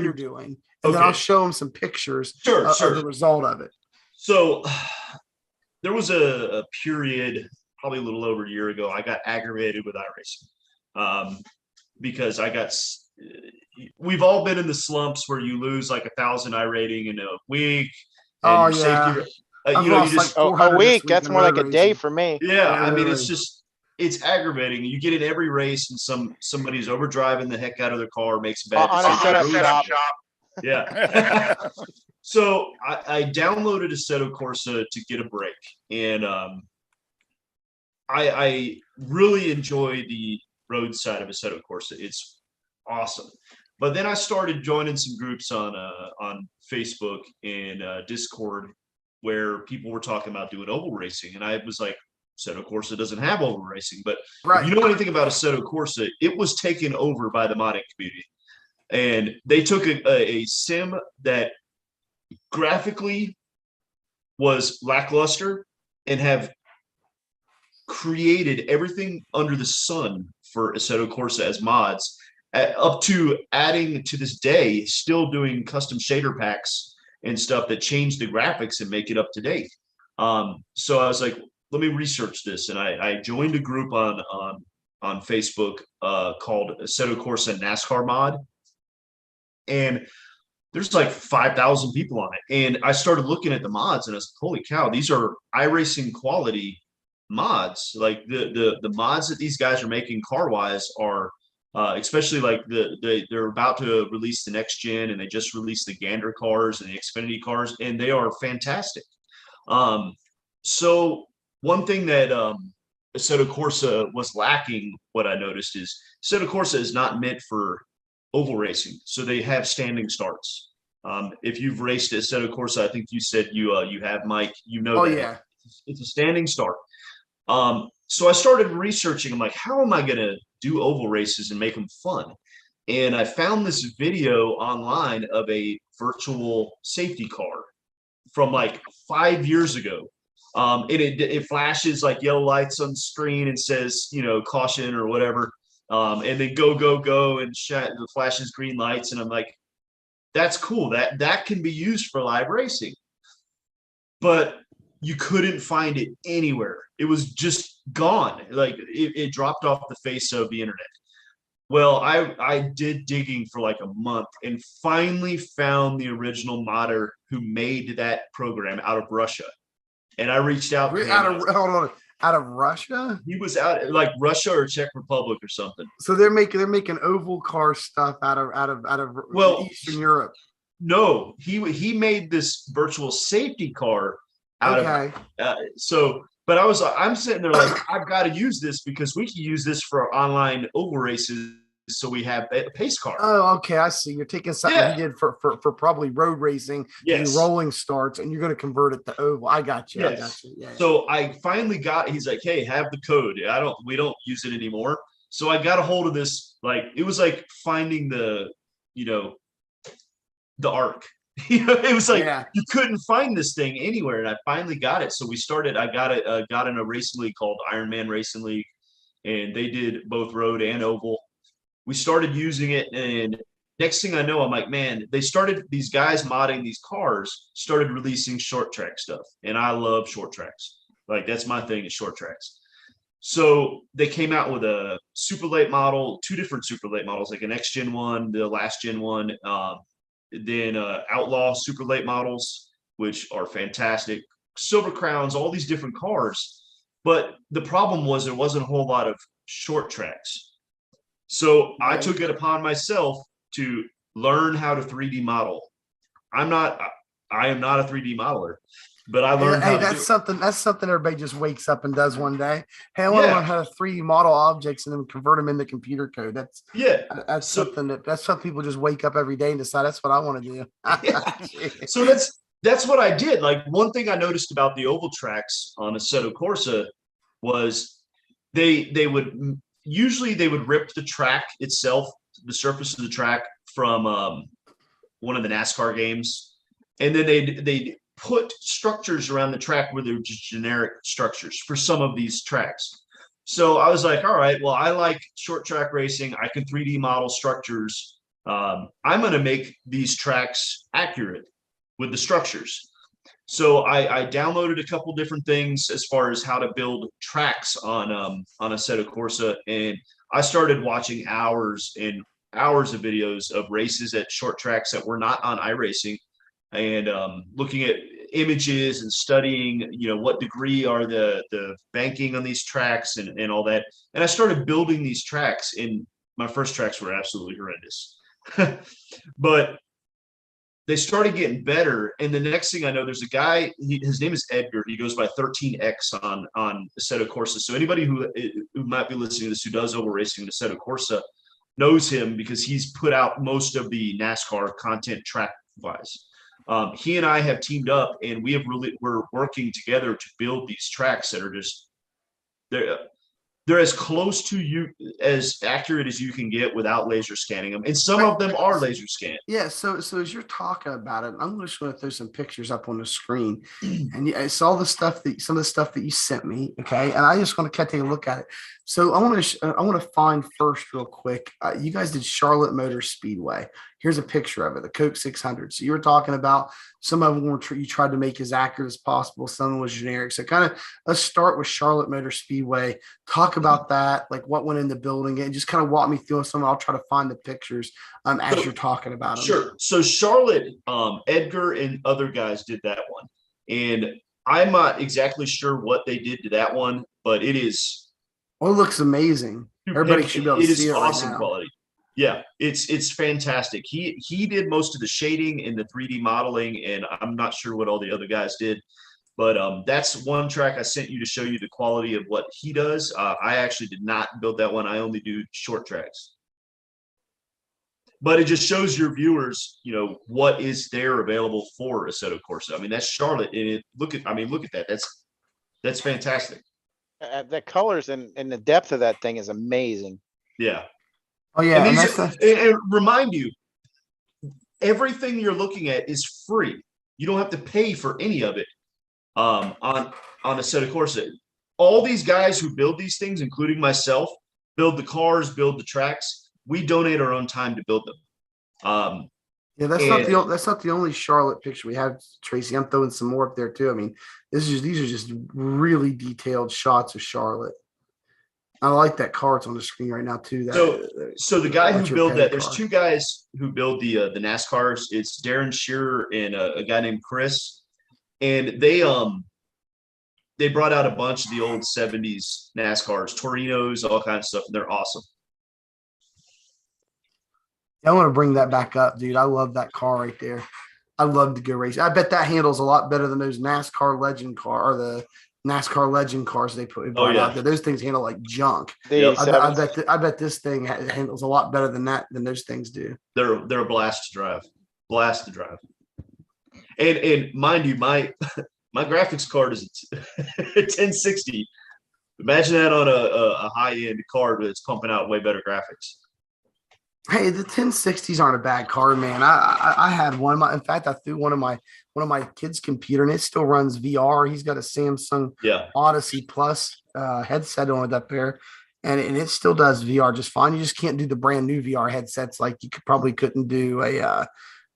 you're doing, and then I'll show them some pictures of the result of it. So there was a period, probably a little over a year ago, I got aggravated with iRacing because we've all been in the slumps where you lose like 1,000 iRating in a week. And Safety, a week. That's more like a day for me. Yeah, I mean, it's aggravating. You get in every race and somebody's overdriving the heck out of their car, makes a bad decision. On a setup shop. Yeah. So I downloaded Assetto Corsa to get a break, and I really enjoy the road side of Assetto Corsa. It's awesome. But then I started joining some groups on Facebook and Discord where people were talking about doing oval racing, and I was like, Assetto Corsa doesn't have oval racing, but if you know anything about Assetto Corsa, it was taken over by the modding community, and they took a sim that graphically was lackluster and have created everything under the sun for Assetto Corsa as mods, up to adding to this day, still doing custom shader packs and stuff that change the graphics and make it up to date. So I was like, let me research this, and I joined a group on Facebook called Assetto Corsa NASCAR mod, and there's like 5,000 people on it. And I started looking at the mods, and I was like, holy cow, these are iRacing quality mods. Like the mods that these guys are making car wise are especially like they're about to release the next gen, and they just released the Gander cars and the Xfinity cars, and they are fantastic. So one thing that Assetto Corsa was lacking, what I noticed, is Assetto Corsa is not meant for oval racing, so they have standing starts. If you've raced at Assetto Corsa, I think you said you have, Mike. Yeah, it's a standing start. So I started researching. I'm like, how am I going to do oval races and make them fun? And I found this video online of a virtual safety car from like 5 years ago. And it flashes like yellow lights on the screen and says, caution or whatever. And then go, and it flashes green lights. And I'm like, that's cool. That can be used for live racing. But you couldn't find it anywhere. It was just gone. Like it dropped off the face of the internet. Well, I did digging for like a month and finally found the original modder who made that program out of Russia. And I reached out to him. Out of Russia? He was out like Russia or Czech Republic or something. So they're making oval car stuff out of Eastern Europe. No, he made this virtual safety car out of but I'm sitting there like, I've got to use this because we can use this for online oval races so we have a pace car. Oh, okay. I see. You're taking something Yeah. he did for probably road racing, to do Yes. rolling starts, and you're going to convert it to oval. I got you. I got Yes. you. Yeah. So I finally he's like, hey, have the code. We don't use it anymore. So I got a hold of this, like, it was like finding the ark. It was like Yeah. you couldn't find this thing anywhere, and I finally got it. So I got in a racing league called Ironman Racing League, and they did both road and oval. We started using it, and next thing I know, I'm like, man, these guys modding these cars started releasing short track stuff, and I love short tracks. Like, that's my thing, is short tracks. So they came out with a super late model, two different super late models, like an X Gen one, the last Gen one, then Outlaw super late models, which are fantastic, Silver Crowns, all these different cars. But the problem was there wasn't a whole lot of short tracks. So I took it upon myself to learn how to 3D model. I am not a 3D modeler, but I learned how to that's something everybody just wakes up and does one day. Hey, I want to Yeah. learn how to 3D model objects and then convert them into computer code. That's something people just wake up every day and decide that's what I want to do. So that's what I did. Like, one thing I noticed about the oval tracks on Assetto Corsa was they would usually rip the track itself, the surface of the track, from one of the NASCAR games, and then they'd put structures around the track where they're just generic structures for some of these tracks. So I was like, all right, well, I like short track racing. I can 3D model structures. I'm going to make these tracks accurate with the structures. So I downloaded a couple different things as far as how to build tracks on Assetto Corsa, and I started watching hours and hours of videos of races at short tracks that were not on iRacing, and looking at images and studying, what degree are the banking on these tracks and all that. And I started building these tracks, and my first tracks were absolutely horrendous. But they started getting better. And the next thing I know, there's a guy, his name is Edgar. He goes by 13X on Assetto Corsa. So anybody who might be listening to this, who does oval racing in Assetto Corsa, knows him because he's put out most of the NASCAR content track-wise. He and I have teamed up, and we're working together to build these tracks that are just, they're as close to you, as accurate as you can get without laser scanning them. And some of them are laser scanned. Yeah. So as you're talking about it, I'm just going to throw some pictures up on the screen, and I saw some of the stuff that you sent me. Okay. And I just want to take a look at it. So I want to find first real quick. You guys did Charlotte Motor Speedway. Here's a picture of it, the Coke 600. So you were talking about some of them you tried to make as accurate as possible. Some was generic. So kind of let's start with Charlotte Motor Speedway. Talk about that, like what went into building it, and just kind of walk me through some. I'll try to find the pictures as you're talking about them. Sure. So Charlotte, Edgar and other guys did that one, and I'm not exactly sure what they did to that one, but it is. Well, it looks amazing. Everybody should be able to see it. It is awesome right quality. Yeah, it's fantastic. He did most of the shading and the 3D modeling, and I'm not sure what all the other guys did, but that's one track I sent you to show you the quality of what he does. I actually did not build that one. I only do short tracks, but it just shows your viewers, what is there available for Assetto Corsa. I mean, that's Charlotte, and look at that. That's fantastic. The colors and the depth of that thing is amazing. Yeah. Oh yeah. And remind you, everything you're looking at is free. You don't have to pay for any of it on Assetto Corsa. All these guys who build these things, including myself, build the cars, build the tracks. We donate our own time to build them. Yeah, that's not the only Charlotte picture we have, Tracy. I'm throwing some more up there too. I mean, these are just really detailed shots of Charlotte. I like that car. It's on the screen right now too. So the guy who built that, there's two guys who build the NASCARs. It's Darren Shearer and a guy named Chris, and they brought out a bunch of the old 70s NASCARs, Torinos, all kinds of stuff, and they're awesome. I want to bring that back up, dude. I love that car right there. I love to go racing. I bet that handles a lot better than those NASCAR Legend car or NASCAR legend cars they put Oh, yeah. out there. Those things handle like junk. The Yep. I 87s. I bet this thing handles a lot better than those things do. They're a blast to drive. Blast to drive. And mind you, my graphics card is a 1060. Imagine that on a high-end card that's pumping out way better graphics. Hey, the 1060s aren't a bad card, man. I had one. In fact, I threw one of my kids' computer, and it still runs VR. He's got a Samsung Yeah. Odyssey Plus headset on it up there, and it still does VR just fine. You just can't do the brand new VR headsets like you probably couldn't do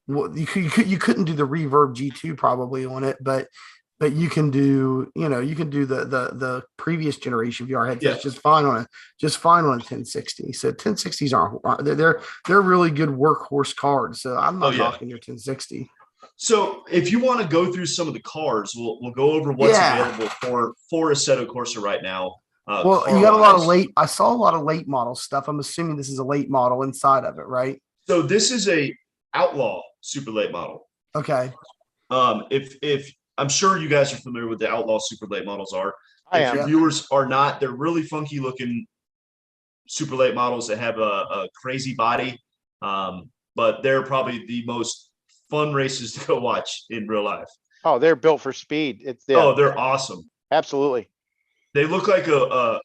you couldn't do the Reverb G2 probably on it, but you can do the previous generation VR headsets just fine on a 1060. So 1060s aren't they're really good workhorse cards. So I'm not knocking your 1060. So if you want to go through some of the cars, we'll go over what's available for Assetto Corsa right now. Well, you got a lot of late. I saw a lot of late model stuff. I'm assuming this is a late model inside of it, right? So this is a Outlaw super late model. Okay. If I'm sure you guys are familiar with the Outlaw super late models are. If your viewers are not, they're really funky looking super late models that have a crazy body. But they're probably the most fun races to go watch in real life. Oh, they're built for speed. They're awesome. Absolutely. They look like a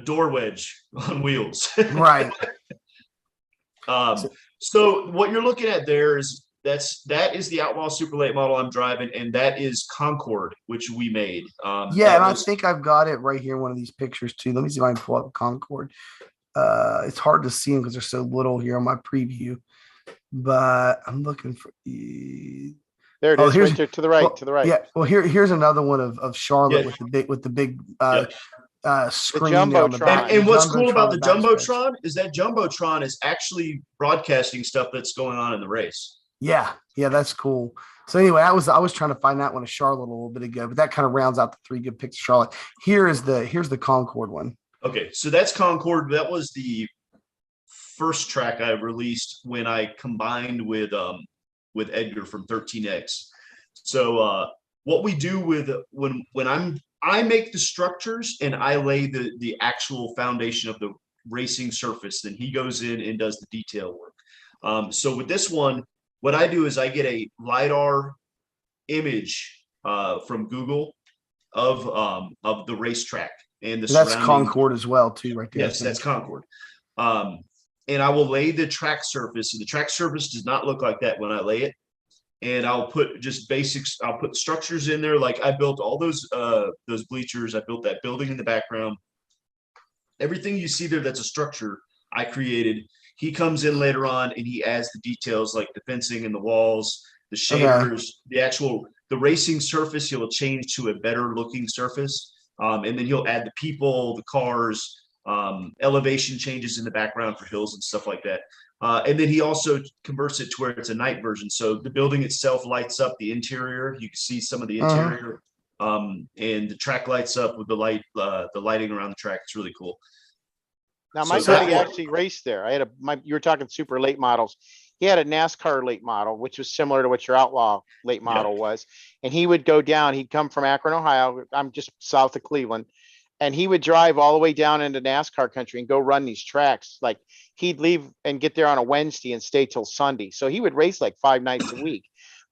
door wedge on wheels. Right. So what you're looking at there is that is the Outlaw super late model I'm driving, and that is Concord, which we made. I think I've got it right here in one of these pictures too. Let me see if I can pull up Concord. It's hard to see them because they're so little here on my preview, but I'm looking for there it is, right there to the right, to the right. Yeah. Well, here's another one of Charlotte with the big screen on the back. And what's cool about the Jumbotron is that Jumbotron is actually broadcasting stuff that's going on in the race. Yeah, that's cool. So anyway, I was trying to find that one of Charlotte a little bit ago, but that kind of rounds out the three good picks of Charlotte. Here's the Concord one. Okay, so that's Concord. That was the first track I released when I combined with Edgar from 13X. So what we do with when I make the structures and I lay the actual foundation of the racing surface, then he goes in and does the detail work. So with this one, what I do is I get a LiDAR image from Google of the racetrack and that's Concord as well too, right there. Yes, that's Concord. And I will lay the track surface, and the track surface does not look like that when I lay it. And I'll put just basics. I'll put structures in there. Like I built all those bleachers. I built that building in the background. Everything you see there that's a structure I created. He comes in later on and he adds the details like the fencing and the walls, the shaders, the racing surface. He'll change to a better looking surface. And then he'll add the people, the cars, elevation changes in the background for hills and stuff like that. And then he also converts it to where it's a night version. So the building itself lights up the interior. You can see some of the interior, and the track lights up with the lighting around the track. It's really cool. Now, my buddy actually raced there. You were talking super late models. He had a NASCAR late model, which was similar to what your Outlaw late model was. And he would go down. He'd come from Akron, Ohio. I'm just south of Cleveland. And he would drive all the way down into NASCAR country and go run these tracks. Like he'd leave and get there on a Wednesday and stay till Sunday. So he would race like 5 nights a week,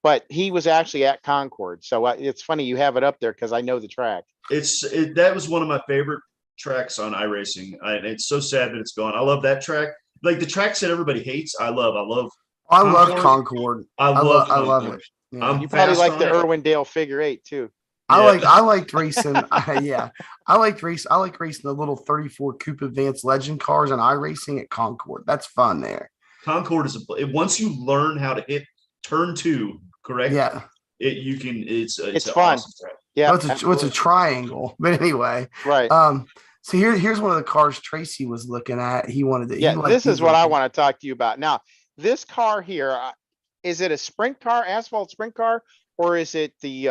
but he was actually at Concord. So it's funny you have it up there because I know the track. That was one of my favorite tracks on iRacing. It's so sad that it's gone. I love that track. Like the tracks that everybody hates, I love Concord. I love it. Yeah. You probably like the Irwindale figure 8 too. I liked racing. I like racing the little 34 Coupe Advanced Legend cars and iRacing at Concord. That's fun there. Concord is once you learn how to hit turn 2 correct. Yeah, it's fun. Awesome track. Yeah, it's a triangle. But anyway, right. So here's one of the cars Tracy was looking at. He wanted to. Yeah, this is what I want to talk to you about. Now, this car here, is it a sprint car, asphalt sprint car, or is it the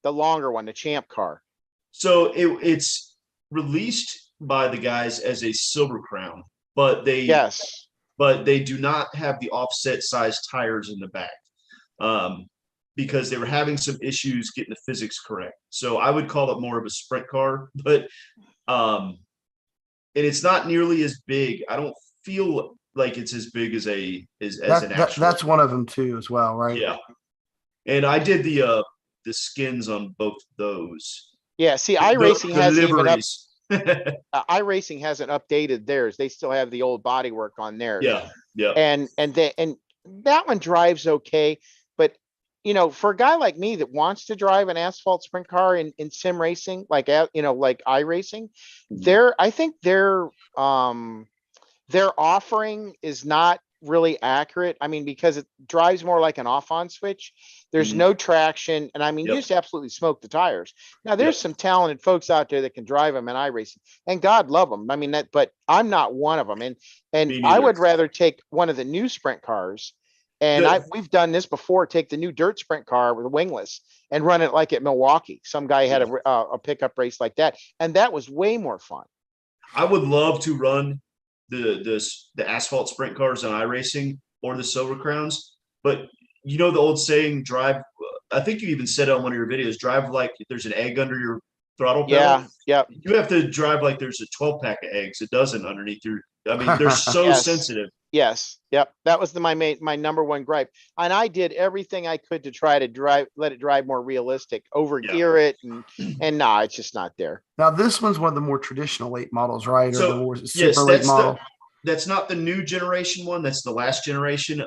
longer one, the Champ car? So it's released by the guys as a Silver Crown, but they do not have the offset size tires in the back. because they were having some issues getting the physics correct. So I would call it more of a sprint car, but and it's not nearly as big. I don't feel like it's as big as an actual. That's one of them too, as well, right? Yeah, and I did the skins on both those. Yeah, see, iRacing hasn't even liveries. iRacing hasn't updated theirs. They still have the old bodywork on theirs. Yeah. And that one drives okay, but you know, for a guy like me that wants to drive an asphalt sprint car in sim racing, like iRacing, I think their offering is not really accurate. I mean, because it drives more like an off-on switch. There's no traction, and I mean, you just absolutely smoke the tires. Now, there's some talented folks out there that can drive them in iRacing, and God love them. I mean, but I'm not one of them, and I would rather take one of the new sprint cars. And we've done this before. Take the new dirt sprint car with a wingless and run it like at Milwaukee. Some guy had a pickup race like that, and that was way more fun. I would love to run the asphalt sprint cars on iRacing or the Silver Crowns, but you know the old saying, drive. I think you even said it on one of your videos, drive like there's an egg under your throttle pedal. Yeah. You have to drive like there's a 12-pack of eggs. It doesn't underneath your. I mean, they're so sensitive. Yes. Yep. That was my number one gripe. And I did everything I could to try to let it drive more realistic, overgear it. And nah, it's just not there. Now, this one's one of the more traditional late models, right? So, or the more super late model. That's not the new generation one. That's the last generation.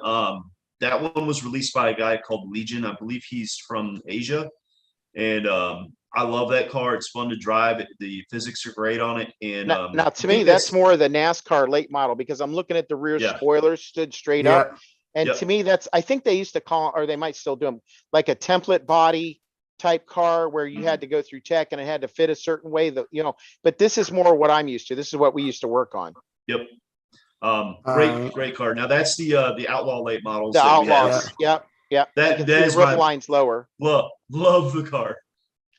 That one was released by a guy called Legion. I believe he's from Asia. And I love that car. It's fun to drive. The physics are great on it. And now to me, that's more of the NASCAR late model, because I'm looking at the rear spoilers stood straight up. And to me, I think they used to call, or they might still do them, like a template body type car where you had to go through tech and it had to fit a certain way that, but this is more what I'm used to. This is what we used to work on. Yep. Great car. Now that's the Outlaw late models. The Outlaws. Yep. That is my line's lower. Love the car.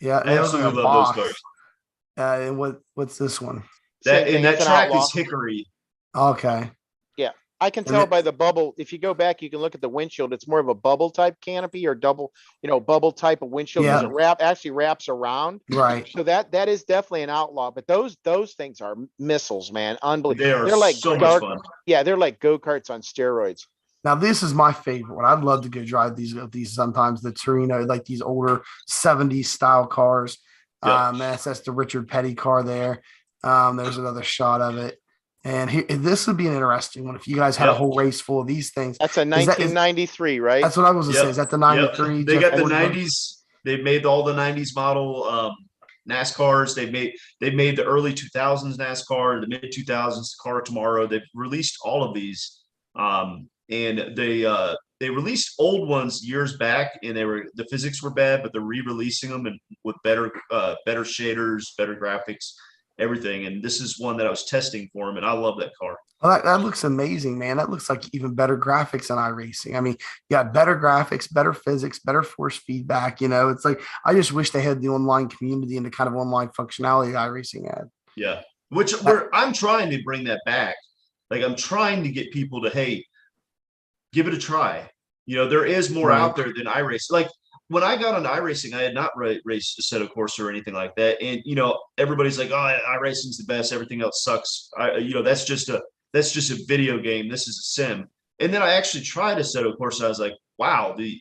Yeah, absolutely love those cars. And what's this one? That track is Hickory. Okay. Yeah, I can tell by the bubble. If you go back, you can look at the windshield. It's more of a bubble type canopy or bubble type of windshield. Yeah. It actually wraps around. Right. So that is definitely an Outlaw. But those things are missiles, man. Unbelievable. They're like so much fun. Yeah, they're like go-karts on steroids. Now, this is my favorite one. I'd love to go drive these sometimes, the Torino, like these older 70s style cars. That's the Richard Petty car there. There's another shot of it. And this would be an interesting one if you guys had a whole race full of these things. That's a 1993, right? That's what I was going to say. Is that the 93? They got the 90s. They've made all the 90s model NASCARs. They made the early 2000s NASCAR, the mid 2000s Car Tomorrow. They've released all of these. And they released old ones years back, and the physics were bad, but they're re-releasing them and with better shaders, better graphics, everything. And this is one that I was testing for him, and I love that car. Well, that looks amazing, man. That looks like even better graphics than iRacing. I mean, you got better graphics, better physics, better force feedback. It's like I just wish they had the online community and the kind of online functionality iRacing had. Yeah, I'm trying to bring that back. Like I'm trying to get people to give it a try. There is more out there than iRacing. Like when I got on iRacing, I had not raced Assetto Corsa or anything like that. And everybody's like, "Oh, iRacing's the best. Everything else sucks." That's just a video game. This is a sim. And then I actually tried Assetto Corsa. I was like, "Wow!" The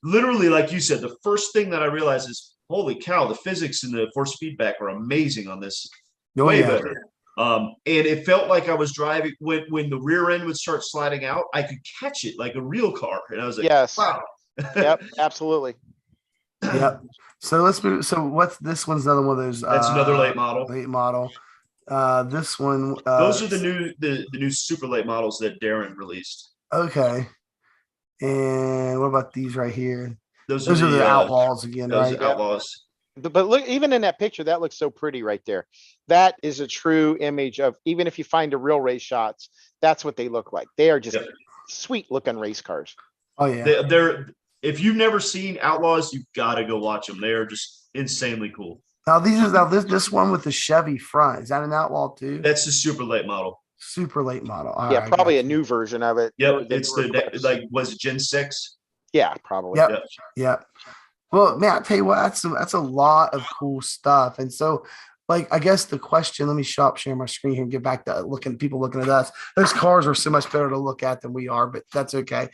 literally, like you said, the first thing that I realized is, "Holy cow! The physics and the force feedback are amazing on this. Way better." And it felt like I was driving when the rear end would start sliding out, I could catch it like a real car. And I was like, yes. Wow. Yep, absolutely. Yep. So let's move. So what's this one's another one of those. That's another late model. This one. Those are the new super late models that Darren released. Okay. And what about these right here? Those are the Outlaws again, right? Outlaws. But look, even in that picture, that looks so pretty right there. That is a true image of, even if you find the real race shots, that's what they look like. They are just sweet looking race cars. Oh yeah. They're if you've never seen Outlaws, you've got to go watch them. They are just insanely cool. Now this one with the Chevy front, is that an Outlaw too? That's the super late model. Super late model. All right, probably a new version of it. Yep. It's was it Gen 6? Yeah, probably. Yep. Yep. Yeah. Well, man, I tell you what, that's a lot of cool stuff. And so, like, I guess the question, let me stop sharing my screen here and get back to people looking at us. Those cars are so much better to look at than we are, but that's okay.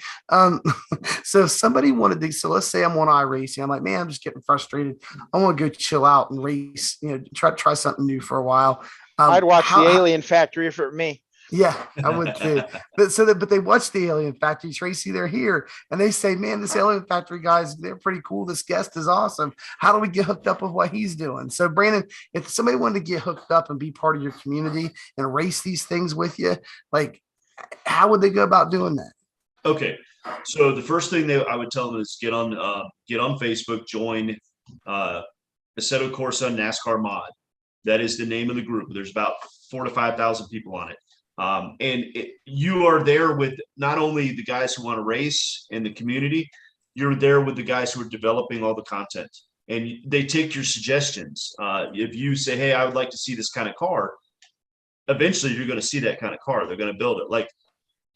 So if somebody wanted to, so let's say I'm on iRacing. I'm like, man, I'm just getting frustrated. I want to go chill out and race, try something new for a while. I'd watch the Alien Factory if it were me. Yeah, I would too. But they watch the Alien Factory. Tracy, they're here, and they say, "Man, this Alien Factory guys, they're pretty cool. This guest is awesome. How do we get hooked up with what he's doing?" So, Brandon, if somebody wanted to get hooked up and be part of your community and race these things with you, like, how would they go about doing that? Okay, so the first thing I would tell them is get on Facebook, join Assetto Corsa NASCAR Mod. That is the name of the group. There's about 4,000 to 5,000 people on it. You are there with not only the guys who want to race in the community, you're there with the guys who are developing all the content, and they take your suggestions. If you say, "Hey, I would like to see this kind of car," eventually you're going to see that kind of car. They're going to build it. Like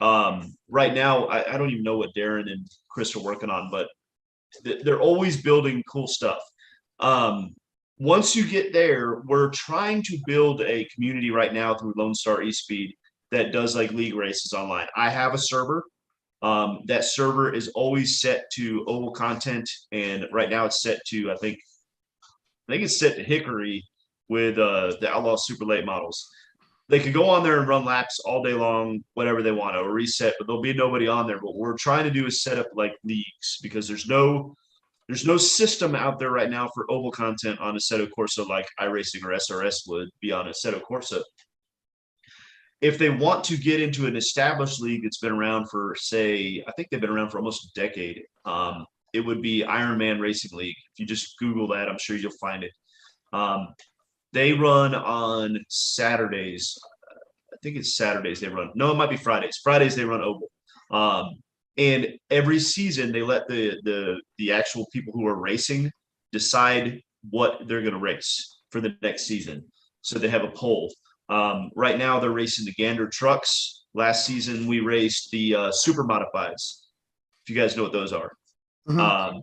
right now, I don't even know what Darren and Chris are working on, but they're always building cool stuff. Once you get there, we're trying to build a community right now through Lone Star ESpeed that does like league races online. I have a server. That server is always set to oval content, and right now it's set to I think it's set to Hickory with the Outlaw Super Late models. They could go on there and run laps all day long, whatever they want, or reset, but there'll be nobody on there. But what we're trying to do is set up like leagues, because there's no system out there right now for oval content on Assetto Corsa like iRacing or SRS would be on Assetto Corsa. If they want to get into an established league that's been around for, say, I think they've been around for almost a decade, it would be Ironman Racing League. If you just Google that, I'm sure you'll find it. They run on Saturdays. I think it's Saturdays they run. No, it might be Fridays. Fridays they run oval. And every season they let the actual people who are racing decide what they're going to race for the next season. So they have a poll. Right now they're racing the Gander trucks. Last season we raced the super modifieds, if you guys know what those are. Mm-hmm.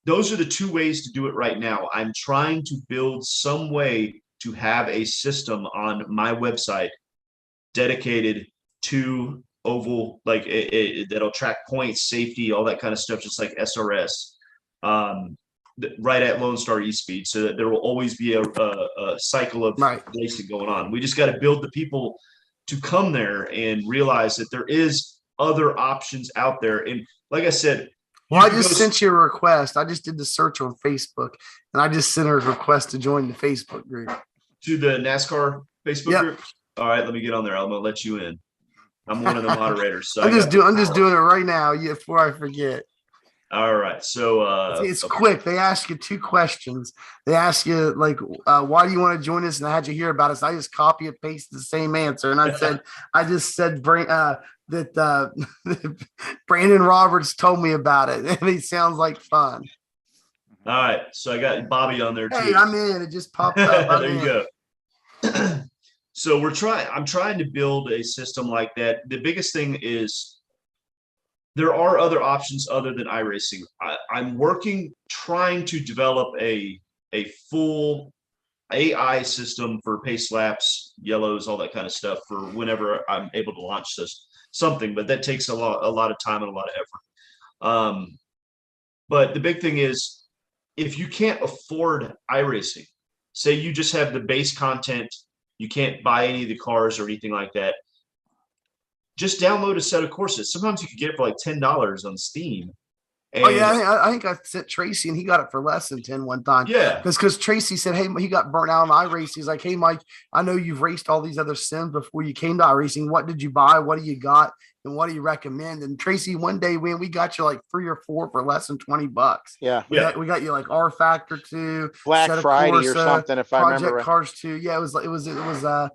Those are the two ways to do it right now. I'm trying to build some way to have a system on my website dedicated to oval, like that'll track points, safety, all that kind of stuff, just like SRS. Right at Lone Star ESpeed, so that there will always be a cycle of racing going on. We just got to build the people to come there and realize that there is other options out there. And like I said, well, I just sent you a request. I just did the search on Facebook, and I just sent her a request to join the Facebook group. To the NASCAR Facebook group? All right, let me get on there. I'm gonna let you in. I'm one of the moderators. So I'm just doing it right now before I forget. All right. So it's quick. They ask you two questions. They ask you like, why do you want to join us? And how'd you hear about us? I just copy and paste the same answer. And I said, that Brandon Roberts told me about it. And it sounds like fun. All right. So I got Bobby on there too. Hey, I'm in. It just popped up. There you go. So I'm trying to build a system like that. The biggest thing is there are other options other than iRacing. I'm trying to develop a full AI system for pace laps, yellows, all that kind of stuff for whenever I'm able to launch something, but that takes a lot of time and a lot of effort. But the big thing is, if you can't afford iRacing, say you just have the base content, you can't buy any of the cars or anything like that, just download Assetto Corsa. Sometimes you can get it for like $10 on Steam. And I think I sent Tracy and he got it for less than 10 one time. Yeah. Because Tracy said, hey, he got burnt out on iRacing. He's like, hey, Mike, I know you've raced all these other sims before you came to iRacing. What did you buy? What do you got? And what do you recommend? And Tracy, one day when we got you like 3 or 4 for less than $20. Yeah. We got you like R Factor 2, Black Friday Corsa, or something, if I remember. Project Cars 2. Yeah, it was the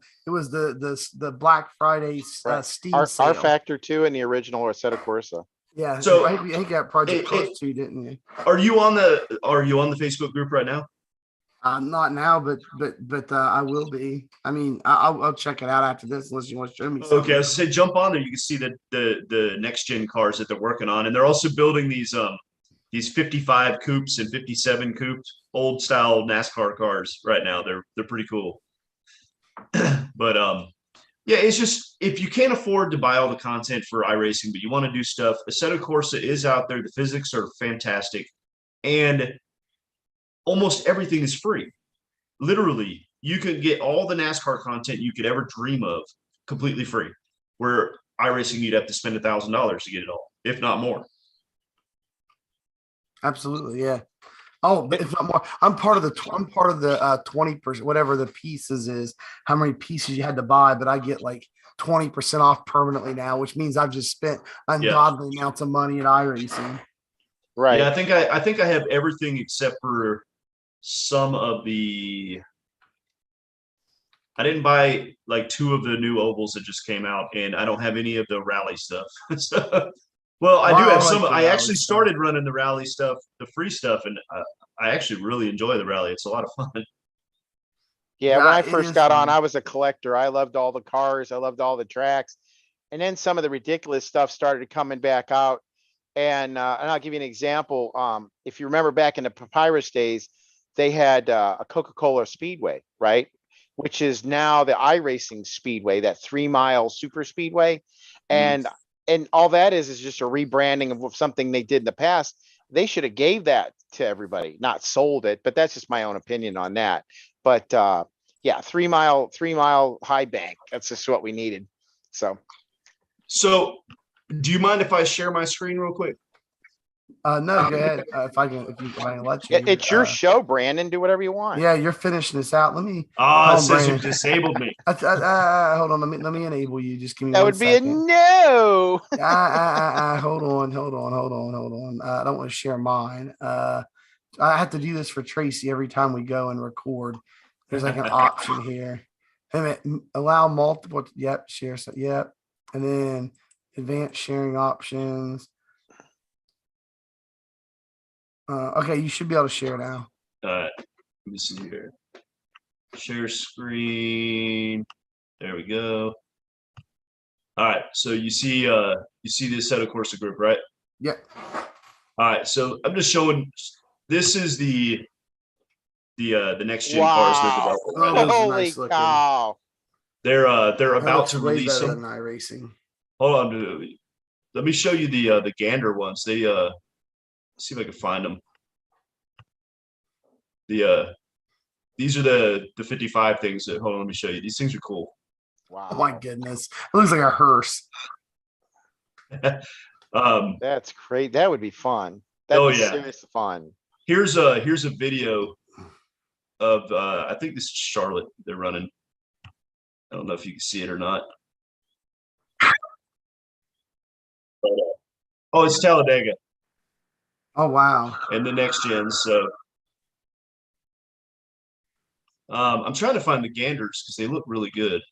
Black Friday Steam sale. R Factor 2 and the original Assetto Corsa. Yeah. So I think got Project Cars 2, didn't you? Are you on the Facebook group right now? Not now, but I will be. I mean, I'll check it out after this unless you want to show me Okay, I something. was gonna say jump on there. You can see the next gen cars that they're working on, and they're also building these 55 coupes and 57 coupes, old style NASCAR cars right now. They're pretty cool. But yeah, it's just if you can't afford to buy all the content for iRacing, but you want to do stuff, Assetto Corsa is out there. The physics are fantastic, and almost everything is free. Literally, you could get all the NASCAR content you could ever dream of completely free. Where iRacing, you'd have to spend $1,000 to get it all, if not more. Absolutely, yeah. Oh, if not more, I'm part of the 20%, whatever the pieces is, how many pieces you had to buy, but I get like 20% off permanently now, which means I've just spent ungodly amounts of money at iRacing. Right. Yeah, I think I have everything except for some of the. I didn't buy like 2 of the new ovals that just came out, and I don't have any of the rally stuff. Well, I do Wow, have I some. like the I rally actually stuff. started running the rally stuff, the free stuff, and I actually really enjoy the rally. It's a lot of fun. Yeah, when Yeah, I it first is got on, fun. I was a collector. I loved all the cars. I loved all the tracks. And then some of the ridiculous stuff started coming back out. And I'll give you an example. If you remember back in the Papyrus days, they had a Coca-Cola Speedway, right? Which is now the iRacing Speedway, that 3-mile super speedway. And all that is just a rebranding of something they did in the past. They should have gave that to everybody, not sold it, but that's just my own opinion on that. But yeah, 3-mile high bank. That's just what we needed. So, do you mind if I share my screen real quick? No, go ahead. If I can let you. It's your show, Brandon. Do whatever you want. Yeah, you're finishing this out. Let me. Ah, hold it on, says you Brandon. disabled me. Hold on. Let me enable you. Just give me That 1 would be a second. no. Hold on. I don't want to share mine. I have to do this for Tracy every time we go and record. There's like an option here. Hey, man, allow multiple. Yep, share. So, yep, and then advanced sharing options. Okay, you should be able to share now. Let me see here. Share screen. There we go. All right. So you see the Assetto Corsa group, right? Yep. All right. So I'm just showing. This is the next gen cars they're Wow. developing right Oh, now. those are Holy nice looking. cow. They're That about looks to way release better them. than iRacing. Hold on, let me show you the Gander ones. They see if I can find them. These are the 55 things that. Hold on, let me show you. These things are cool. Wow. Oh my goodness, it looks like a hearse. That's great. That would be fun. That'd Oh, be yeah. serious fun. Here's a video of I think this is Charlotte they're running. I don't know if you can see it or not. But, oh, it's Talladega Oh wow. and the next gen. So I'm trying to find the Ganders because they look really good.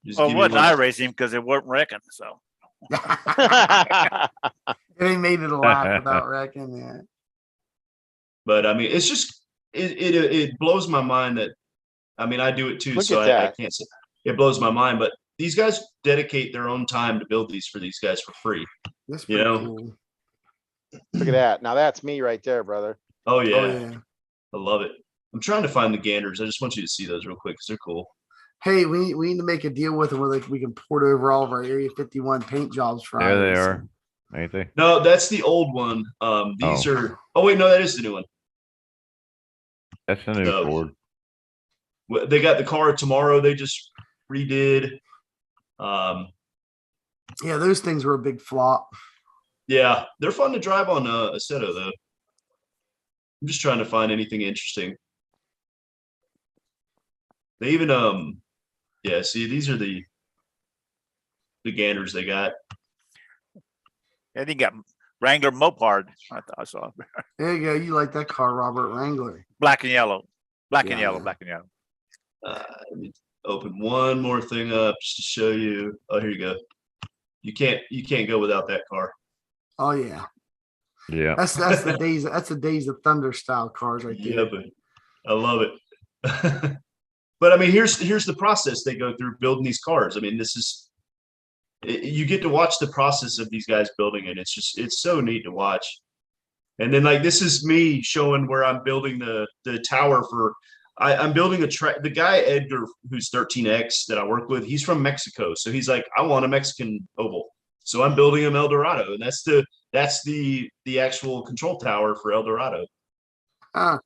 Just Well, give it me wasn't one- iRacing because they weren't wrecking. So They made it a lap without wrecking it. But I mean, it's just it blows my mind that I mean I do it too, Look so at I that. can't say it blows my mind. But these guys dedicate their own time to build these for these guys for free. That's You pretty know? cool. Look at that. Now that's me right there, brother. Oh yeah, Oh yeah. I love it. I'm trying to find the Ganders. I just want you to see those real quick because they're cool. Hey, we need to make a deal with them where like we can port over all of our Area 51 paint jobs for There they iRacing. are. Ain't they? No, that's the old one. These Oh. are. Oh wait, no, that is the new one. That's a new So- Ford. They got the car tomorrow. They just redid. Yeah, those things were a big flop. Yeah, they're fun to drive on Assetto though. I'm just trying to find anything interesting. They even yeah, see these are the Ganders they got. and you got Wrangler Mopard. I thought I saw There you go. You like that car, Robert Wrangler. black and yellow, black and Yeah. yellow, black and yellow. Let me open one more thing up just to show you. Oh, here you go. You can't go without that car. Oh yeah. Yeah. That's the days of Thunder style cars right there. Yeah, but I love it. But I mean, here's the process they go through building these cars. I mean, you get to watch the process of these guys building it. It's so neat to watch. And then like this is me showing where I'm building the tower for. I'm building a track. The guy Edgar, who's 13X that I work with, he's from Mexico, so he's like, I want a Mexican oval, so I'm building him El Dorado, and that's the actual control tower for El Dorado. Ah,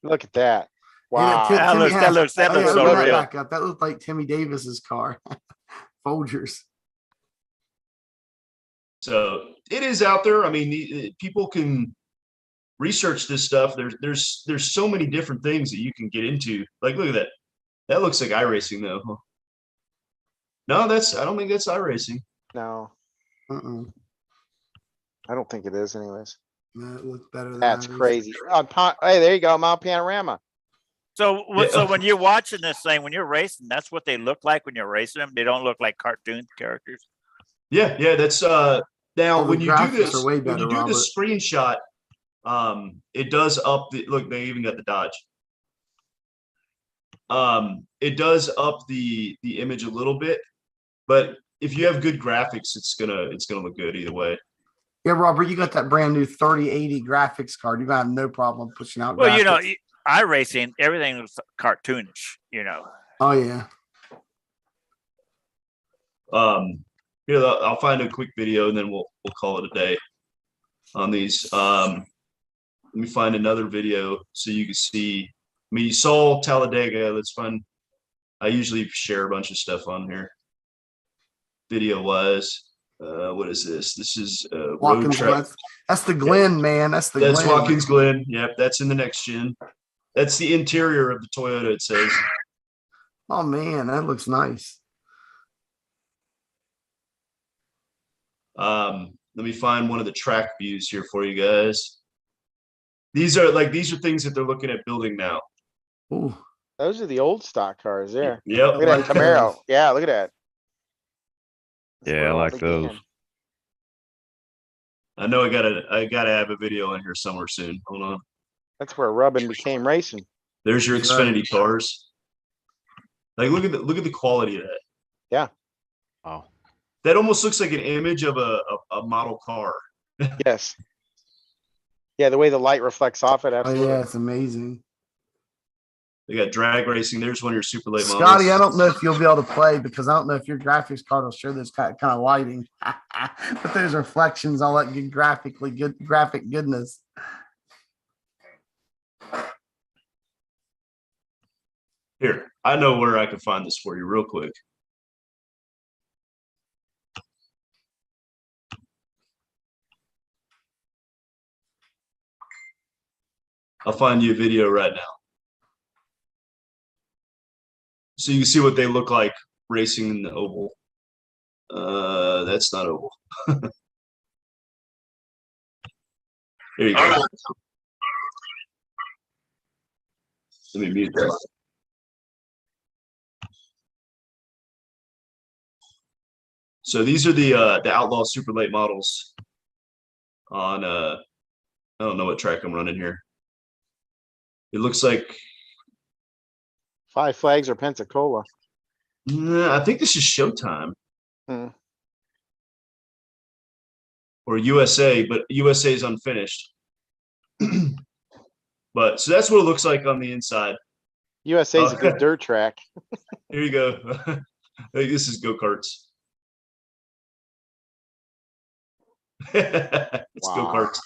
Look at that. yeah, Wow. That Timmy looks has- that oh, looks yeah, so look at that real. back up. That looked like Timmy Davis's car. Folgers. So it is out there. I mean, people can research this stuff. There's so many different things that you can get into. Like, look at that. That looks like iRacing though. Huh? No, I don't think that's iRacing. No, Uh-uh. I don't think it is anyways. No, it looks better than That's iRacing. crazy. Hey, there you go, Mount Panorama. So, Yeah. so when you're watching this thing, when you're racing, that's what they look like when you're racing them. They don't look like cartoon characters. Yeah, that's now Oh, the when you do graphics this, are way when better, you do Robert. the screenshot, it does up the look, they even got the Dodge. It does up the image a little bit, but if you have good graphics, it's gonna look good either way. Yeah, Robert, you got that brand new 3080 graphics card. You're gonna have no problem pushing out Well, graphics. you know, iRacing, everything looks cartoonish. You know, Oh yeah. Here I'll find a quick video and then we'll call it a day on these. Let me find another video so you can see. I mean, you saw Talladega. Let's find. I usually share a bunch of stuff on here. Video wise, what is this? This is road Watkins track. Glen. That's the Glen, man. That's the That's Glen. Watkins Glen. Yep, that's in the next gen. That's the interior of the Toyota. It says. Oh man, that looks nice. Let me find one of the track views here for you guys. These are things that they're looking at building now. Ooh. Those are the old stock cars there. Yep. Look at that like Camaro. those. Yeah, look at that. That's Yeah, where I it all like those. began. I know I gotta have a video in here somewhere soon. Hold on. That's where rubbing became racing. There's your That's right. Xfinity cars. Like look at the quality of that. Yeah. Oh, That almost looks like an image of a model car. Yes. Yeah, the way the light reflects off it, Oh absolutely. yeah, it's amazing. They got drag racing. There's one of your super late models. Scotty, I don't know if you'll be able to play because I don't know if your graphics card will show this kind of lighting. But there's reflections, all that good graphic goodness. Here, I know where I can find this for you real quick. I'll find you a video right now. So you can see what they look like racing in the oval. That's not oval. There you go. Let me mute that. So these are the Outlaw super late models on I don't know what track I'm running here. It looks like Five Flags or Pensacola. I think this is Showtime. Hmm. Or USA, but USA is unfinished. But so that's what it looks like on the inside. USA is a good dirt track. Here you go. This is go-karts. It's Wow. go-karts.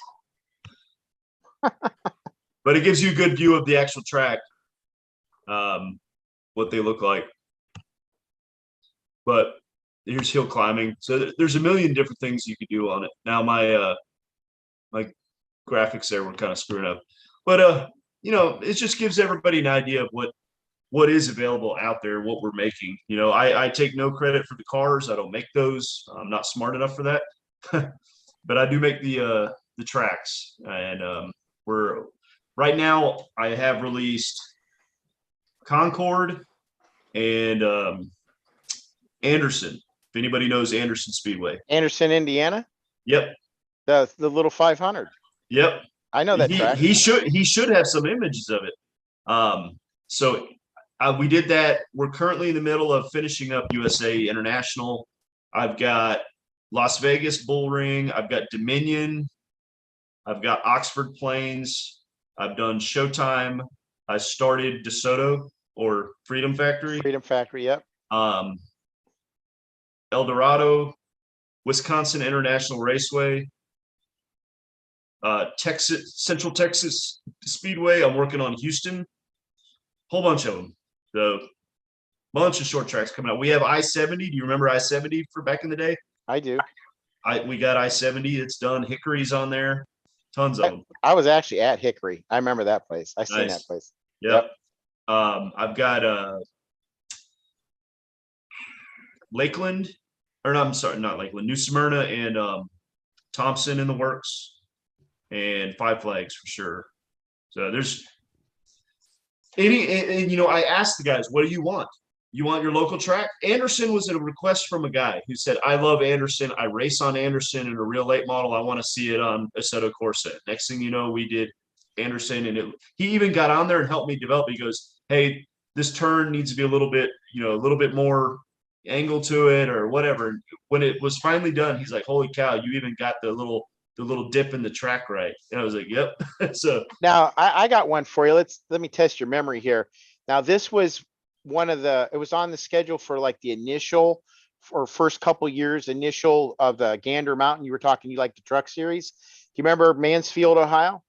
But it gives you a good view of the actual track, what they look like. But here's hill climbing. So there's a million different things you could do on it. Now my graphics there were kind of screwing up, but you know, it just gives everybody an idea of what is available out there, what we're making. You know, I take no credit for the cars. I don't make those. I'm not smart enough for that. But I do make the tracks, and we're right now. I have released Concord and Anderson. If anybody knows Anderson Speedway, Anderson, Indiana. yep, The little 500. Yep. I know that track. He should have some images of it. So we did that. We're currently in the middle of finishing up USA International. I've got Las Vegas Bull Ring. I've got Dominion. I've got Oxford Plains. I've done Showtime. I started DeSoto or Freedom Factory. Freedom Factory, yep. El Dorado, Wisconsin International Raceway, Central Texas Speedway. I'm working on Houston. Whole bunch of them. So bunch of short tracks coming out. We have I-70. Do you remember I-70 for back in the day? I do. We got I-70. It's done. Hickory's on there. Tons of them. I was actually at Hickory. I remember that place. I seen Nice. that place. Yep. I've got Lakeland, or no, I'm sorry, not Lakeland, New Smyrna and Thompson in the works, and Five Flags for sure. So there's and you know, I asked the guys, what do you want? You want your local track? Anderson was a request from a guy who said, I love Anderson. I race on Anderson in a real late model. I want to see it on Assetto Corsa. Next thing you know, we did Anderson, and he even got on there and helped me develop. He goes, hey, this turn needs to be a little bit more angle to it or whatever. And when it was finally done, he's like, holy cow, you even got the little dip in the track right. And I was like, yep. So Now I got one for you. Let me test your memory here. Now this was it was on the schedule for like the initial or first couple years of the Gander Mountain. You were talking, you like the truck series. Do you remember Mansfield, Ohio?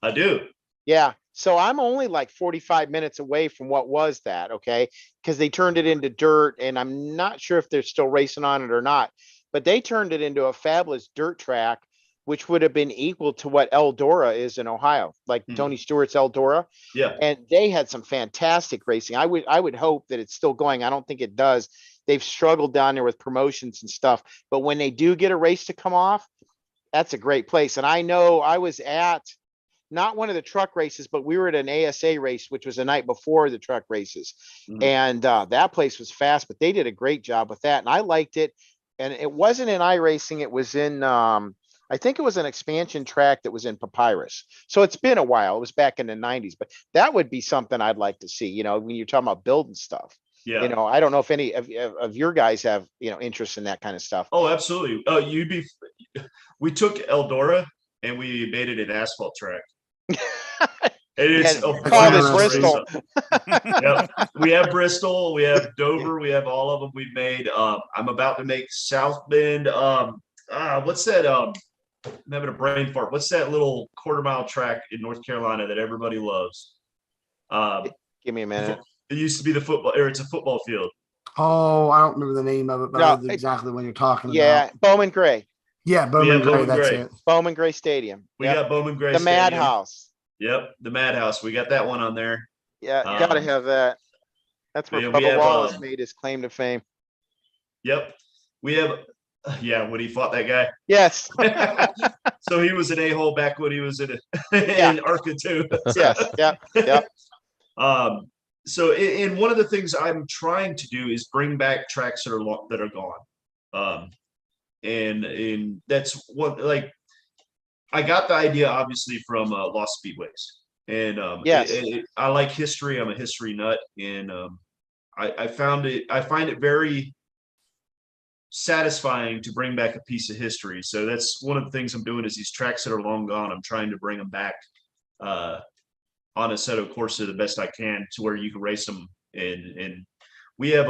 I do. Yeah. So I'm only like 45 minutes away from what was that. Okay. Because they turned it into dirt, and I'm not sure if they're still racing on it or not, but they turned it into a fabulous dirt track, which would have been equal to what Eldora is in Ohio, like Tony Stewart's Eldora. Yeah. And they had some fantastic racing. I would hope that it's still going. I don't think it does. They've struggled down there with promotions and stuff, but when they do get a race to come off, that's a great place. And I know I was at not one of the truck races, but we were at an ASA race, which was the night before the truck races. And that place was fast, but they did a great job with that. And I liked it. And it wasn't in iRacing. It was in, I think it was an expansion track that was in Papyrus. So it's been a while. It was back in the 90s, but that would be something I'd like to see, when you're talking about building stuff. Yeah. I don't know if any of your guys have, interest in that kind of stuff. Oh, absolutely. We took Eldora and we made it an asphalt track. It is called it Bristol. Yep. We have Bristol, we have Dover, we have all of them we've made. I'm about to make South Bend. What's that? I'm having a brain fart. What's that little quarter-mile track in North Carolina that everybody loves? Give me a minute. It used to be it's a football field. Oh, I don't remember the name of it, but I know exactly what you're talking about. Yeah, Bowman Gray. Yeah, Bowman Gray, that's it. Bowman Gray Stadium. We got Bowman Gray the Stadium. Madhouse. Yep, the Madhouse. We got that one on there. Yeah, gotta have that. That's where Bubba Wallace made his claim to fame. Yep. We have, when he fought that guy. Yes. So he was an a-hole back when he was in ARCA too. Yes. Yep. So, and one of the things I'm trying to do is bring back tracks that are gone. And that's what, like, I got the idea obviously from Lost Speedways, and yes, I like history. I'm a history nut, and I find it very satisfying to bring back a piece of history. So that's one of the things I'm doing is these tracks that are long gone, I'm trying to bring them back on Assetto Corsa the best I can to where you can race them. And we have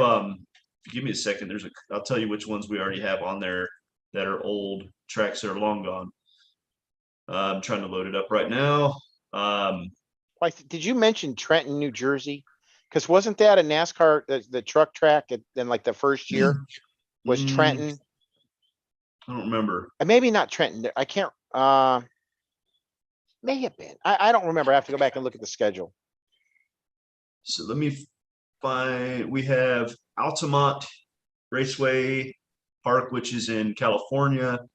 give me a second. I'll tell you which ones we already have on there that are old tracks that are long gone. I'm trying to load it up right now. Did you mention Trenton, New Jersey? Because wasn't that a NASCAR, the truck track in like the first year was Trenton? I don't remember. Maybe not Trenton. I can't, may have been. I don't remember. I have to go back and look at the schedule. So let me find, we have Altamont Raceway Park, which is in California. I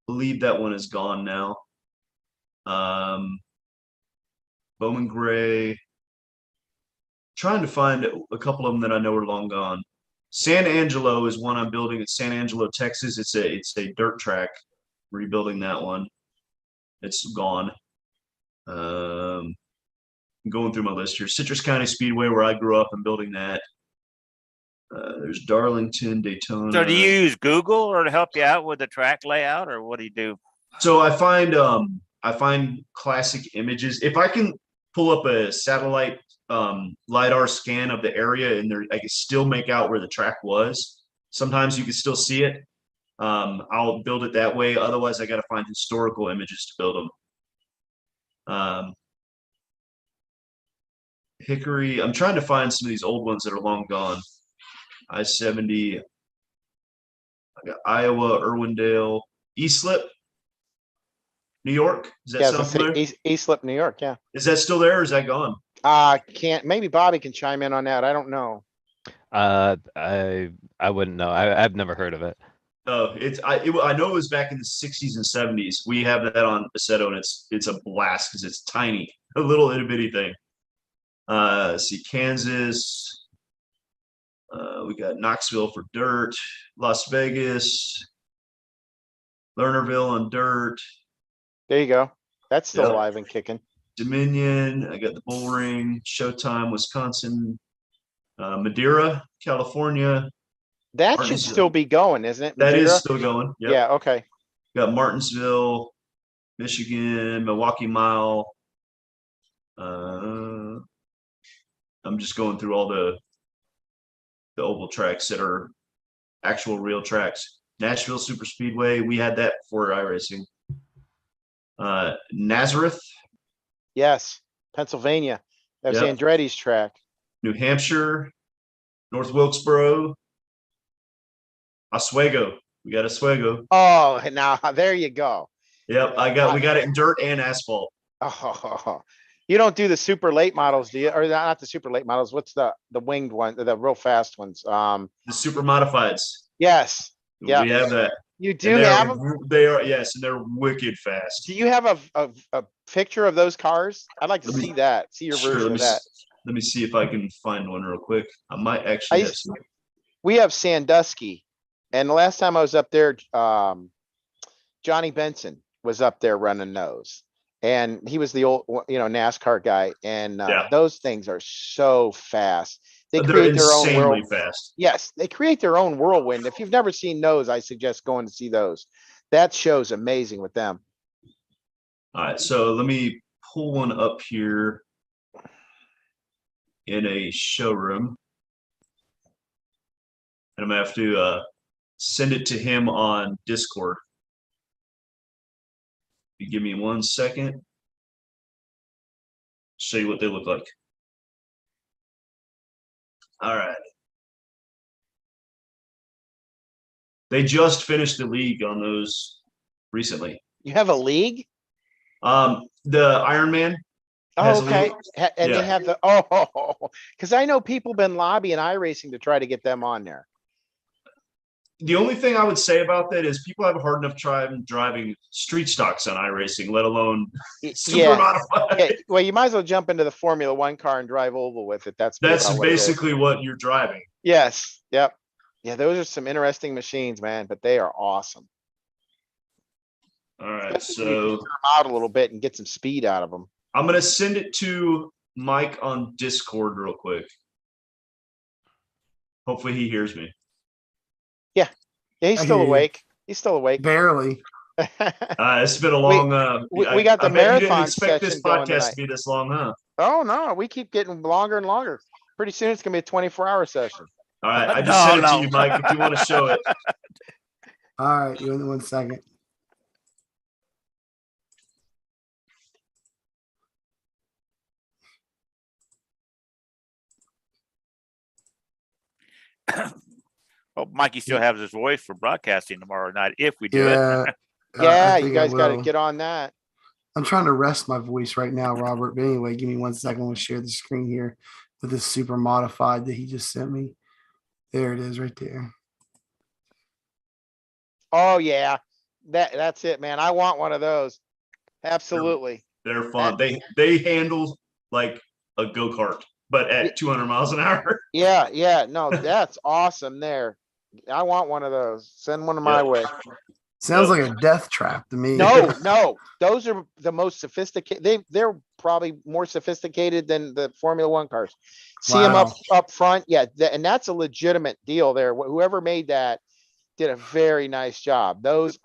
believe that one is gone now. Bowman Gray. Trying to find a couple of them that I know are long gone. San Angelo is one I'm building at San Angelo, Texas. It's a dirt track. rebuilding that one. It's gone. Going through my list here. Citrus County Speedway, where I grew up, and building that. There's Darlington, Daytona. So do you use Google or to help you out with the track layout, or what do you do? So I find classic images. If I can pull up a satellite LiDAR scan of the area and there I can still make out where the track was. Sometimes you can still see it. I'll build it that way. Otherwise, I got to find historical images to build them. Hickory. I'm trying to find some of these old ones that are long gone. I-70. I got Iowa, Irwindale, Eastslip, New York. Is that sound familiar? Eastslip, New York. Yeah. Is that still there or is that gone? Maybe Bobby can chime in on that. I don't know. I wouldn't know. I've never heard of it. Oh, I know it was back in the 60s and 70s. We have that on Assetto, and it's a blast because it's tiny, a little itty bitty thing. See Kansas. We got Knoxville for dirt, Las Vegas, Lernerville on dirt. There you go. That's still alive and kicking. Dominion. I got the Bull Ring, Showtime, Wisconsin, Madeira, California. That should still be going, isn't it? That Madeira? is still going. Yep. Yeah. Okay. Got Martinsville, Michigan, Milwaukee Mile. I'm just going through all the oval tracks that are actual real tracks. Nashville Super Speedway. We had that before iRacing. Nazareth. Yes. Pennsylvania. That's Andretti's track. New Hampshire, North Wilkesboro, Oswego. We got Oswego. Oh, now there you go. Yep, we got it in dirt and asphalt. Oh, you don't do the super late models, do you? Or not the super late models. What's the winged one, the real fast ones? The super modifieds. Yes. Yeah. We have that. You do have them? They are, yes, and they're wicked fast. Do you have a picture of those cars? I'd like to see that. See your version of that. Let me see if I can find one real quick. I might actually have some. We have Sandusky, and the last time I was up there, Johnny Benson was up there running those, and he was the old, NASCAR guy, and those things are so fast. They create their own world. Fast. Yes, they create their own whirlwind. If you've never seen those, I suggest going to see those. That show's amazing with them. All right, so let me pull one up here in a showroom, and I'm gonna have to send it to him on Discord. You give me 1 second. Show you what they look like. All right. They just finished the league on those recently. You have a league? The Ironman. Oh, okay. And they have the because I know people been lobbying iRacing to try to get them on there. The only thing I would say about that is people have a hard enough time driving street stocks on iRacing, let alone super modified. Yeah. Well, you might as well jump into the Formula One car and drive oval with it. That's basically what you're driving. Yes. Yep. Yeah, those are some interesting machines, man, but they are awesome. All right, so out a little bit and get some speed out of them. I'm gonna send it to Mike on Discord real quick. Hopefully he hears me. Yeah, he's still awake. He's still awake. Barely. It's been a long. We got the marathon. You didn't expect this podcast to be this long, huh? Oh no, we keep getting longer and longer. Pretty soon it's gonna be a 24-hour session. All right, I just sent it to you, Mike. If you want to show it. All right, you in 1 second. Well, Mikey still has his voice for broadcasting tomorrow night if we do it. Yeah, you guys got to get on that. I'm trying to rest my voice right now, Robert. But anyway, give me 1 second. I'm going to share the screen here with this super modified that he just sent me. There it is right there. Oh, yeah. That's it, man. I want one of those. Absolutely. They're fun. They handle like a go-kart, but at 200 miles an hour. Yeah. No, that's awesome there. I want one of those. Send one my way. Sounds like a death trap to me. No, those are the most sophisticated. They're probably more sophisticated than the Formula One cars. See them Wow. up front. Yeah. And that's a legitimate deal there. Whoever made that did a very nice job. Those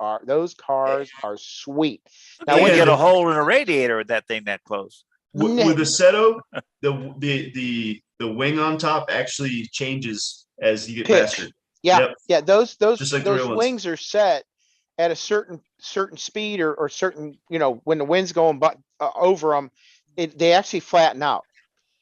cars are sweet. Now Now, we Yeah, get a the- hole in a radiator with that thing that close. With Assetto, the wing on top actually changes as you get Pitch. faster. Yeah, Yep. yeah, those Just like the real ones. wings are set at a certain speed or certain, when the wind's going over them, they actually flatten out.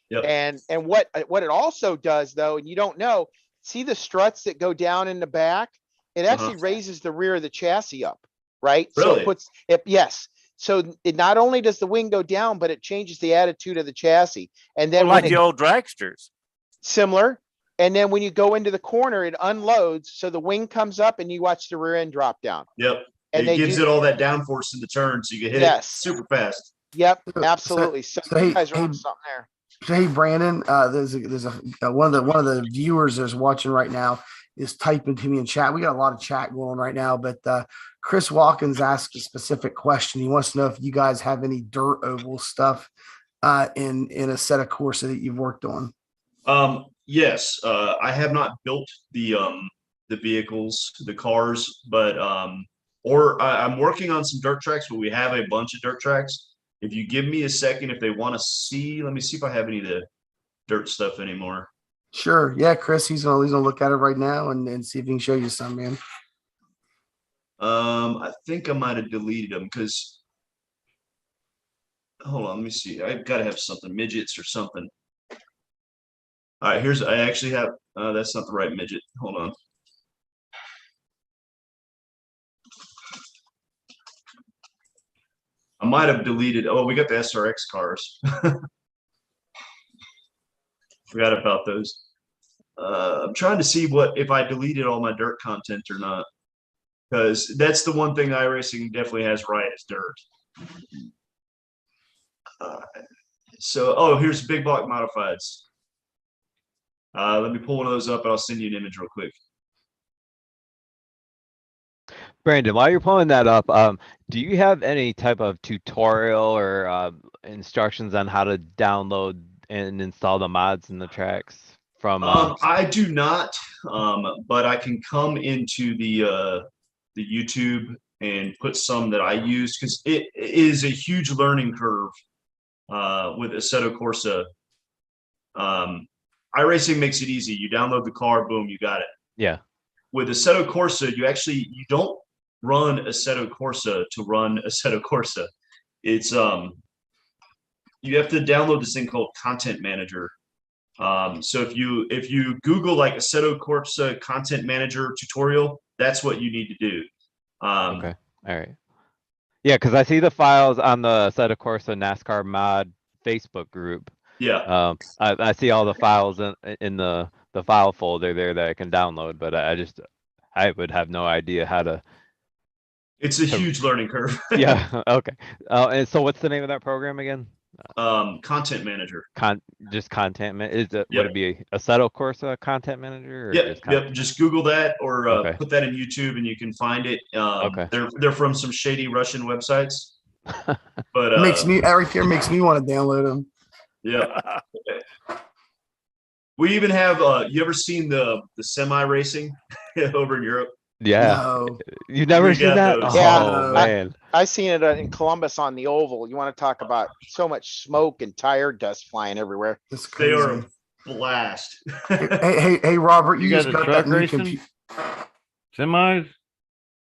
Yep. And what it also does though, and you don't know, see the struts that go down in the back? It actually raises the rear of the chassis up, right? So Really? it puts it, yes. So it not only does the wing go down, but it changes the attitude of the chassis. And then Well, like when the it, old dragsters. similar. And then when you go into the corner, it unloads. So the wing comes up and you watch the rear end drop down. Yep. And It they gives do, it all that downforce in the turn, so you can hit Yes. it super fast. yep, So- absolutely. So so hey- you guys are hey, on something there. So, hey, Brandon, there's one of the viewers that's watching right now is typing to me in chat. We got a lot of chat going on right now, but Chris Watkins asked a specific question. He wants to know if you guys have any dirt oval stuff in Assetto Corsa that you've worked on. Yes, I have not built the vehicles, the cars, but I'm working on some dirt tracks, but we have a bunch of dirt tracks. If you give me a second, if they want to see, let me see if I have any of the dirt stuff anymore. Sure. Yeah, Chris, he's gonna look at it right now and see if he can show you some, man. I think I might have deleted them because hold on, let me see. I've got to have something, midgets or something. All right, I actually have that's not the right midget. Hold on. I might have deleted. Oh, we got the SRX cars. Forgot about those. I'm trying to see if I deleted all my dirt content or not, because that's the one thing iRacing definitely has right is dirt. Here's big block modifieds. Let me pull one of those up and I'll send you an image real quick. Brandon, while you're pulling that up, do you have any type of tutorial or instructions on how to download and install the mods in the tracks from? I do not, but I can come into the YouTube and put some that I use because it is a huge learning curve with Assetto Corsa. iRacing makes it easy. You download the car, boom, you got it. Yeah. With Assetto Corsa, you don't run Assetto Corsa to run Assetto Corsa. It's you have to download this thing called Content Manager. So if you Google like Assetto Corsa Content Manager tutorial, that's what you need to do. Okay. All right. Yeah, because I see the files on the Assetto Corsa NASCAR mod Facebook group. Yeah. I see all the files in the file folder there that I can download, but I would have no idea how to. It's a huge learning curve. Yeah. Okay. And so what's the name of that program again? Content Manager. Just content Would Yep. it be Assetto Corsa Content Manager? Or Yep. Just Google that or Okay. put that in YouTube and you can find it. Okay. They're from some shady Russian websites. But It makes me right there makes me want to download them. yeah. We even have you ever seen the semi racing over in Europe? Yeah. No. You've never We seen got that? those. Yeah, Oh man. I seen it in Columbus on the oval. You want to talk about so much smoke and tire dust flying everywhere. That's They crazy. are a blast. Hey, Robert, you You just guys are got that truck new racing? computer. Semis?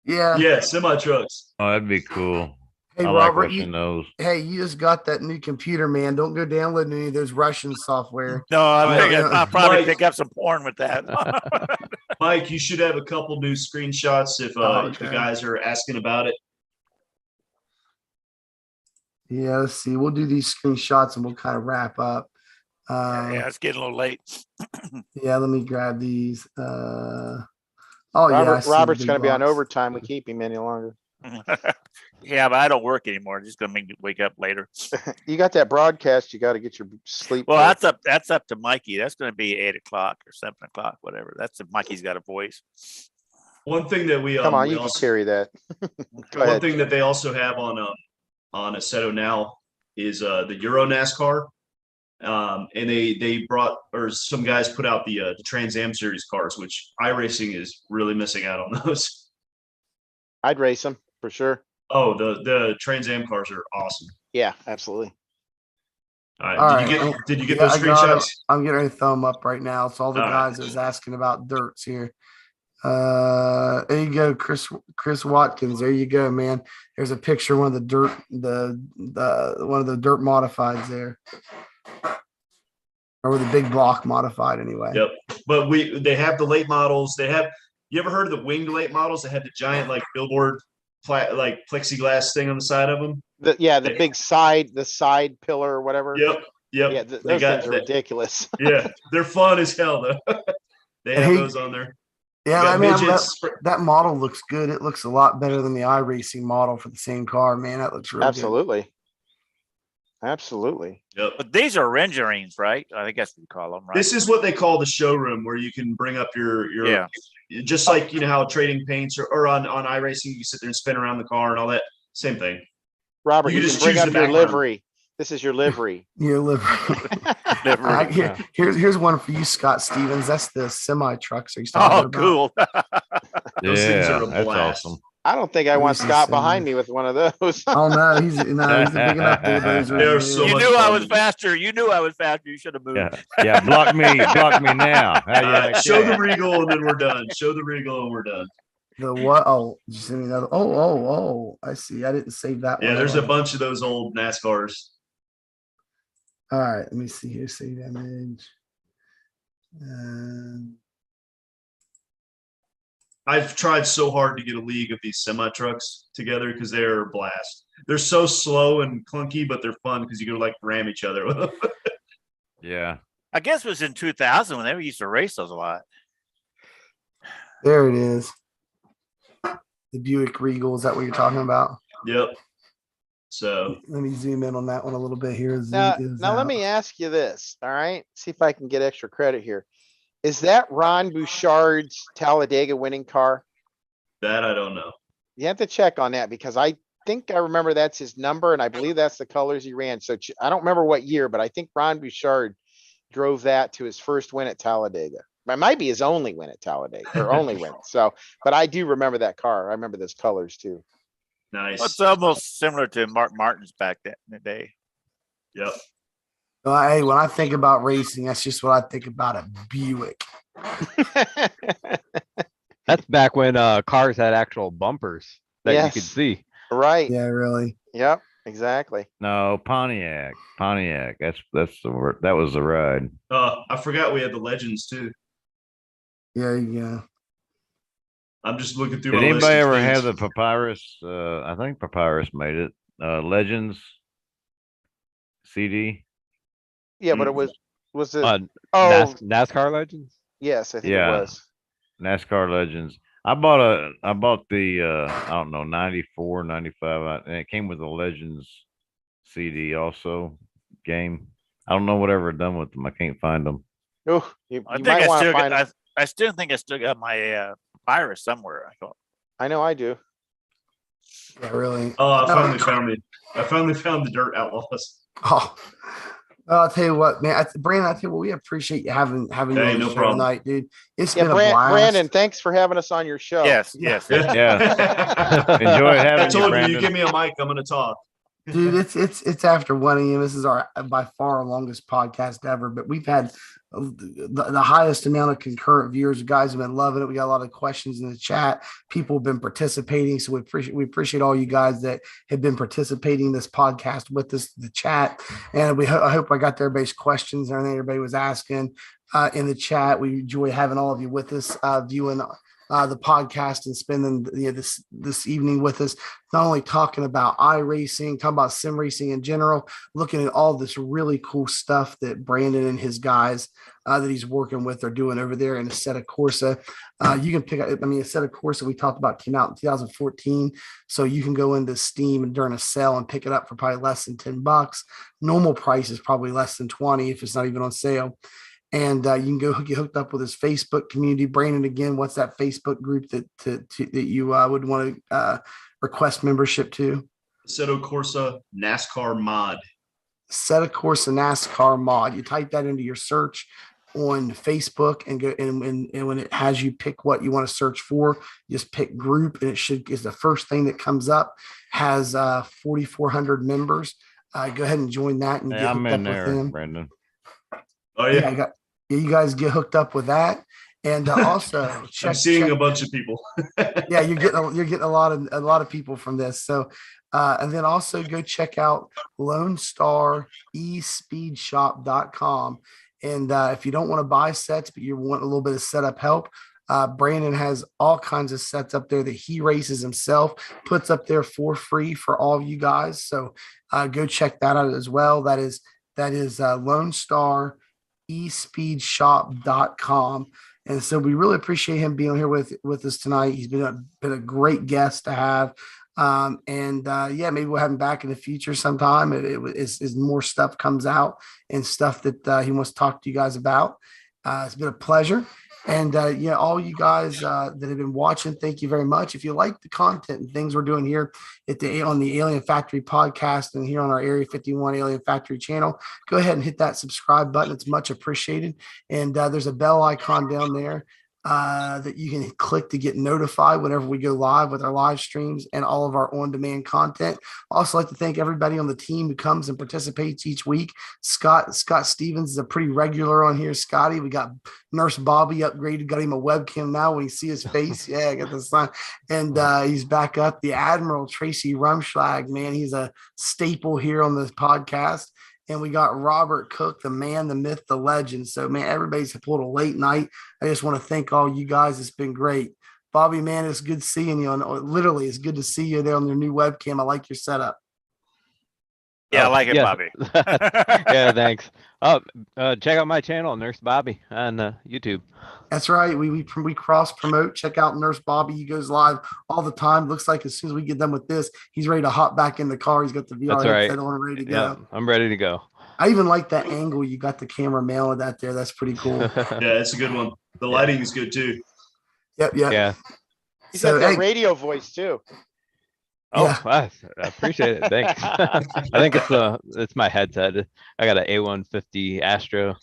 Yeah. Yeah, semi trucks. Oh, that'd be cool. Hey, I like Robert, watching those. you just got that new computer, man. Don't go downloading any of those Russian software. No, I'll probably Mike. pick up some porn with that. Mike, you should have a couple new screenshots if Okay. the guys are asking about it. Yeah, let's see. We'll do these screenshots and we'll kind of wrap up. Yeah, it's getting a little late. Yeah, let me grab these. Oh yeah, I see the Robert's big gonna be on blocks. overtime. We keep him any longer. Yeah, but I don't work anymore. Just gonna make me wake up later. You got that broadcast, you gotta get your sleep. Well, for. that's up to Mikey. That's gonna be 8 o'clock or 7 o'clock, whatever. That's if Mikey's got a voice. One thing that we Come on, we you can also, carry that. Go one ahead. thing that they also have on Assetto now is the Euro NASCAR. And they brought, or some guys put out the Trans Am Series cars, which iRacing is really missing out on those. I'd race them for sure. Oh, the Trans Am cars are awesome. Yeah, absolutely. All right, All did you right. get Yeah, those I got it. screenshots? I'm getting ready to thumb up right now. So all the All right. guys that was asking about dirts here. There you go, Chris Watkins. There you go, man. There's a picture of one of the dirt, the one of the dirt modifieds there. Or the big block modified anyway. Yep. But they have the late models. They have, you ever heard of the winged late models that had the giant like billboard like plexiglass thing on the side of them? The big side, the side pillar or whatever. Yep. Yeah, They those got things are that. ridiculous. Yeah, they're fun as hell though. They have those on there. Yeah, Got I mean, midgets. that model looks good. It looks a lot better than the iRacing model for the same car, man. That looks really Absolutely. Absolutely. Yep. But these are renderings, right? I think that's what you call them, right? This is what they call the showroom, where you can bring up your Yeah. just like you know how trading paints or on iRacing you sit there and spin around the car and all that. Same thing. Robert, You you can can just bring choose up the your background. livery. This is your livery. Your liver. Livery. Here's one for you, Scott Stevens. That's the semi trucks. Are you talking Oh, about? cool. Those things are a that's blast. awesome. I don't think I Let me want see Scott some. behind me with one of those. Oh no, he's a big enough bulldozer. They are dude. so You much knew I fun. was faster. You knew I was faster. You should have moved. Yeah, block me now. How you like Show the that? regal and then we're done. Show the regal and we're done. The what? Oh, did you send me another? Oh, I see. I didn't save that one. Yeah, there's a bunch of those old NASCARs. All right, let me see here. Save image. I've tried so hard to get a league of these semi trucks together because they're a blast. They're so slow and clunky, but they're fun because you can like ram each other with them. Yeah. I guess it was in 2000 when they used to race those a lot. There it is. The Buick Regal. Is that what you're talking about? Yep. So Let me zoom in on that one a little bit here. Now let me ask you this. All right. See if I can get extra credit here. Is that Ron Bouchard's Talladega winning car? that I don't know. You have to check on that because I think I remember that's his number and I believe that's the colors he ran. So I don't remember what year, but I think Ron Bouchard drove that to his first win at Talladega. It might be his only win at Talladega or only win. So, but I do remember that car. I remember those colors too. Nice. It's almost similar to Mark Martin's back then in the day. Yep. Hey, when I think about racing, that's just what I think about, a Buick. That's back when cars had actual bumpers that you could Yes. see. Right. Yeah, really. Yep. Exactly. No, Pontiac. That's the word. That was the ride. I forgot we had the legends too. Yeah. I'm just looking through Did my list anybody of ever have things. the Papyrus? I think Papyrus made it. Legends CD. Yeah, but it was it? Uh, Oh, NASCAR Legends. yes, I think it Yeah. was. NASCAR Legends. I bought the I don't know, 94, 95, and it came with the Legends CD also game. I don't know whatever done with them. I can't find them. Oh, you I think might I want to still find. got, I still think I still got my virus somewhere. I thought. I know I do. Yeah, really. Oh, I finally found it. I finally found the Dirt Outlaws. Oh, I'll tell you what, man. Brandon, I tell you what, we appreciate you having you Hey, on the no show problem. tonight, dude. It's Yeah, been a blast. Brandon, thanks for having us on your show. Yes, yes. Enjoy having I you, told you, Brandon. you give me a mic, I'm going to talk. Dude, it's after 1 a.m. This is our by far longest podcast ever, but we've had the highest amount of concurrent viewers. You guys have been loving it. We got a lot of questions in the chat. People have been participating, so we appreciate all you guys that have been participating in this podcast with us, the chat, and I hope I got everybody's questions and everything everybody was asking in the chat. We enjoy having all of you with us, viewing the podcast and spending this evening with us, not only talking about iRacing, talking about sim racing in general, looking at all this really cool stuff that Brandon and his guys that he's working with are doing over there in Assetto Corsa. You can pick up, Assetto Corsa we talked about came out in 2014, so you can go into Steam and during a sale and pick it up for probably less than $10. Normal price is probably less than 20 if it's not even on sale. and you can go get hooked up with his Facebook community. Brandon, again, what's that Facebook group that you would want to request membership to? Assetto Corsa NASCAR mod. Assetto Corsa NASCAR mod. You type that into your search on Facebook and go and when it has you pick what you want to search for, just pick group, and it is the first thing that comes up. Has 4,400 members. Go ahead and join that and Hey, get I'm hooked in up with there, him. Brendan. Oh Yeah, yeah, you guys get hooked up with that, and also I'm seeing a bunch of people. yeah, you're getting a lot of people from this. So, and then also go check out LoneStarESpeedShop.com. And if you don't want to buy sets, but you want a little bit of setup help, Brandon has all kinds of sets up there that he races himself, puts up there for free for all of you guys. So go check that out as well. That is LoneStarESpeedShop.com. And so we really appreciate him being here with us tonight. He's been a great guest to have. Yeah, maybe we'll have him back in the future sometime. As more stuff comes out and stuff that he wants to talk to you guys about. It's been a pleasure. And yeah, all you guys that have been watching, thank you very much. If you like the content and things we're doing here on the Alien Factory podcast and here on our Area 51 Alien Factory channel, go ahead and hit that subscribe button. It's much appreciated. And there's a bell icon down there that you can click to get notified whenever we go live with our live streams and all of our on-demand content. Also like to thank everybody on the team who comes and participates each week. Scott Stevens is a pretty regular on here. Scotty, we got Nurse Bobby upgraded, got him a webcam now when you see his face. Yeah, I got the sign. And he's back up. The Admiral Tracy Rumschlag, man, he's a staple here on this podcast. And we got Robert Cook, the man, the myth, the legend. So, man, everybody's pulled a late night. I just want to thank all you guys. It's been great. Bobby, man, it's good seeing you. Literally, it's good to see you there on your new webcam. I like your setup. Yeah, I like it, yeah. Bobby. Yeah, thanks. Check out my channel, Nurse Bobby, on YouTube. That's right. We cross promote. Check out Nurse Bobby. He goes live all the time. Looks like as soon as we get done with this, he's ready to hop back in the car. He's got the VR That's right. headset on, ready to Yeah, go. I'm ready to go. I even like that angle. You got the camera mounted that there. That's pretty cool. Yeah, it's a good one. The lighting is good too. Yep. Yeah. He's So, got that hey, radio voice too. Oh, Yeah. I appreciate it. Thanks. I think it's my headset. I got an A150 Astro.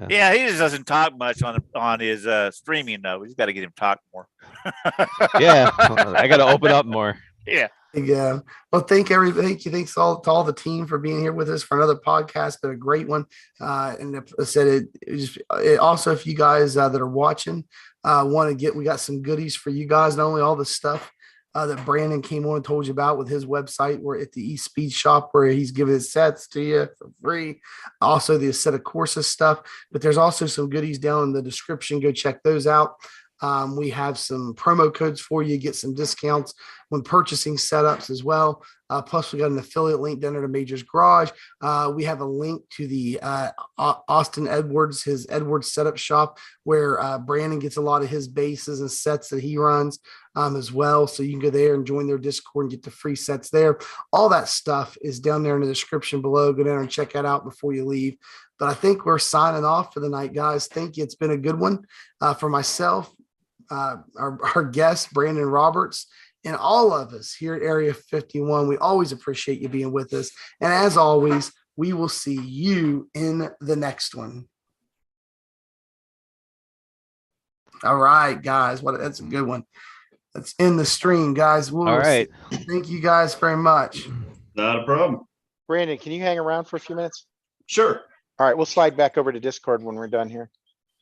Yeah, he just doesn't talk much on his streaming though. He's got to get him talk more. Yeah, I got to open up more. Yeah. Yeah. Well, thanks to all the team for being here with us for another podcast. Been a great one. And I said it also, if you guys that are watching we got some goodies for you guys. Not only all the stuff that Brandon came on and told you about with his website, we're at the eSpeed shop where he's giving his sets to you for free. Also the Assetto Corsa stuff, but there's also some goodies down in the description. Go check those out. We have some promo codes for you, get some discounts when purchasing setups as well. Plus, we got an affiliate link down at a Major's Garage. We have a link to the Austin Edwards, his Edwards setup shop, where Brandon gets a lot of his bases and sets that he runs as well. So you can go there and join their Discord and get the free sets there. All that stuff is down there in the description below. Go down and check that out before you leave. But I think we're signing off for the night, guys. Thank you. It's been a good one for myself. Our guest, Brandon Roberts, and all of us here at Area 51. We always appreciate you being with us. And as always, we will see you in the next one. All right, guys. That's a good one. Let's end the stream, guys. All right. Thank you guys very much. Not a problem. Brandon, can you hang around for a few minutes? Sure. All right, we'll slide back over to Discord when we're done here.